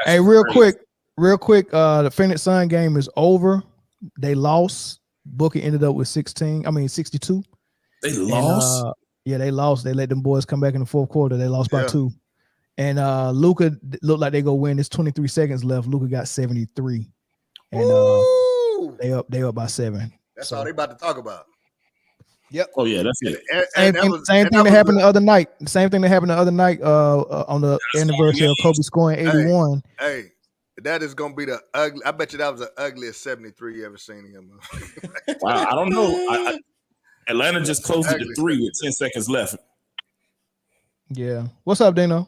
Hey, real quick, the Phoenix Sun game is over. They lost. Booker ended up with 62. They lost. Yeah, they lost. They let them boys come back in the fourth quarter. They lost by 2. And Luka looked like they go win. There's 23 seconds left. Luka got 73. And they up by 7. That's all they about to talk about. Yep. Oh yeah, that's it. Same thing that happened the other night. Same thing that happened the other night on the anniversary of Kobe scoring 81. Hey, that is gonna be the ugly. I bet you that was the ugliest 73 you ever seen in him. Wow, I don't know. Atlanta just closed it to 3 with 10 seconds left. Yeah. What's up, Dino?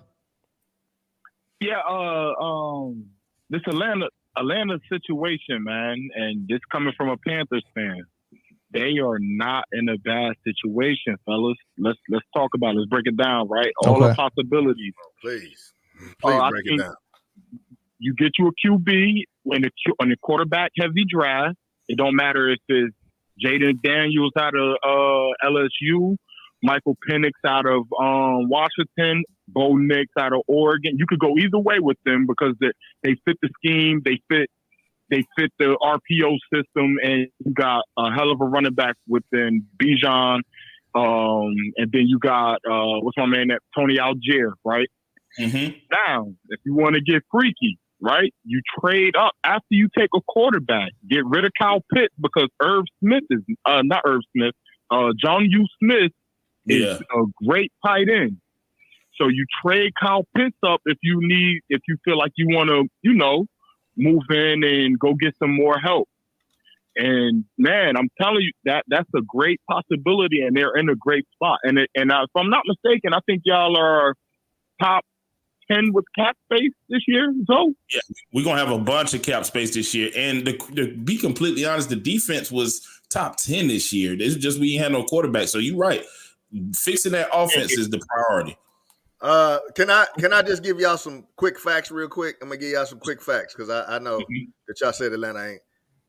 Yeah. This Atlanta situation, man, and just coming from a Panthers fan. They are not in a bad situation, fellas. Let's talk about it. Let's break it down, right? All the possibilities. Please break it down. You get you a QB on a quarterback-heavy draft. It don't matter if it's Jaden Daniels out of LSU, Michael Penix out of Washington, Bo Nix out of Oregon. You could go either way with them because they fit the scheme. They fit the RPO system, and you got a hell of a running back within Bijan. And then you got, what's my man, Tony Algier, right? Mm-hmm. Now, if you want to get freaky, right, you trade up after you take a quarterback. Get rid of Kyle Pitts because John U. Smith is a great tight end. So you trade Kyle Pitts up if you feel like you want to, move in and go get some more help. And man, I'm telling you that's a great possibility, and they're in a great spot. And if I'm not mistaken, I think y'all are top 10 with cap space this year. So yeah, we're gonna have a bunch of cap space this year. And to be completely honest, the defense was top 10 this year. It's just we ain't had no quarterback. So you're right. Fixing that offense is the priority. Can I just give y'all some quick facts real quick? I'm gonna give y'all some quick facts because I know that y'all said Atlanta ain't.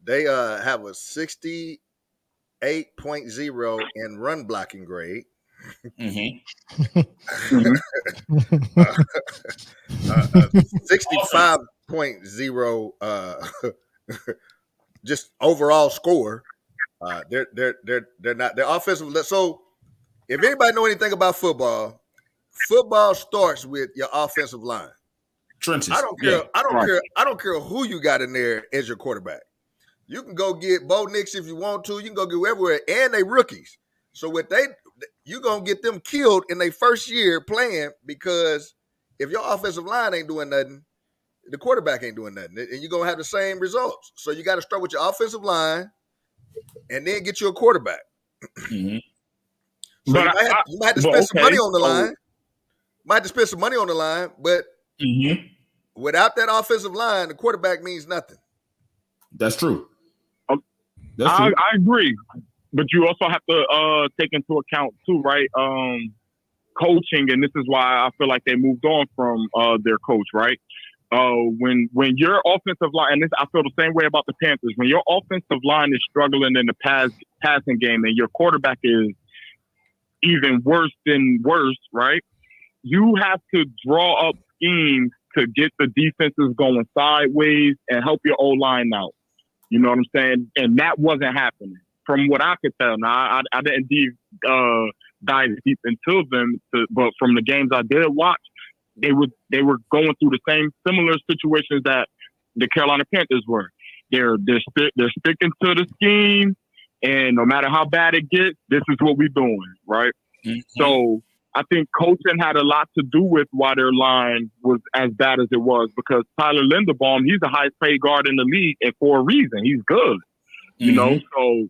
They have a 68.0 in run blocking grade. 65.0 just overall score. They're not their offensive. So if anybody know anything about football starts with your offensive line. Trenches. I don't care. I don't care who you got in there as your quarterback. You can go get Bo Nix if you want to. You can go get everywhere, and they rookies. So you're gonna get them killed in their first year playing because if your offensive line ain't doing nothing, the quarterback ain't doing nothing, and you're gonna have the same results. So you got to start with your offensive line, and then get you a quarterback. So you might have to spend some money on the line. Might have to spend some money on the line, but without that offensive line, the quarterback means nothing. That's true. I agree, but you also have to take into account too, right? Coaching, and this is why I feel like they moved on from their coach, right? When your offensive line, and I feel the same way about the Panthers. When your offensive line is struggling in the passing game, and your quarterback is even worse than worse, right? You have to draw up schemes to get the defenses going sideways and help your O-line out. You know what I'm saying? And that wasn't happening from what I could tell. Now, I didn't dive deep into them, but from the games I did watch, they were going through the same similar situations that the Carolina Panthers were. They're sticking to the scheme, and no matter how bad it gets, this is what we're doing, right? So I think coaching had a lot to do with why their line was as bad as it was, because Tyler Linderbaum, he's the highest paid guard in the league, and for a reason. He's good, you know? So,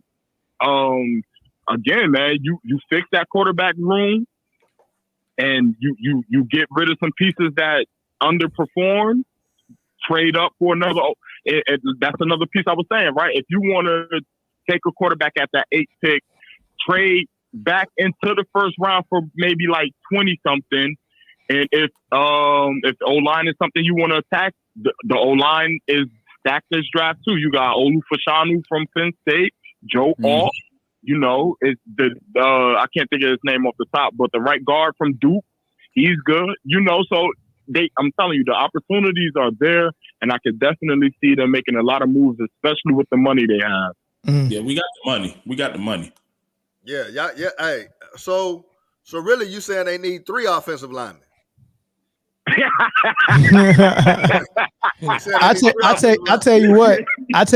again, man, you fix that quarterback room, and you get rid of some pieces that underperform, trade up for another. That's another piece I was saying, right? If you want to take a quarterback at that 8th pick, trade back into the first round for maybe like 20 something. And if O-line is something you want to attack, the O-line is stacked this draft too. You got Olu Fashanu from Penn State, Joe Alt, it's I can't think of his name off the top, but the right guard from Duke, he's good, so I'm telling you, the opportunities are there, and I could definitely see them making a lot of moves, especially with the money they have. Yeah, we got the money. Yeah. Hey, so really, you saying they need 3 offensive linemen? I tell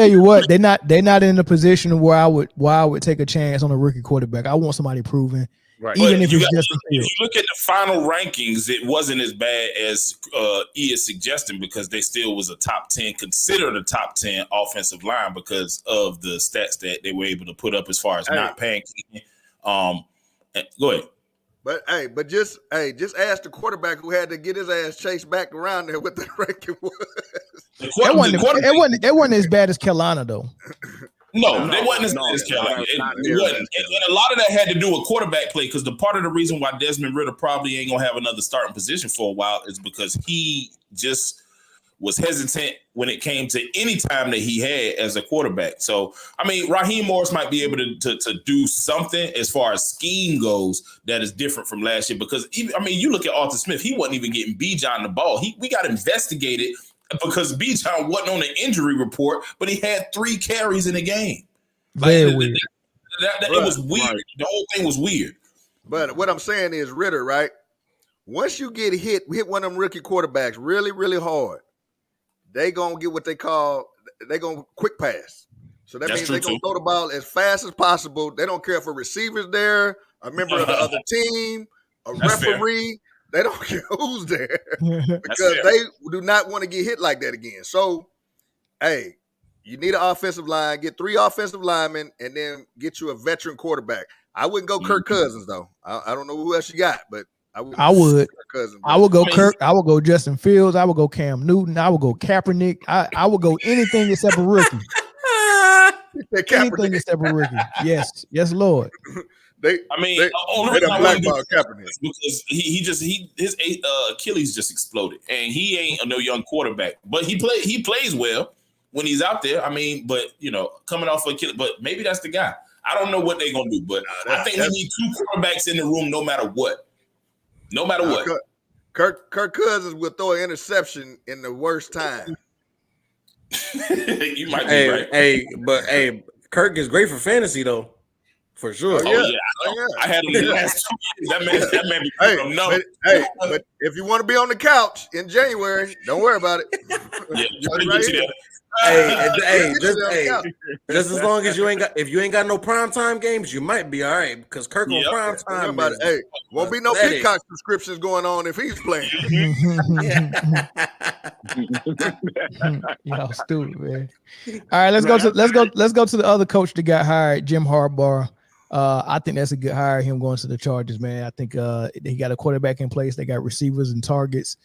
you what. They're not in a position where I would take a chance on a rookie quarterback. I want somebody proven. Right. Even if it's just if you look at the final rankings, it wasn't as bad as E is suggesting, because they still was a top 10, considered a top 10 offensive line because of the stats that they were able to put up as far as not paying. Go ahead. But just ask the quarterback who had to get his ass chased back around there what the ranking was. It wasn't as bad as Carolina though. No, they wasn't as bad as Carolina. It wasn't. And a lot of that had to do with quarterback play, because the part of the reason why Desmond Ridder probably ain't gonna have another starting position for a while is because he just was hesitant when it came to any time that he had as a quarterback. So, I mean, Raheem Morris might be able to do something as far as scheme goes that is different from last year, because you look at Arthur Smith, he wasn't even getting Bijan the ball. We got investigated because Bijan wasn't on the injury report, but he had 3 carries in a game. Very weird. It was weird. Right. The whole thing was weird. But what I'm saying is, Ridder, right? Once you get hit one of them rookie quarterbacks really, really hard, they gonna get what they call quick pass. So that means they're going to throw the ball as fast as possible. They don't care if a receiver's there, a member of the other team, a referee. They don't care who's there because they do not want to get hit like that again. So, hey, you need an offensive line. Get 3 offensive linemen and then get you a veteran quarterback. I wouldn't go Kirk Cousins, though. I don't know who else you got, but I would. I would go Kirk. I would go Justin Fields. I would go Cam Newton. I would go Kaepernick. I would go anything except a rookie. Anything except a rookie. Yes, Lord. Only reason I wouldn't do Kaepernick is because his Achilles just exploded, and he ain't no young quarterback, but he plays well when he's out there. I mean, but coming off of Achilles, but maybe that's the guy. I don't know what they're gonna do, but I think we need 2 quarterbacks in the room, no matter what. No matter what. Kirk Cousins will throw an interception in the worst time. You might be right. But Kirk is great for fantasy though, for sure. I had him the last 2 years. That man but if you want to be on the couch in January, don't worry about it. Just as long as if you ain't got no primetime games, you might be all right because Kirk on primetime. Won't be no Peacock subscriptions going on if he's playing. Y'all stupid, man. All right, let's go to the other coach that got hired, Jim Harbaugh. I think that's a good hire, him going to the Chargers, man. I think he got a quarterback in place. They got receivers and targets.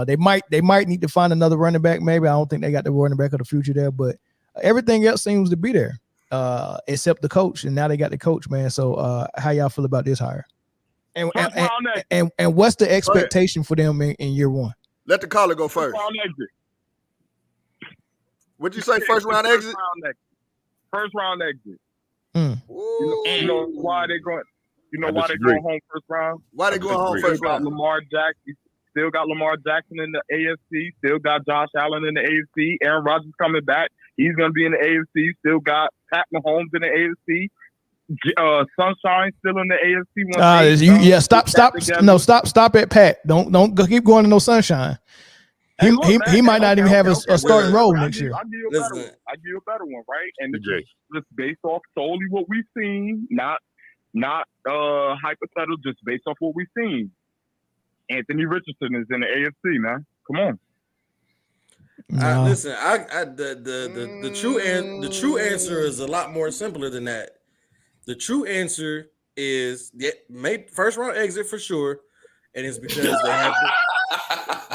They might need to find another running back. Maybe I don't think they got the running back of the future there, but everything else seems to be there, except the coach. And now they got the coach, man. So how y'all feel about this hire? And what's the expectation for them in year 1? Let the caller go first. What'd you say? First round exit. First round exit. You know why they going? You know why they going home first round? Why they going home first round? Lamar Jackson. Still got Lamar Jackson in the AFC. Still got Josh Allen in the AFC. Aaron Rodgers coming back. He's going to be in the AFC. Still got Pat Mahomes in the AFC. Sunshine still in the AFC. Stop at Pat. Don't keep going to no Sunshine. He might not even have a starting role next year. I'll give you a better one, right? And it's just based off solely what we've seen, not hypothetical, just based off what we've seen. Anthony Richardson is in the AFC, man. Come on. No. Listen, the true answer is a lot more simpler than that. The true answer is first round exit for sure, and it's because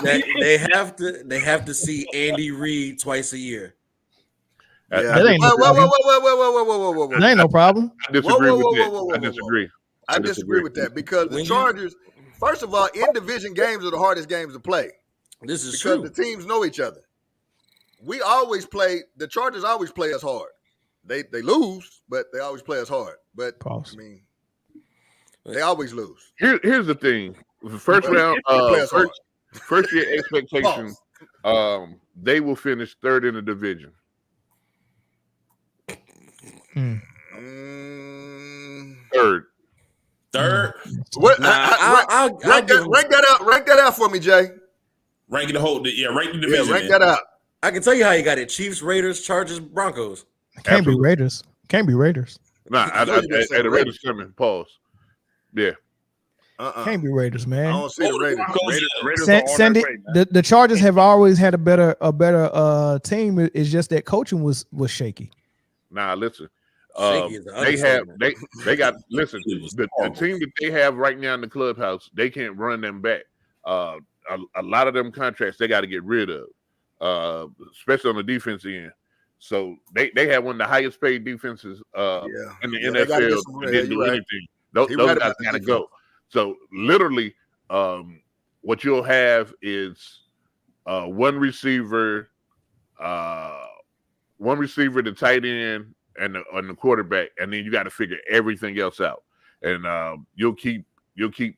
they have to see Andy Reid twice a year. That ain't whoa. That ain't no problem. I disagree with that. I disagree with that because the Chargers. First of all, in-division games are the hardest games to play. This is because true. The teams know each other. The Chargers always play us hard. They lose, but they always play us hard. But I mean, they always lose. Here's the thing: first round, first year expectation, they will finish 3rd in the division. Third. What? Rank that out for me, Jay. Rank the whole. Rank the division. Rank that out. I can tell you how you got it: Chiefs, Raiders, Chargers, Broncos. Can't be Raiders. Nah, the Raiders coming. Pause. Yeah. Can't be Raiders, man. I don't see the Raiders. Sandy, the Chargers have always had a better team. It's just that coaching was shaky. Nah, listen. They got listen. The team that they have right now in the clubhouse, they can't run them back. A lot of them contracts they got to get rid of, especially on the defense end. So they have one of the highest paid defenses in the NFL. They didn't do anything. Those guys got to go. So literally, what you'll have is one receiver, the tight end, and the quarterback, and then you got to figure everything else out. And you'll keep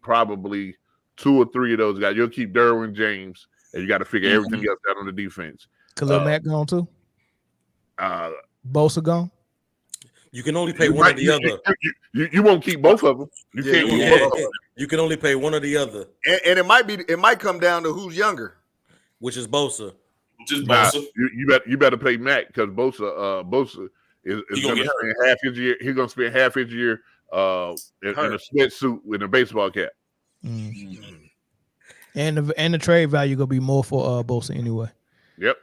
probably 2 or 3 of those guys. You'll keep Derwin James, and you got to figure everything else out on the defense. Khalil Mack gone too. Bosa gone. You can only pay one or the other. You won't keep both of them. You can't keep both of them. You can only pay one or the other. And it might come down to who's younger, which is Bosa. You better pay Mack because Bosa is going to spend half his year. He's going to spend half his year in a sweatsuit with a baseball cap. Mm-hmm. And the trade value going to be more for Bosa anyway. Yep.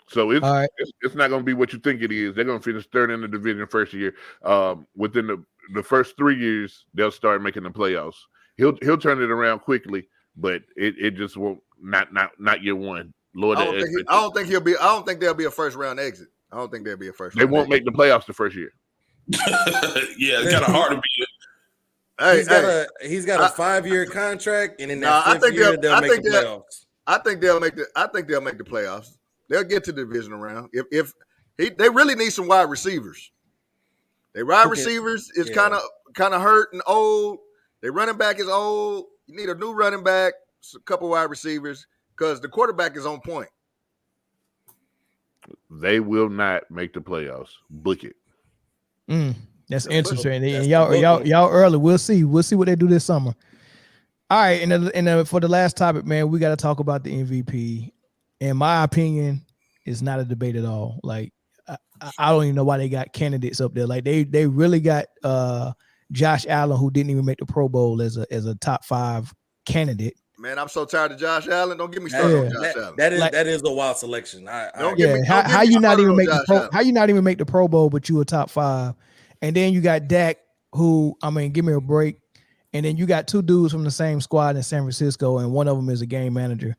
So it's not going to be what you think it is. They're going to finish third in the division first year. Within the first 3 years, they'll start making the playoffs. He'll turn it around quickly, but it just won't. Not year one. Lord, I don't think there'll be a first round exit. I don't think there'll be a first. They won't make the playoffs the first year. Yeah, it's kind of hard to be. He's got a 5-year contract, and in that fifth year, they'll make the playoffs. I think they'll make the playoffs. They'll get to the divisional round. If they really need some wide receivers. Their wide receivers is kind of hurt and old. Their running back is old. You need a new running back, a couple wide receivers, because the quarterback is on point. They will not make the playoffs. Book it. That's interesting. And y'all early. We'll see. We'll see what they do this summer. All right, and for the last topic, man, we got to talk about the MVP. In my opinion, it's not a debate at all. Like I don't even know why they got candidates up there. Like they really got Josh Allen, who didn't even make the Pro Bowl, as a top 5 candidate. Man, I'm so tired of Josh Allen. Don't get me started on Josh Allen. That is a wild selection. How you not even make the Pro Bowl, but you a top 5, and then you got Dak, who give me a break, and then you got 2 dudes from the same squad in San Francisco, and one of them is a game manager.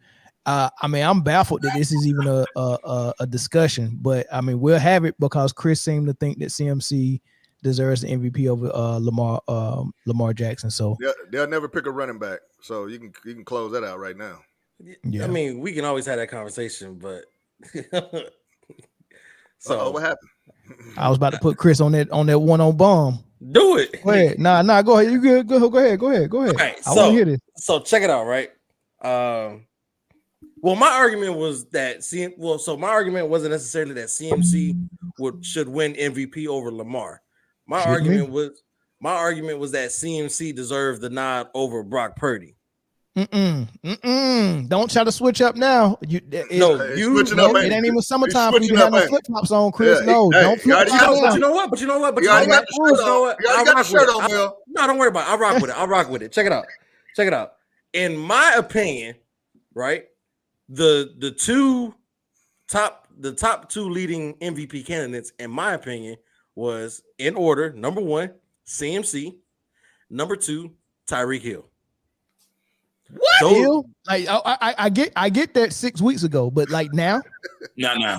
I'm baffled that this is even a discussion, but we'll have it because Chris seemed to think that CMC deserves the MVP over Lamar Jackson. So they'll never pick a running back. So you can close that out right now. Yeah. We can always have that conversation, but what happened? I was about to put Chris on that one on bomb. Do it. Go ahead. Nah, go ahead. You good? Go ahead. All right, I want to hear this. So check it out, right? Well, my argument was that my argument wasn't necessarily that CMC should win MVP over Lamar. My argument was that CMC deserved the nod over Brock Purdy. Don't try to switch up now. It ain't even summertime for you to have no flip flops on, Chris. Don't flip flops. But you know what? I rock with it. No, don't worry about it. I'll rock with it. Check it out. In my opinion, right? The top 2 leading MVP candidates, in my opinion, was in order: number 1, CMC; number 2, Tyreek Hill. What? Hill? Like I get that 6 weeks ago, but like now, now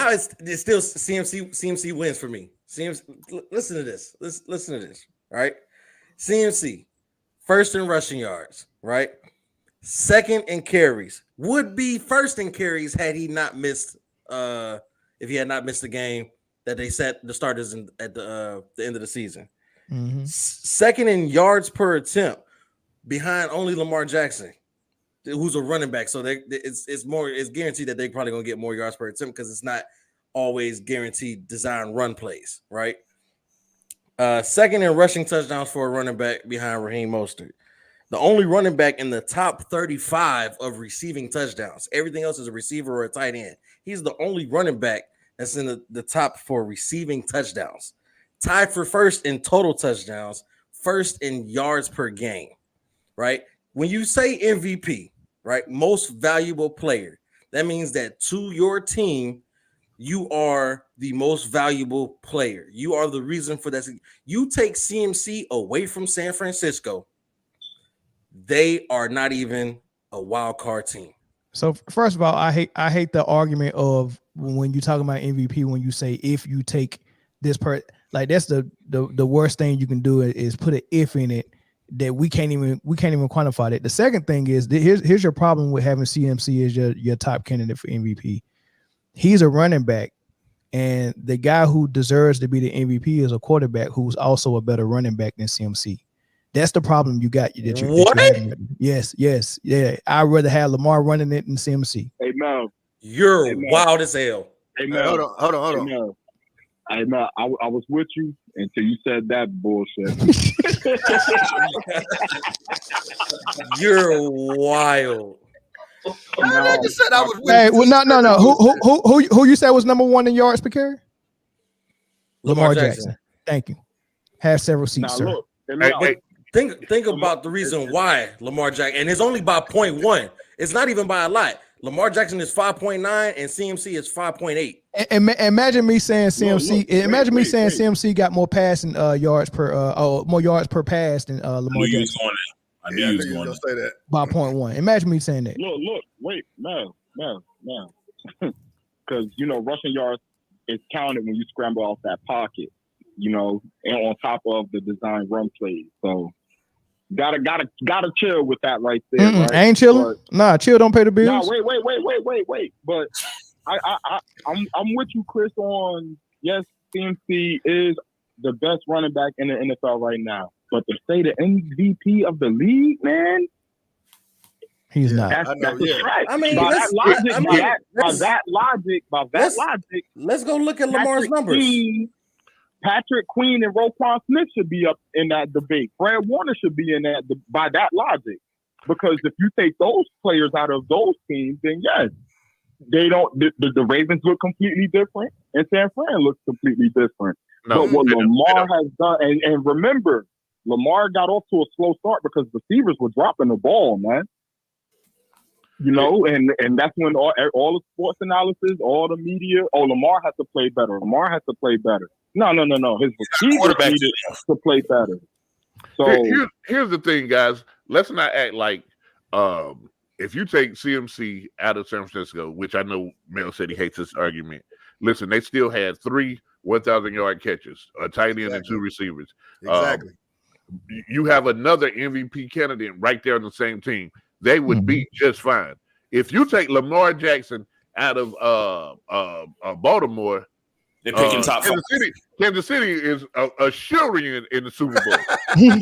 it's still CMC. CMC wins for me. CMC. Listen to this. Listen to this. Right? CMC first in rushing yards. Right? Second in carries. Would be first in carries had he not missed. If he had not missed the game that they set the starters at the end of the season. Mm-hmm. Second in yards per attempt, behind only Lamar Jackson, who's a running back. So it's guaranteed that they're probably gonna get more yards per attempt because it's not always guaranteed design run plays, right? Second in rushing touchdowns for a running back behind Raheem Mostert. The only running back in the top 35 of receiving touchdowns. Everything else is a receiver or a tight end. He's the only running back that's in the top for receiving touchdowns. Tied for first in total touchdowns, first in yards per game, right? When you say MVP, right, most valuable player, that means that to your team, you are the most valuable player. You are the reason for that. You take CMC away from San Francisco, they are not even a wild card team. So first of all, I hate the argument of when you talk about MVP, when you say if you take this like that's the worst thing you can do is put an if in it that we can't even quantify that. The second thing is here's your problem with having CMC as your top candidate for MVP. He's a running back, and the guy who deserves to be the MVP is a quarterback who's also a better running back than CMC. That's the problem you got. Yes. I'd rather have Lamar running it than CMC. Hey, Mel. You're wild as hell. Hey, Mel. Hold on. Hey, Mel, I was with you until you said that bullshit. You're wild. I just said I was with you. Well, no. Who you said was number 1 in yards per carry? Lamar Jackson. Thank you. Have several seats, sir. Look, think about the reason why Lamar Jackson, and it's only by 0.1. It's not even by a lot. Lamar Jackson is 5.9 and CMC is 5.8. Imagine me saying CMC. Imagine me saying CMC got more passing yards per more yards per pass than Lamar Jackson. I knew you was going to say that by 0.1. Imagine me saying that. Look, wait, no, because rushing yards is counted when you scramble off that pocket, and on top of the design run plays. So gotta chill with that right there. Right? I ain't chilling. Nah, chill. Don't pay the bills. Nah, wait. But I'm with you, Chris. On yes, CMC is the best running back in the NFL right now. But to say the MVP of the league, man, he's not. That's right. I mean, by that logic, let's go look at Lamar's numbers. Patrick Queen and Roquan Smith should be up in that debate. Fred Warner should be in that by that logic. Because if you take those players out of those teams, then yes, they don't. The Ravens look completely different, and San Fran looks completely different. No, but what Lamar has done, and remember, Lamar got off to a slow start because receivers were dropping the ball, man. And that's when all the sports analysis, all the media, Lamar has to play better. Lamar has to play better. No. His receivers needed to play better. So here's the thing, guys. Let's not act like if you take CMC out of San Francisco, which I know Mel said he hates this argument. Listen, they still had 3 1,000-yard catches, a tight end and 2 receivers. Exactly. You have another MVP candidate right there on the same team. They would be just fine. If you take Lamar Jackson out of Baltimore, they're picking top 5. Kansas City is a shoo-in in the Super Bowl. They're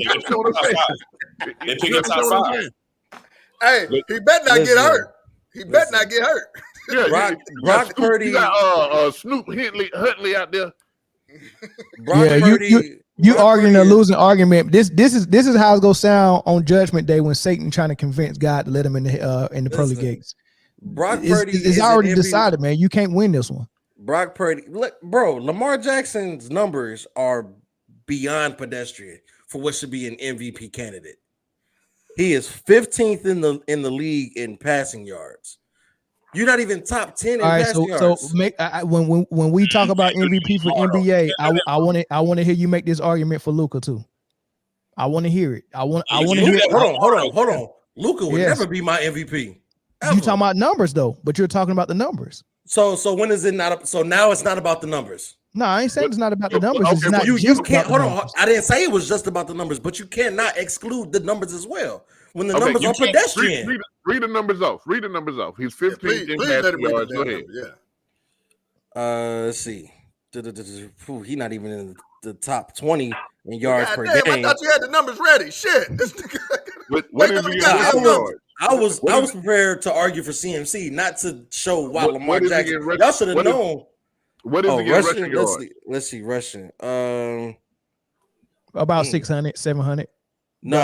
picking top 5. Hey, he better not get hurt. He better not get hurt. Yeah, Brock Purdy. You got Snoop Huntley out there. You arguing a losing argument. This is how it's gonna sound on Judgment Day when Satan trying to convince God to let him in the pearly gates. Brock Purdy is already decided, man. You can't win this one. Brock Purdy, look, bro. Lamar Jackson's numbers are beyond pedestrian for what should be an MVP candidate. He is 15th in the league in passing yards. You're not even top 10 in passing yards. So when we talk about MVP for NBA, I want to hear you make this argument for Luka too. I want to hear it. I want to hear it. Hold on. Luka would never be my MVP. Ever. You talking about numbers though, but you're talking about the numbers. So when is it not? So now it's not about the numbers. No, I ain't saying it's not about the numbers. Okay, it's not you can't hold on. I didn't say it was just about the numbers, but you cannot exclude the numbers as well. When the numbers are pedestrian. Read the numbers off. He's 15th in passing yards. Go ahead. Let's see. He's not even in the top 20 in yards per game. I thought you had the numbers ready. Shit. I was prepared to argue for CMC, not to show why Lamar Jackson. Y'all should have known. What is he rushing yards? Let's see, rushing. About 600, 700. No,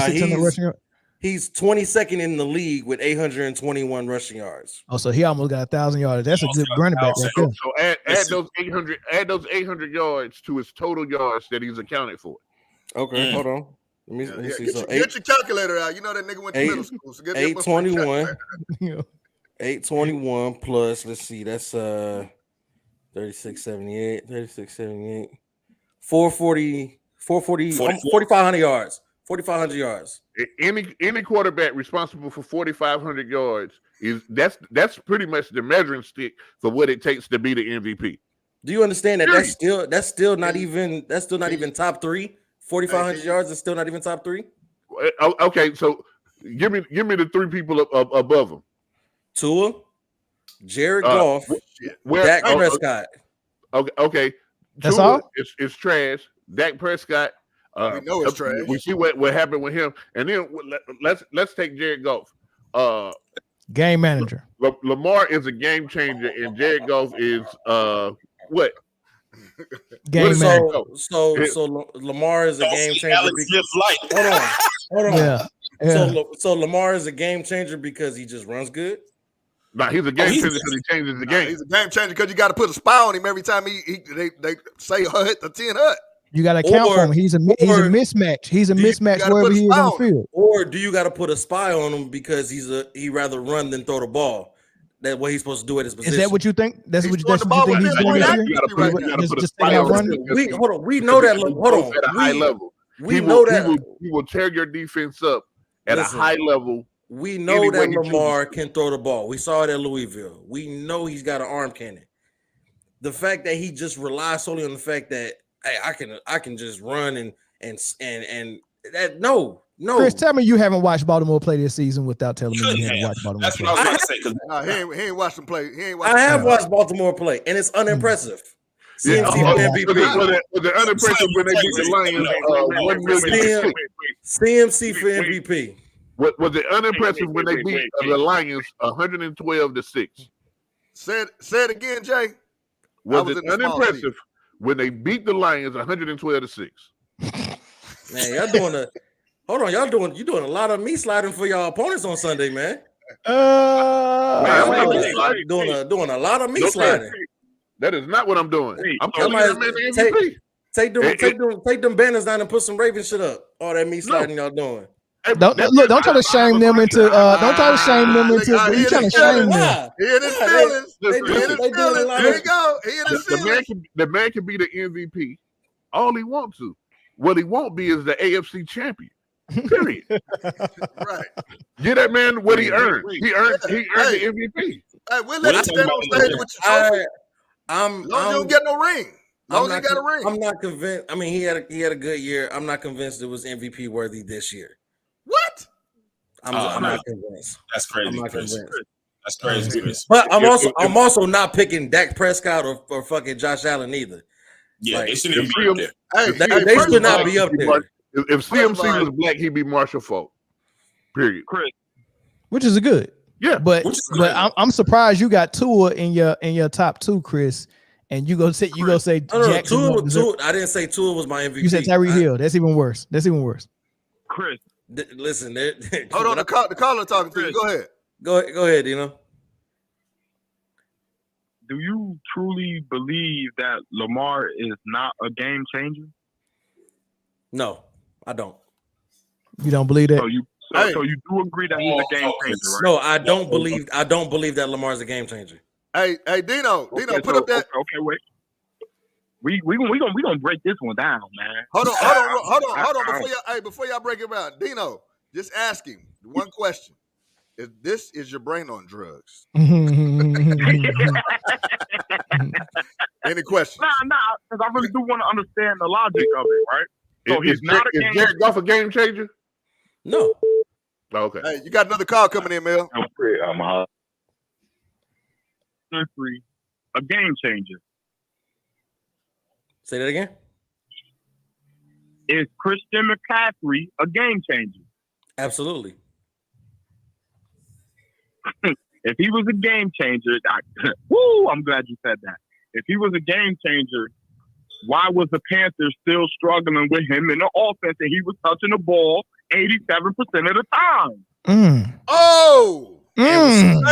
he's 22nd in the league with 821 rushing yards. Oh, so he almost got 1,000 yards. That's a good running back right there. So add those 800 yards to his total yards that he's accounted for. Okay, hold on. Let me see. Get your calculator out. You know that nigga went to middle school. So 821. 821 plus. Let's see. That's 3678. 440. 4,500 yards. 4,500 yards. Any quarterback responsible for 4,500 yards that's pretty much the measuring stick for what it takes to be the MVP. Do you understand that that's still not even top 3? 4,500 yards is still not even top 3. Okay, so give me the 3 people above him. Tua, Jared Goff, Dak Prescott. Okay. That's Tua all. It's trash. Dak Prescott. We know it's trash. We see what happened with him, and then let's take Jared Goff. Game manager. Lamar is a game changer, and Jared Goff is what? Game manager. So Lamar is a game changer. Hold on. Yeah. So Lamar is a game changer because he just runs good. Nah, he's a game changer because he changes the game. He's a game changer because you got to put a spy on him every time they say hut or 10 hut. You got to count for him. He's a mismatch. He's a mismatch wherever he is on the field. Or do you got to put a spy on him because he rather run than throw the ball? That's what he's supposed to do at his position. Is that what you think? That's what you think he's doing this year? You got to put a spy on him. We know that. Hold on. At a high level. We know that. He will tear your defense up at a high level. We know that Lamar can throw the ball. We saw it at Louisville. We know he's got an arm cannon. The fact that he just relies solely on the fact that, hey, I can just run and that no. Chris, tell me you haven't watched Baltimore play this season without telling me you haven't watched Baltimore play. That's what I was about to say. He ain't watched them play. I have watched Baltimore play, and it's unimpressive. CMC for MVP. Was it unimpressive when they beat the Lions 1 million? CMC for MVP. Was it unimpressive when they beat the Lions 112-6? Say it again, Jay. Was it unimpressive when they beat the Lions 112-6? Man, y'all doing y'all doing a lot of me sliding for y'all opponents on Sunday, man. Doing a lot of me sliding. That is not what I'm doing. I'm telling you, man, the MVP. Take them banners down and put some Raven shit up. All that me sliding y'all doing. Don't try to shame them into. Don't try to shame them into. You trying to shame them? He in his feelings. There you go. He in his feelings. The man can be the MVP all he wants to. What he won't be is the AFC champion. Period. Right. Give that man what he earned. He earned the MVP. Hey, we'll let him stand on stage with you. Long as you don't get no ring. Long as you got a ring. I'm not convinced. I mean, he had a good year. I'm not convinced it was MVP worthy this year. What? I'm not convinced. That's crazy. I'm not convinced. That's crazy. But I'm also not picking Dak Prescott or fucking Josh Allen either. Yeah, like, they shouldn't be up there. They should not be up there. If CMC was black, he'd be Marshall Faulk. Period. Chris. Which is good. Yeah, but I'm surprised you got Tua in your top 2, Chris. And you go say Jackson. Tua. I didn't say Tua was my MVP. You said Tyreek Hill. That's even worse. Chris, listen. Hold on, the caller talking to you. Go ahead. Go ahead, Dino. Do you truly believe that Lamar is not a game changer? No, I don't. You don't believe that? So you do agree that he's a game changer, right? No, I don't believe that Lamar's a game changer. Hey, Dino, put up that. Okay, wait. We gonna break this one down, man. Hold on. Before y'all break it down, Dino, just ask him one question. If this is your brain on drugs? Any questions? Nah, because I really do want to understand the logic of it, right? So he's not a game. Is Jared Goff a game changer? No. Okay. Hey, you got another call coming in, Mel. A game changer. Say that again. Is Christian McCaffrey a game changer? Absolutely. If he was a game changer, I'm glad you said that. If he was a game changer, why was the Panthers still struggling with him in the offense and he was touching the ball 87% of the time? Oh! Hey, can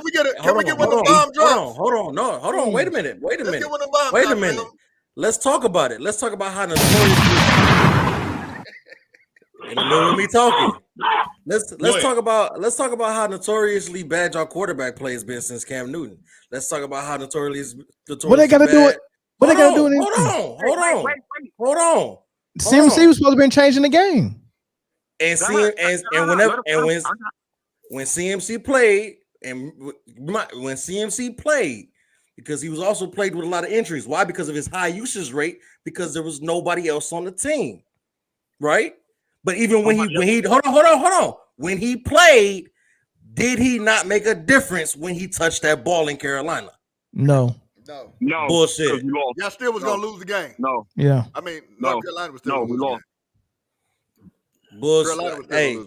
we get one of the bomb drops? Hold on. Wait a minute. Let's talk about it. Let's talk about how notoriously. In the middle of me talking. Let's talk about how notoriously bad your quarterback play has been since Cam Newton. Let's talk about how notoriously what they gotta do it. What they gotta do it? Hold on. CMC was supposed to have been changing the game. When CMC played, because he was also played with a lot of injuries. Why? Because of his high usage rate, because there was nobody else on the team. Right? But even when he hold on. When he played, did he not make a difference when he touched that ball in Carolina? No. Bullshit. Y'all still was gonna lose the game. No. Yeah. I mean, North Carolina was still we lost. Bullshit. Hey, to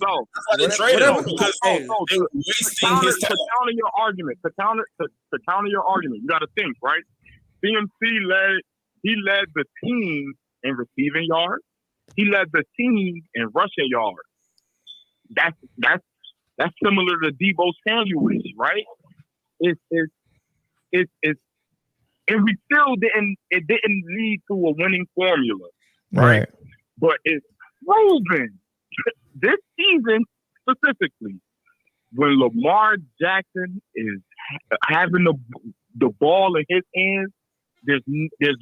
counter your argument, you got to think, right? CMC led the team in receiving yards. He led the team in rushing yards. That's similar to Deebo Samuel, right? and we still didn't. It didn't lead to a winning formula, right? But it's proven this season specifically when Lamar Jackson is having the ball in his hands. There's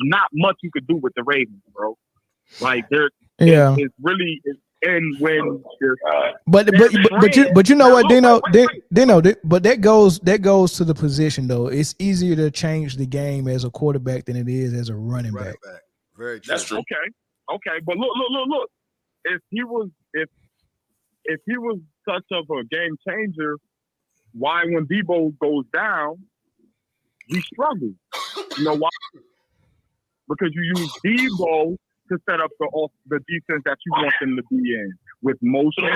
not much you could do with the Ravens, bro. Like it's really. And when but you know what, Dino, but that goes to the position though. It's easier to change the game as a quarterback than it is as a running back. Very true. That's true. Okay, but look. If he was such of a game changer, why when Debo goes down, we struggle? You know why? Because you use Debo to set up the defense that you want them to be in with motion,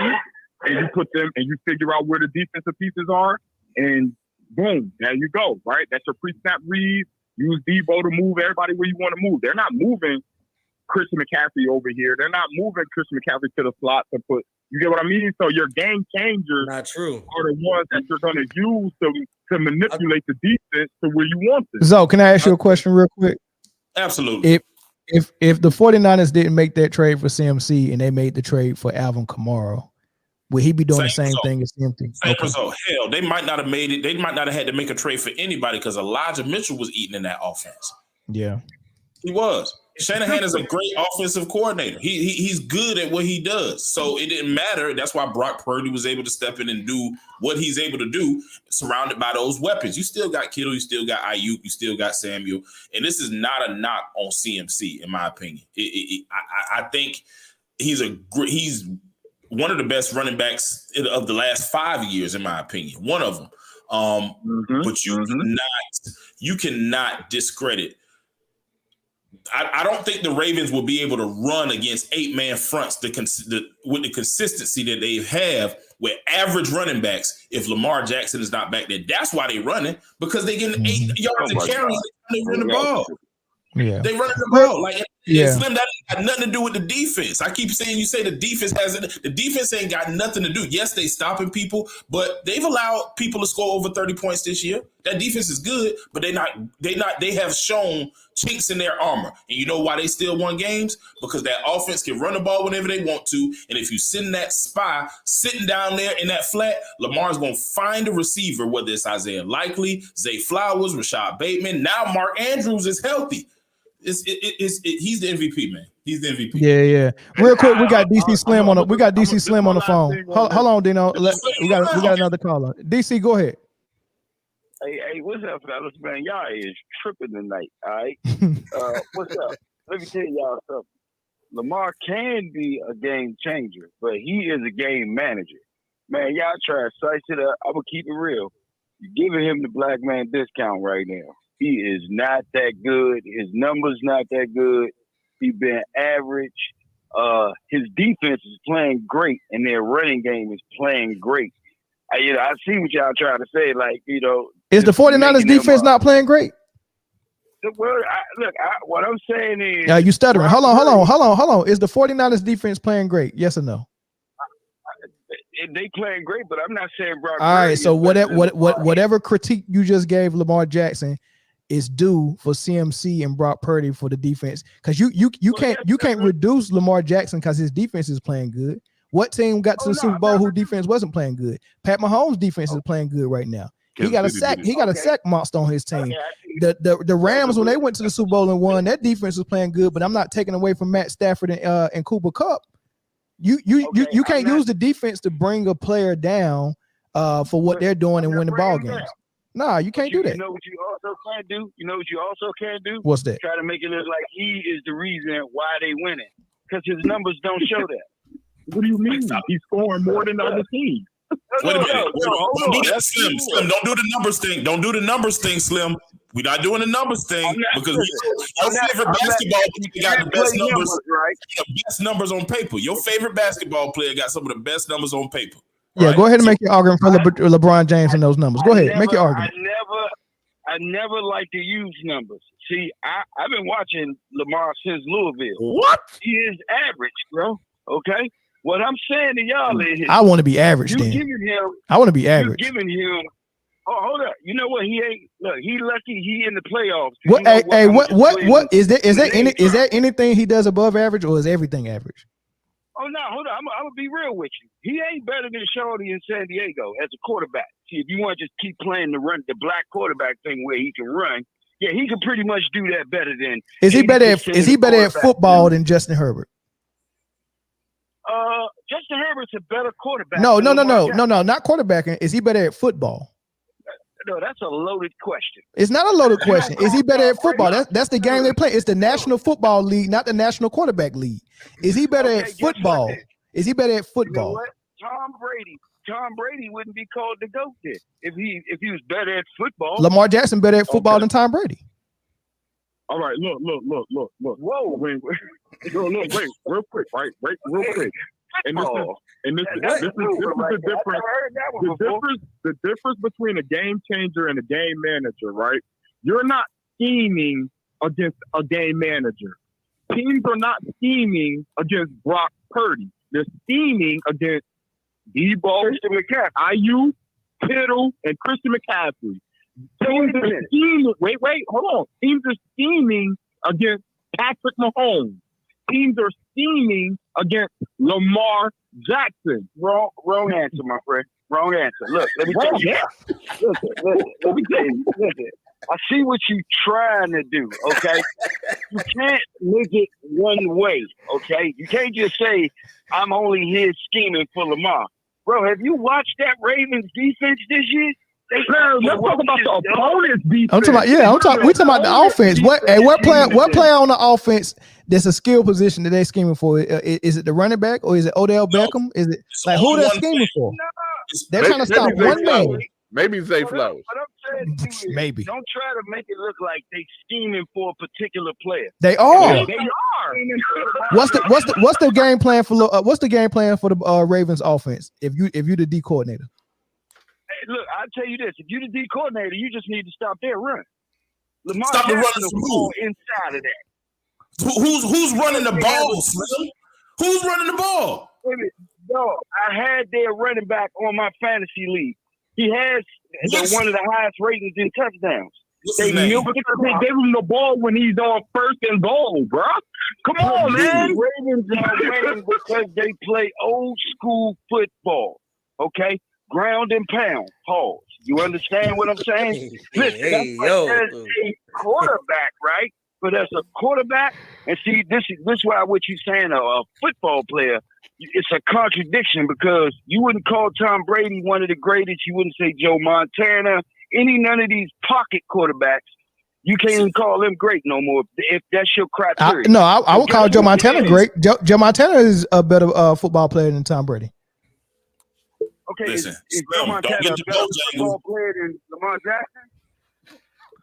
and you put them and you figure out where the defensive pieces are, and boom, there you go, right? That's your pre-snap read. Use Debo to move everybody where you want to move. They're not moving Christian McCaffrey over here. They're not moving Christian McCaffrey to the slot to put. You get what I mean? So your game changers not true are the ones that you're going to use to manipulate the defense to where you want them. So, can I ask you a question real quick? Absolutely. If the 49ers didn't make that trade for CMC and they made the trade for Alvin Kamara, would he be doing the same thing as CMC? Same result. Hell, they might not have made it. They might not have had to make a trade for anybody because Elijah Mitchell was eating in that offense. Yeah. He was. Shanahan is a great offensive coordinator. He's good at what he does. So it didn't matter. That's why Brock Purdy was able to step in and do what he's able to do, surrounded by those weapons. You still got Kittle, you still got Ayuk, you still got Samuel. And this is not a knock on CMC, in my opinion. I think he's one of the best running backs of the last 5 years, in my opinion. One of them. But you cannot discredit. I don't think the Ravens will be able to run against 8-man fronts with the consistency that they have with average running backs if Lamar Jackson is not back there. That's why they're running, because they getting 8 yards of carry and they run the ball. Yeah, they running the ball. Like Slim, that ain't got nothing to do with the defense. I keep saying, you say the defense hasn't. The defense ain't got nothing to do. Yes, they stopping people, but they've allowed people to score over 30 points this year. That defense is good, but they have shown chinks in their armor. And you know why they still won games? Because that offense can run the ball whenever they want to. And if you send that spy sitting down there in that flat, Lamar's going to find a receiver, whether it's Isaiah Likely, Zay Flowers, Rashad Bateman. Now Mark Andrews is healthy. He's the MVP, man. He's the MVP. Yeah. Real quick, we got DC Slim on the phone. Hold on, Dino. We got another caller. DC, go ahead. Hey, what's up, fellas? Man, y'all is tripping tonight. All right. What's up? Let me tell y'all something. Lamar can be a game changer, but he is a game manager. Man, y'all try to spice it up. I'm gonna keep it real. You're giving him the black man discount right now. He is not that good. His numbers not that good. He's been average. His defense is playing great, and their running game is playing great. I see what y'all trying to say. Like, is the 49ers defense not playing great? Well, what I'm saying is, you stuttering. Hold on. Is the 49ers defense playing great? Yes or no? They playing great, but I'm not saying Brock. All right. So whatever critique you just gave Lamar Jackson is due for CMC and Brock Purdy for the defense, because you can't reduce Lamar Jackson because his defense is playing good. What team got to the Super Bowl whose defense wasn't playing good? Pat Mahomes' defense is playing good right now. He got a sack. He got a sack monster on his team. The Rams, when they went to the Super Bowl and won, that defense was playing good. But I'm not taking away from Matt Stafford and Cooper Kupp. You can't use the defense to bring a player down for what they're doing and win the ball games. Nah, you can't do that. You know what you also can't do? You know what you also can't do? What's that? Try to make it look like he is the reason why they winning, because his numbers don't show that. What do you mean? He's scoring more than the other team. Wait a minute. Don't do that, Slim. Don't do the numbers thing. Don't do the numbers thing, Slim. We're not doing the numbers thing because your favorite basketball player got the best numbers, right? The best numbers on paper. Your favorite basketball player got some of the best numbers on paper. Yeah, right? Go ahead and make your argument for LeBron James and those numbers. Go ahead, make your argument. I never like to use numbers. See, I've been watching Lamar since Louisville. What? He is average, bro. Okay. What I'm saying to y'all is, I want to be average. I want to be average. You're giving him hold up. You know what? He ain't. Look, he lucky he in the playoffs. What? What is there? Is there anything he does above average, or is everything average? Oh no, hold on. I'm gonna be real with you. He ain't better than Shorty in San Diego as a quarterback. See, if you want to just keep playing the black quarterback thing where he can run, yeah, he can pretty much do that better than. Is he better at football than Justin Herbert? Justin Herbert's a better quarterback. No, not quarterbacking. Is he better at football? No, that's a loaded question. It's not a loaded question. Is he better at football? That's the game they play. It's the National Football League, not the National Quarterback League. Is he better at football? Is he better at football? You know what? Tom Brady wouldn't be called the GOAT then if he was better at football. Lamar Jackson better at football than Tom Brady. All right, look. Whoa, wait, real quick, right? Real quick. And this is the difference. The difference between a game changer and a game manager, right? You're not scheming against a game manager. Teams are not scheming against Brock Purdy. They're scheming against Debo, Christian McCaffrey, IU, Kittle, and Christian McCaffrey. Teams are scheming. Wait, hold on. Teams are scheming against Patrick Mahomes. Teams are scheming against Lamar Jackson. Wrong answer, my friend. Wrong answer. Look, let me tell you. Let me tell you. Listen. I see what you're trying to do, okay? You can't make it one way, okay? You can't just say, I'm only here scheming for Lamar. Bro, have you watched that Ravens defense this year? Let's talk about the opponent's defense. We talking about the offense. What player on the offense that's a skill position that they're scheming for? Is it the running back or is it Odell Beckham? Is it like who they're scheming for? They're trying to stop one man. Maybe Zay Flowers. What I'm saying to you is, maybe. Don't try to make it look like they scheming for a particular player. They are. They are. What's the game plan for the Ravens offense? If you the D coordinator. Hey, look, I'll tell you this: if you're the D coordinator, you just need to stop their run. Lamar stop the Jackson running will fall inside of that. Who's running the ball, Slim? Who's running the ball? No, I had their running back on my fantasy league. He has one of the highest ratings in touchdowns. They give him the ball when he's on first and goal, bro. Come on, man. Ravens are winning because they play old school football. Okay, ground and pound. Pause. You understand what I'm saying? Listen, that's a quarterback, right? But as a quarterback, and see, this is why what you're saying, a football player, it's a contradiction because you wouldn't call Tom Brady one of the greatest. You wouldn't say Joe Montana, none of these pocket quarterbacks. You can't even call them great no more if that's your criteria. I would call Joe Montana great. Joe Montana is a better football player than Tom Brady. Okay, is Joe Montana a better football player than Lamar Jackson?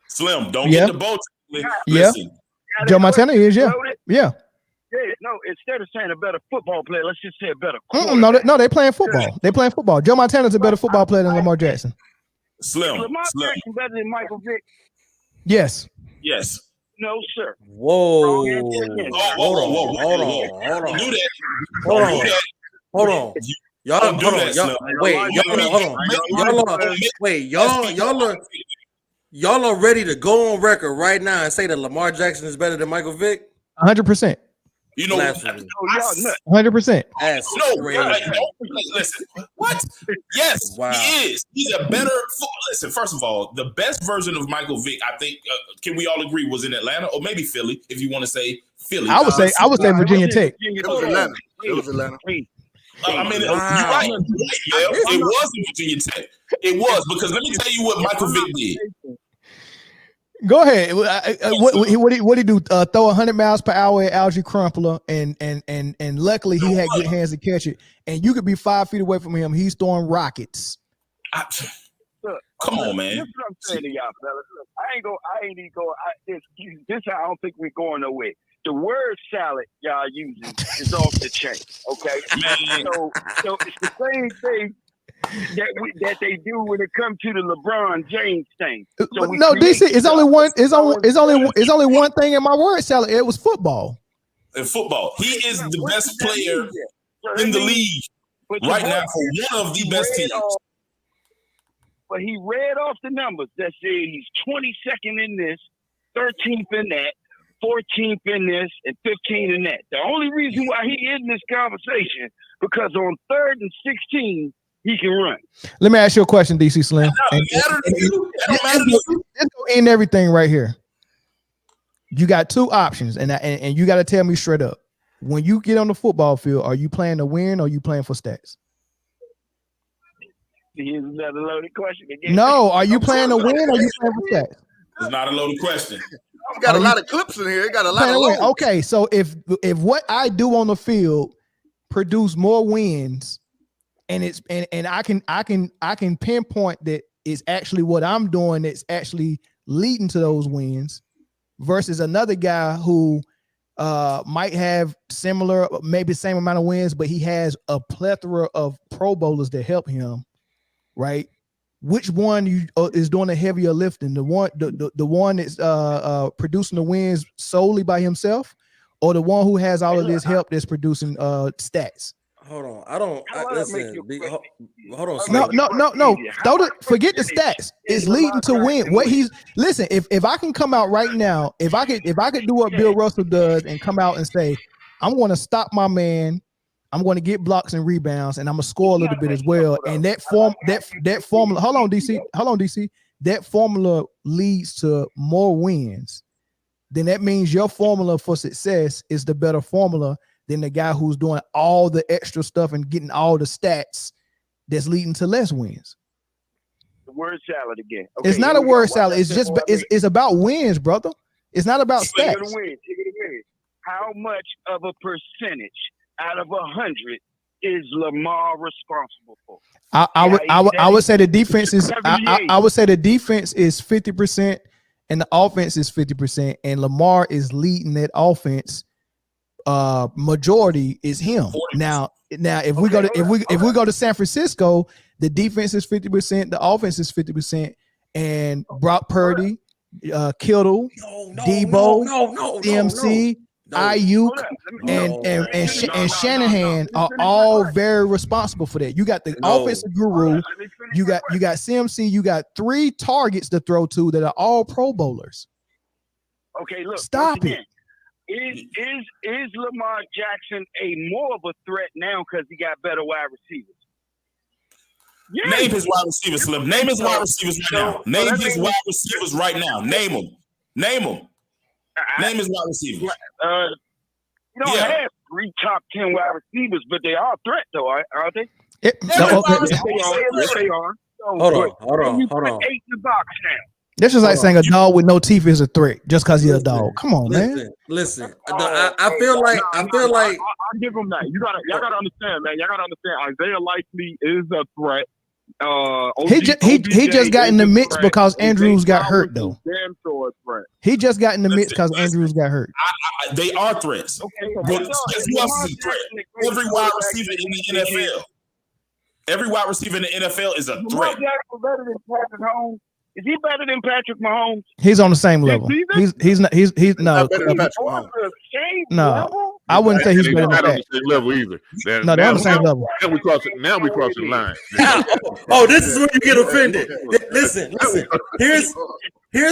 Slim, don't get the boat. Listen. Joe Montana is, yeah. Yeah, no, instead of saying a better football player, let's just say a better quarterback. No, they playing football. They playing football. Joe Montana's a better football player than Lamar Jackson. Slim. Is Lamar Jackson better than Michael Vick? Yes. No, sir. Whoa. Hold on. Y'all are ready to go on record right now and say that Lamar Jackson is better than Michael Vick? 100%. You know, 100%. That's crazy. Listen, what? Yes, wow. He is. He's a better. Listen, first of all, the best version of Michael Vick, I think, can we all agree, was in Atlanta or maybe Philly? If you want to say Philly, I would say Virginia Tech. It was Atlanta. You're right. It was in Virginia Tech. It was because let me tell you what Michael Vick did. Go ahead. What he do? Throw 100 miles per hour at Algie Crumpler, and luckily he had good hands to catch it. And you could be 5 feet away from him. He's throwing rockets. Come on, man. This is what I'm saying to y'all, fellas. Look, I ain't even go. This I don't think we're going nowhere. The word salad y'all using is off the chain. Okay, man. So it's the same thing that they do when it comes to the LeBron James thing. So no, DC, it's only one. It's only one thing in my word salad. It was football. In football, he is the best player in the league right now for one of the best teams. but he read off the numbers that said he's 22nd in this, 13th in that, 14th in this, and 15th in that. The only reason why he in this conversation because on 3rd and 16, he can run. Let me ask you a question, DC Slim. Let's go end everything right here. You got two options, and you got to tell me straight up. When you get on the football field, are you playing to win or are you playing for stats? Here's another loaded question again. No, are you playing to win or are you playing for stats? It's not a loaded question. You got a lot of clips in here. You got a lot of loads. Okay, so if what I do on the field produce more wins, and I can pinpoint that it's actually what I'm doing that's actually leading to those wins, versus another guy who might have similar, maybe same amount of wins, but he has a plethora of Pro Bowlers that help him, right? Which one is doing the heavier lifting? The one that's producing the wins solely by himself, or the one who has all of this help that's producing stats? Hold on, listen. Hold on. No. Forget the stats. It's leading to win. Listen. If I can come out right now, if I could do what Bill Russell does and come out and say, I'm going to stop my man, I'm going to get blocks and rebounds, and I'm going to score a little bit as well. And that formula. Hold on, DC. That formula leads to more wins. Then that means your formula for success is the better formula than the guy who's doing all the extra stuff and getting all the stats that's leading to less wins. The word salad again. Okay, it's not a word salad. It's just it's about wins, brother. It's not about stats. How much of a percentage out of 100 is Lamar responsible for? I would say the defense is I would say the defense is 50% and the offense is 50%, and Lamar is leading that offense. Majority is him. Now if we go to San Francisco, the defense is 50%, the offense is 50%, and Brock Purdy, Kittle, Debo, CMC, Ayuk, and Shanahan are all very responsible for that. You got the offensive guru, you got CMC, you got 3 targets to throw to that are all Pro Bowlers. Okay, look, stop it. Is Lamar Jackson more of a threat now because he got better wide receivers? Yes. Name his wide receivers, Slim. Name his wide receivers right now. Name his wide receivers right now. Name them. Name his wide receivers. You don't have 3 top 10 wide receivers, but they are a threat, though, aren't they? Yes, they are. Hold on. You put 8 in the box now. This is like saying a dog with no teeth is a threat just because he's a dog. Come on, man. Listen. I feel like I'll give him that. Y'all gotta understand, man. Y'all gotta understand. Isaiah Likely is a threat. He just got in the mix because Andrews got hurt, though. Damn sure a threat. He just got in the mix because Andrews got hurt. They are threats. Okay, but guess who else is a threat? Every wide receiver in the NFL. Every wide receiver in the NFL is a threat. Is he better than Patrick Mahomes? He's on the same level. He's not better than Patrick Mahomes. No, I wouldn't say he's better than that. On the same level either. No, they're on the same level. Now we crossing the line. This is when you get offended. Listen. Here's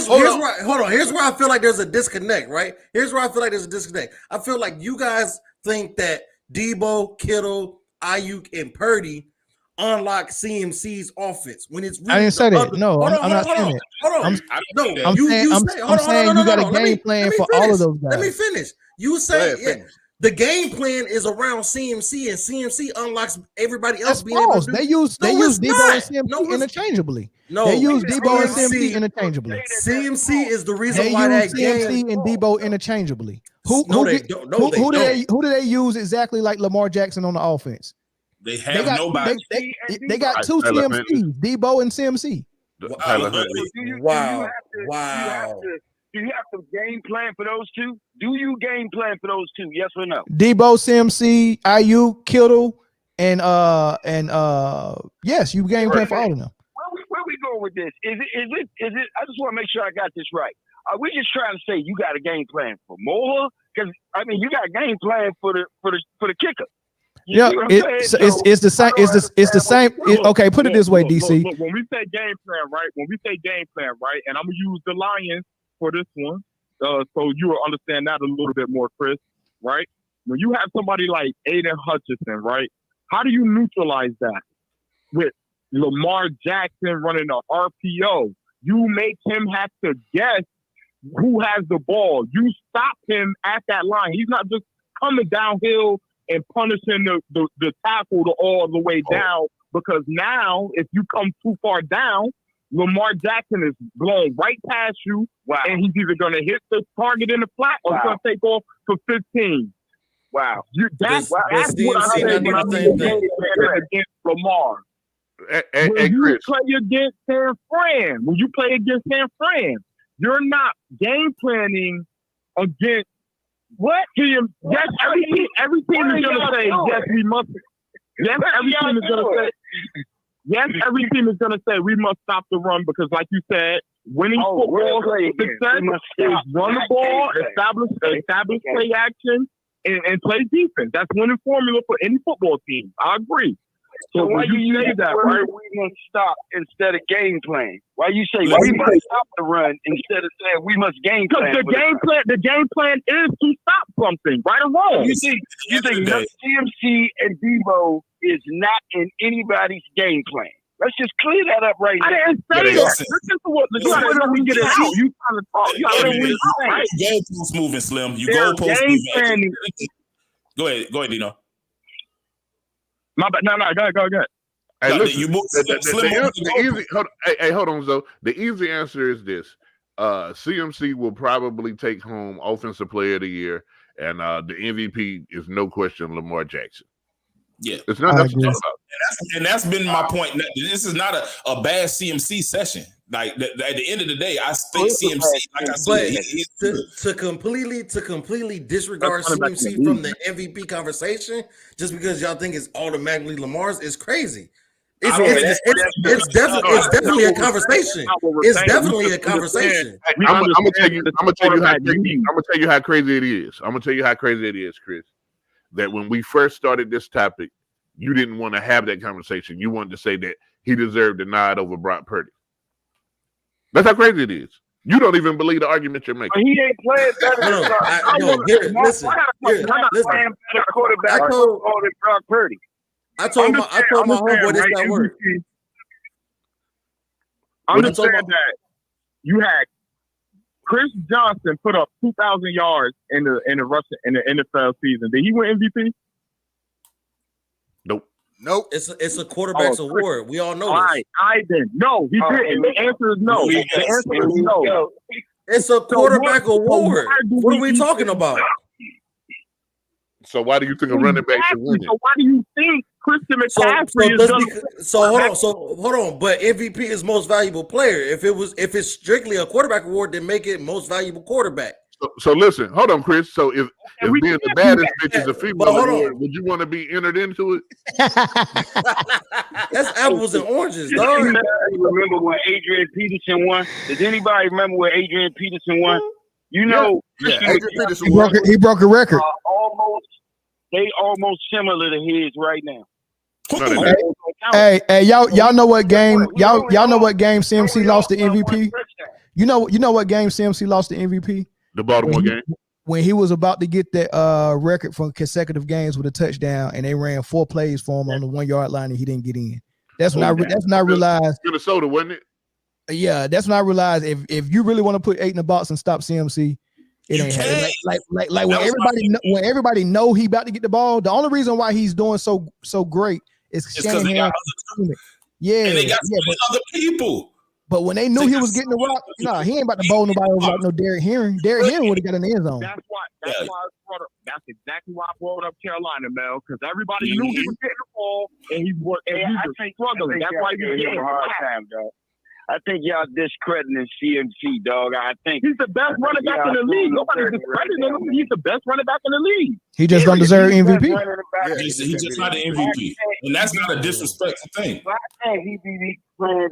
where hold on. Here's where I feel like there's a disconnect, right? Here's where I feel like there's a disconnect. I feel like you guys think that Debo, Kittle, Ayuk, and Purdy unlock CMC's offense when it's really I didn't say that. No, I'm not saying that. I'm saying you got a game plan for all of those guys. Let me finish. You say the game plan is around CMC, and CMC unlocks everybody else. Being able to they use Debo and CMC interchangeably. They use Debo and CMC interchangeably. CMC is the reason why that CMC and Debo interchangeably. Who do they use exactly like Lamar Jackson on the offense? They have nobody. They got 2 CMCs, Debo and CMC. Wow. Do you have to game plan for those 2? Do you game plan for those 2? Yes or no? Debo, CMC, Ayuk, Kittle, and yes, you game plan for all of them. Where we going with this? Is it? I just want to make sure I got this right. Are we just trying to say you got a game plan for more? Because I mean, you got a game plan for the kicker. Yeah, it's the same. It's the same. Okay, put it this way, DC. Look, when we say game plan, right? And I'm gonna use the Lions for this one, so you will understand that a little bit more, Chris. Right? When you have somebody like Aiden Hutchinson, right? How do you neutralize that with Lamar Jackson running an RPO? You make him have to guess who has the ball. You stop him at that line. He's not just coming downhill and punishing the tackle all the way down, because now if you come too far down, Lamar Jackson is blown right past you, and he's either going to hit the target in the flat or he's going to take off for 15. Wow. That's what I said when I mean against Lamar. When you play against San Fran, you're not game planning against what? Yes, every team is going to say, yes, we must. Yes, every team is going to say. Yes, every team is going to say we must stop the run because, like you said, winning football success is run the ball, establish play action, and play defense. That's winning formula for any football team. I agree. So why you say that? Right? We must stop instead of game plan. Why you say we must stop the run instead of saying we must game plan? Because the game plan is to stop something, right or wrong. You think CMC and Debo is not in anybody's game plan? Let's just clear that up right now. I didn't say that. Listen to what we get it out. You trying to talk? You goalpost moving, Slim. You goalpost moving. Go ahead, Dino. No, go ahead. Hey, listen, hold on, Zoe. The easy answer is this: CMC will probably take home Offensive Player of the Year, and the MVP is no question Lamar Jackson. Yeah, it's not nothing to talk about. And that's been my point. This is not a bad CMC session. Like at the end of the day, I think CMC, like I said, to completely disregard CMC from the MVP conversation just because y'all think it's automatically Lamar's is crazy. It's definitely a conversation. It's definitely a conversation. I'm gonna tell you how crazy it is. I'm gonna tell you how crazy it is, Chris. That when we first started this topic, you didn't want to have that conversation. You wanted to say that he deserved a nod over Brock Purdy. That's how crazy it is. You don't even believe the argument you're making. He ain't playing better. Listen. Quarterback than Brock Purdy. I told my homeboy this not work. Understand that you had Chris Johnson put up 2,000 yards in the NFL season. Did he win MVP? Nope. It's a quarterback's award. We all know this. All right, no, he didn't. The answer is no. The answer is no. It's a quarterback award. What are we talking about? So why do you think a running back should win it? So why do you think Christian McCaffrey is going to... hold on. But MVP is most valuable player. If it's strictly a quarterback award, then make it most valuable quarterback. So listen, hold on, Chris. So if being the baddest bitch is a female award, would you want to be entered into it? That's apples and oranges, dog. Remember when Adrian Peterson won? Does anybody remember when Adrian Peterson won? You know, he broke a record. They almost similar to his right now. Hey, y'all know what game? Y'all know what game CMC lost the MVP? You know what game CMC lost the MVP? The Baltimore game. When he was about to get that record for consecutive games with a touchdown, and they ran 4 plays for him on the 1 yard line, and he didn't get in. That's when I realized. Minnesota, wasn't it? Yeah, that's when I realized if you really want to put 8 in the box and stop CMC, it ain't like when everybody know he about to get the ball. The only reason why he's doing so great is because they got other teams. Yeah, and they got other people. But when they knew he was getting the rock, he ain't about to bowl nobody over like no Derrick Henry. Derrick Henry would have got in the end zone. That's exactly why I brought up Carolina, Mel, because everybody knew he was getting the ball and he was struggling. That's why he was getting a hard time, dog. I think y'all discrediting CMC, dog. I think he's the best running back in the league. Nobody's discrediting him. He's the best running back in the league. He just don't deserve MVP. Yeah, he's just not an MVP, and that's not a disrespectful thing. Why can't he be playing?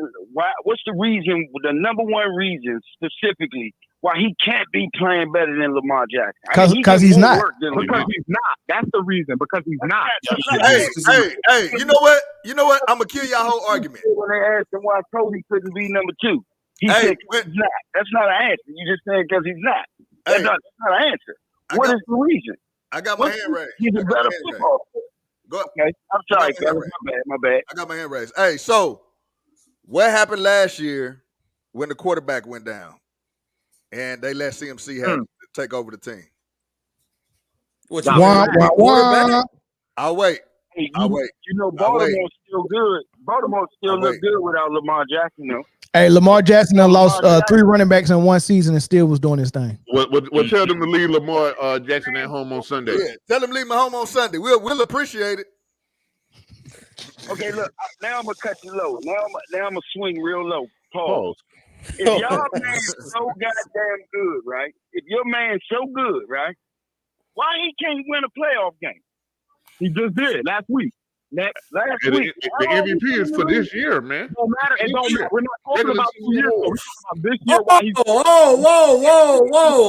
What's the reason? The number one reason specifically why he can't be playing better than Lamar Jackson. Because he's not. Because he's not. That's the reason. Because he's not. Hey, you know what? I'm gonna kill y'all whole argument. When they asked him why Kobe couldn't be number 2, he said he's not. That's not an answer. You just said because he's not. That's not an answer. What is the reason? I got my hand raised. He's a better football player. Okay, I'm sorry, my bad. I got my hand raised. Hey, so what happened last year when the quarterback went down and they let CMC take over the team? I'll wait. Hey, you know, Baltimore's still good. Baltimore still look good without Lamar Jackson, though. Hey, Lamar Jackson lost 3 running backs in one season and still was doing his thing. Well, tell them to leave Lamar Jackson at home on Sunday. Yeah, tell them to leave him home on Sunday. We'll appreciate it. Okay, look. Now I'm gonna cut you low. Now I'm gonna swing real low. Pause. If y'all man is so goddamn good, right? If your man's so good, right? Why he can't win a playoff game? He just did last week. Last week. The MVP is for this year, man. No matter. We're not talking about 2 years ago. We're talking about this year. Whoa.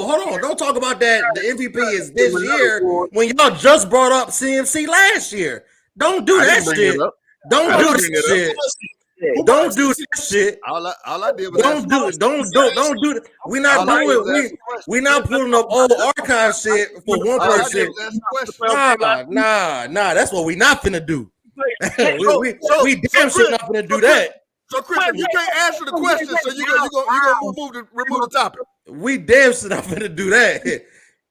Hold on. Don't talk about that. The MVP is this year when y'all just brought up CMC last year. Don't do that shit. Don't do that shit. Don't do that shit. All I did was don't do it. We're not doing it. We're not pulling up old archive shit for one person. Nah. That's what we not finna do. we damn sure not finna do that. So Chris, if you can't answer the question, so you gonna remove the topic. We damn sure not finna do that.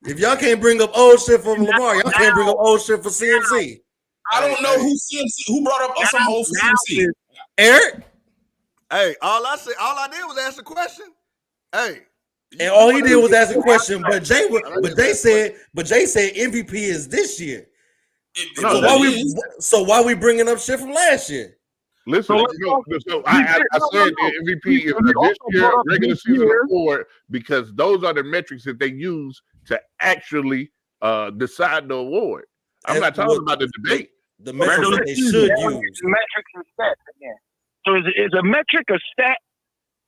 If y'all can't bring up old shit from Lamar, y'all can't bring up old shit for CMC. I don't know who brought up some old CMC. Eric? Hey, all I did was ask a question. Hey. And all he did was ask a question, but Jay said MVP is this year. So why we bringing up shit from last year? Listen, I said the MVP is this year regular season award because those are the metrics that they use to actually decide the award. I'm not talking about the debate. The metrics that they should use. Metrics and stats again. So is a metric a stat?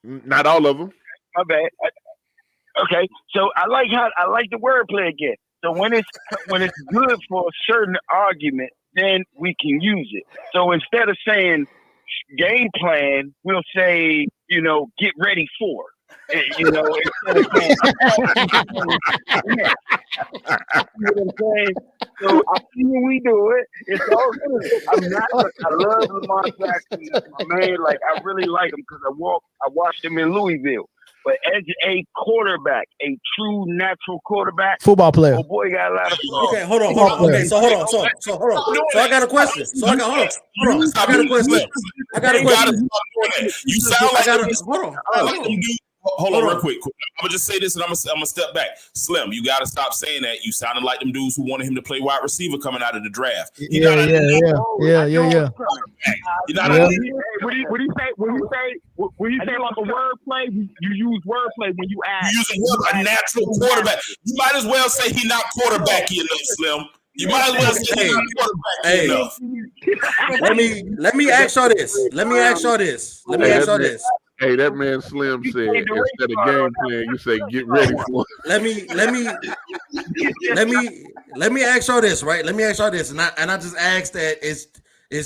Not all of them. My bad. Okay, so I like the wordplay again. So when it's good for a certain argument, then we can use it. So instead of saying game plan, we'll say, get ready for. Instead of saying, you know what I'm saying? So I see when we do it. It's all good. I love Lamar Jackson. My man, I really like him because I watched him in Louisville. But as a quarterback, a true natural quarterback, football player. Oh boy, got a lot of fun. Okay, hold on. Okay, so hold on. So I got a question. I got a question. You sound like hold on. Hold on, real quick. I'm gonna just say this, and I'm gonna step back. Slim, you gotta stop saying that. You sounded like them dudes who wanted him to play wide receiver coming out of the draft. Yeah. What do you say? When you say like a wordplay, you use wordplay when you ask. You use a natural quarterback. You might as well say he's not quarterbacky enough, Slim. You might as well say he's not quarterbacky enough. Let me ask y'all this. Hey, that man Slim said instead of game plan, you say get ready for it. Let me ask y'all this, right? Let me ask y'all this, and I just ask that is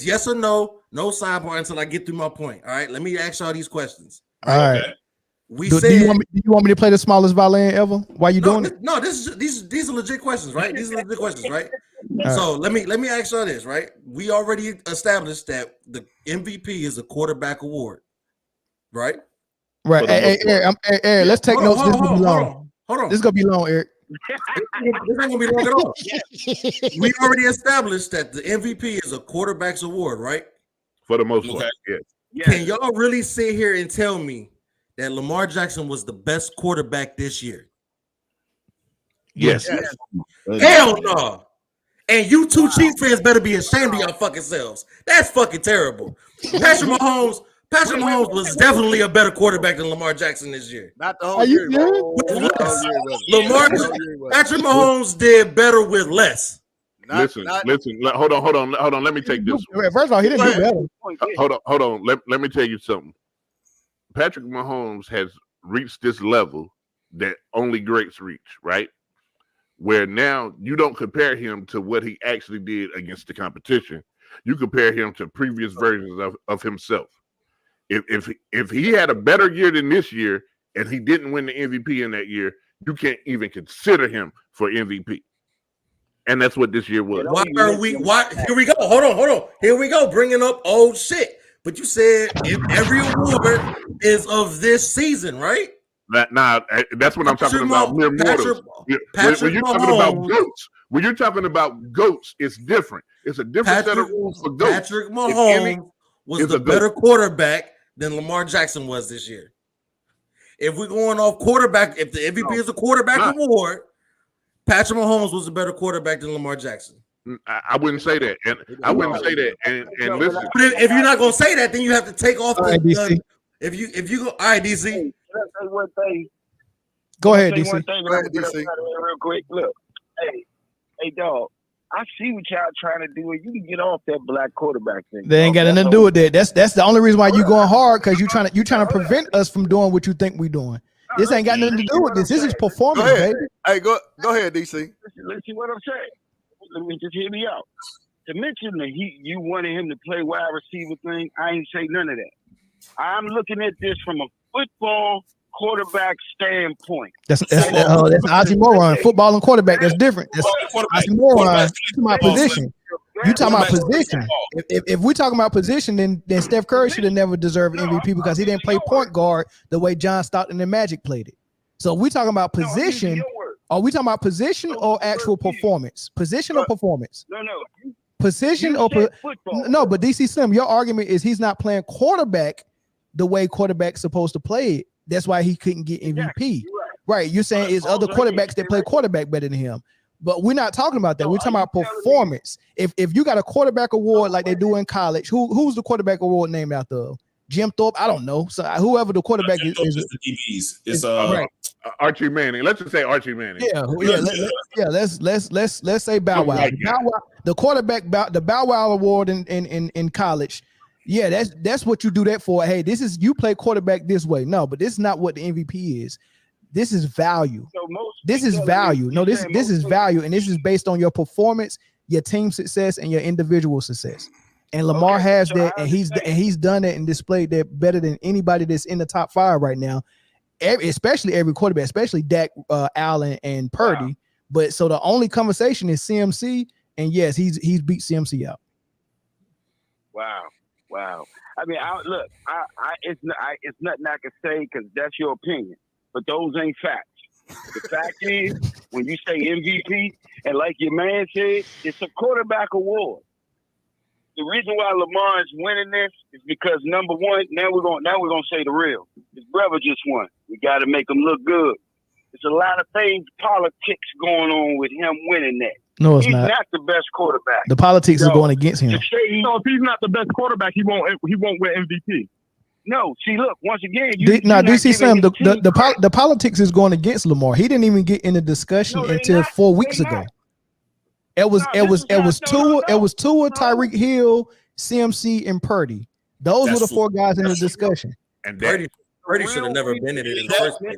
yes or no sidebar until I get through my point. All right, let me ask y'all these questions. All right. Do you want me to play the smallest violin ever? Why you doing it? No, these are legit questions, right? These are legit questions, right? So let me ask y'all this, right? We already established that the MVP is a quarterback award. Right. Hey, Eric, let's take notes. This is gonna be long. Hold on. This is gonna be long, Eric. This ain't gonna be long at all. We already established that the MVP is a quarterback's award, right? For the most part, yes. Can y'all really sit here and tell me that Lamar Jackson was the best quarterback this year? Yes. Hell no. And you two Chiefs fans better be ashamed of y'all fucking selves. That's fucking terrible. Patrick Mahomes was definitely a better quarterback than Lamar Jackson this year. Not the whole year. Patrick Mahomes did better with less. Listen. Hold on. Let me take this. First of all, he didn't do better. Hold on. Let me tell you something. Patrick Mahomes has reached this level that only greats reach, right? Where now you don't compare him to what he actually did against the competition. You compare him to previous versions of himself. If he had a better year than this year and he didn't win the MVP in that year, you can't even consider him for MVP. And that's what this year was. Why are we? Why? Here we go. Hold on. Here we go. Bringing up old shit. But you said if every award is of this season, right? That's what I'm talking about. Mere mortals. When you're talking about goats, when you're talking about goats, it's different. It's a different set of rules for goats. Patrick Mahomes was the better quarterback than Lamar Jackson was this year. If we're going off quarterback, if the MVP is a quarterback award, Patrick Mahomes was a better quarterback than Lamar Jackson. I wouldn't say that, and I wouldn't say that. And listen, but if you're not gonna say that, then you have to take off the. If you go, all right, DC. Can I say one thing? Go ahead, DC. One thing real quick. Look, hey, dog. I see what y'all trying to do. You can get off that black quarterback thing. They ain't got nothing to do with that. That's the only reason why you going hard, because you trying to prevent us from doing what you think we doing. This ain't got nothing to do with this. This is performance, baby. Hey, go ahead, DC. Let's see what I'm saying. Let me just hear me out. To mention that you wanted him to play wide receiver thing, I ain't say none of that. I'm looking at this from a football quarterback standpoint. That's oxymoron. Football and quarterback, that's different. That's oxymoron. You talking about position. You talking about position. If we talking about position, then Steph Curry should have never deserved MVP because he didn't play point guard the way John Stockton and Magic played it. So we talking about position. Are we talking about position or actual performance? Position or performance? No. Position or no? But DC Slim, your argument is he's not playing quarterback the way quarterback's supposed to play it. That's why he couldn't get MVP. Right. You're saying it's other quarterbacks that play quarterback better than him. But we're not talking about that. We're talking about performance. If you got a quarterback award like they do in college, who's the quarterback award named after? Jim Thorpe? I don't know. So whoever the quarterback is the DBs. It's right. Archie Manning. Let's just say Archie Manning. Let's say Bow Wow. Right. Bow Wow, the quarterback, the Bow Wow award in college. Yeah, that's what you do that for. Hey, you play quarterback this way. No, but this is not what the MVP is. This is value. This is value. No, this is value, and this is based on your performance, your team success, and your individual success. And Lamar has that, and he's done it and displayed that better than anybody that's in the top 5 right now. Especially every quarterback, especially Dak, Allen, and Purdy. Wow. But so the only conversation is CMC, and yes, he's beat CMC out. Wow. I mean, it's nothing I can say because that's your opinion, but those ain't facts. The fact is, when you say MVP, and like your man said, it's a quarterback award. The reason why Lamar is winning this is because number one, now we're gonna say the real. His brother just won. We got to make him look good. There's a lot of things, politics going on with him winning that. No, it's he's not. Not the best quarterback. The politics are going against him. So if he's not the best quarterback, he won't win MVP. No, see, look, once again, DC Sam, the politics is going against Lamar. He didn't even get in the discussion until 4 weeks ago. It was Tua, Tyreek Hill, CMC, and Purdy. Those were the 4 guys in the discussion. And Purdy should have never been in it in the first place.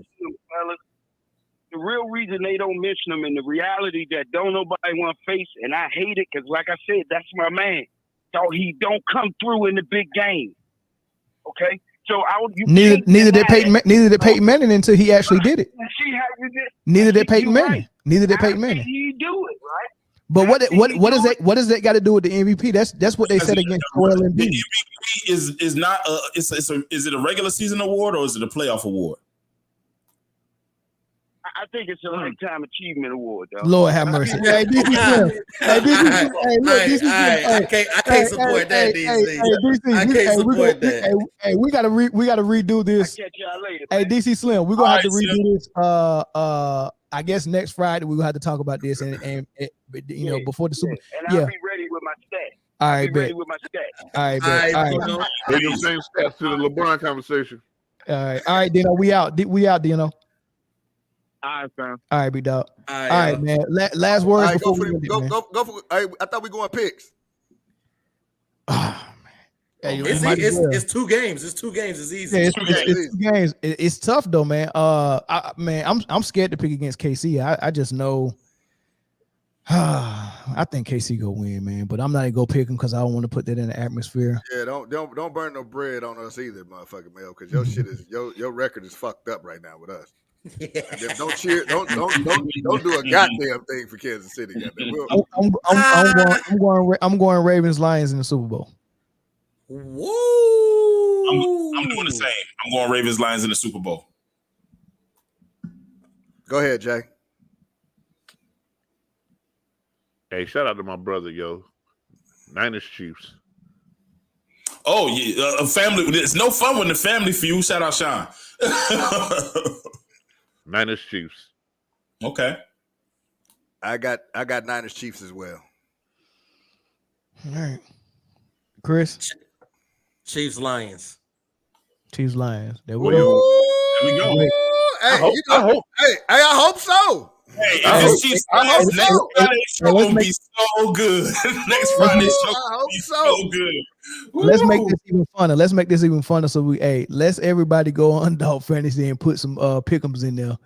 The real reason they don't mention him and the reality that don't nobody want to face, and I hate it because, like I said, that's my man. So he don't come through in the big game. Okay, so neither did Peyton Manning until he actually did it. See how you did? Neither did Peyton Manning. Neither did Peyton Manning. He do it right. But what does that got to do with the MVP? That's what they said against Joel Embiid. The MVP is not is it a regular season award or is it a playoff award? I think it's a lifetime achievement award, though. Lord have mercy. I can't support that, DC. I can't support that. Hey, we gotta redo this. I'll catch y'all later. Hey, DC Slim, we're gonna have to redo this. I guess next Friday we're gonna have to talk about this and before the Super. And I'll be ready with my stats. All right, bet. With my stats. All right, bet. All right. Bring the same stats to the LeBron conversation. All right, Dino. We out, Dino. All right, fam. All right, big dog. All right, man. Last words before we go for. I thought we going picks. Oh, man. It's 2 games. It's 2 games. It's easy. Yeah, it's 2 games. It's tough though, man. I'm scared to pick against KC. I just know. I think KC go win, man. But I'm not gonna go pick them because I don't want to put that in the atmosphere. Yeah, don't burn no bread on us either, motherfucker, Mel. Because your shit is your record is fucked up right now with us. Yeah. Don't cheer. Don't do a goddamn thing for Kansas City. I'm going Ravens Lions in the Super Bowl. Whoa! I'm doing the same. I'm going Ravens Lions in the Super Bowl. Go ahead, Jay. Hey, shout out to my brother, yo. Niners Chiefs. Oh yeah, a family. It's no fun when the family feud. Shout out Sean. Niners Chiefs. Okay. I got Niners Chiefs as well. All right. Chris. Chiefs Lions. Chiefs Lions. There we go. Hey, I hope so. Hey, if it's Chiefs Lions, next Friday's show will be so good. Next Friday's show will be so good. Let's make this even funner. So let's everybody go on Underdog Fantasy and put some pick'ems in there.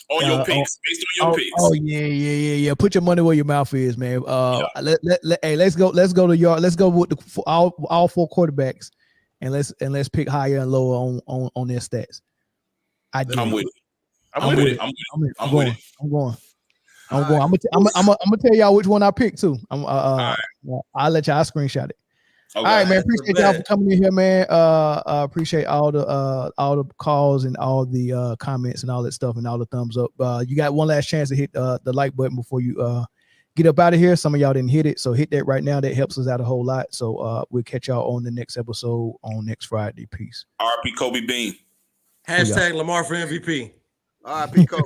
On your picks, based on your picks. Oh yeah. Put your money where your mouth is, man. Let's go to yard. Let's go with all 4 quarterbacks, and let's pick higher and lower on their stats. I'm with it. I'm going. I'm gonna tell y'all which one I picked too. I'll let y'all screenshot it. Okay. All right, man. Appreciate y'all for coming in here, man. Appreciate all the calls and all the comments and all that stuff and all the thumbs up. You got one last chance to hit the like button before you get up out of here. Some of y'all didn't hit it, so hit that right now. That helps us out a whole lot. So we'll catch y'all on the next episode on next Friday. Peace. RP Kobe Bean. # Lamar for MVP. RP Kobe.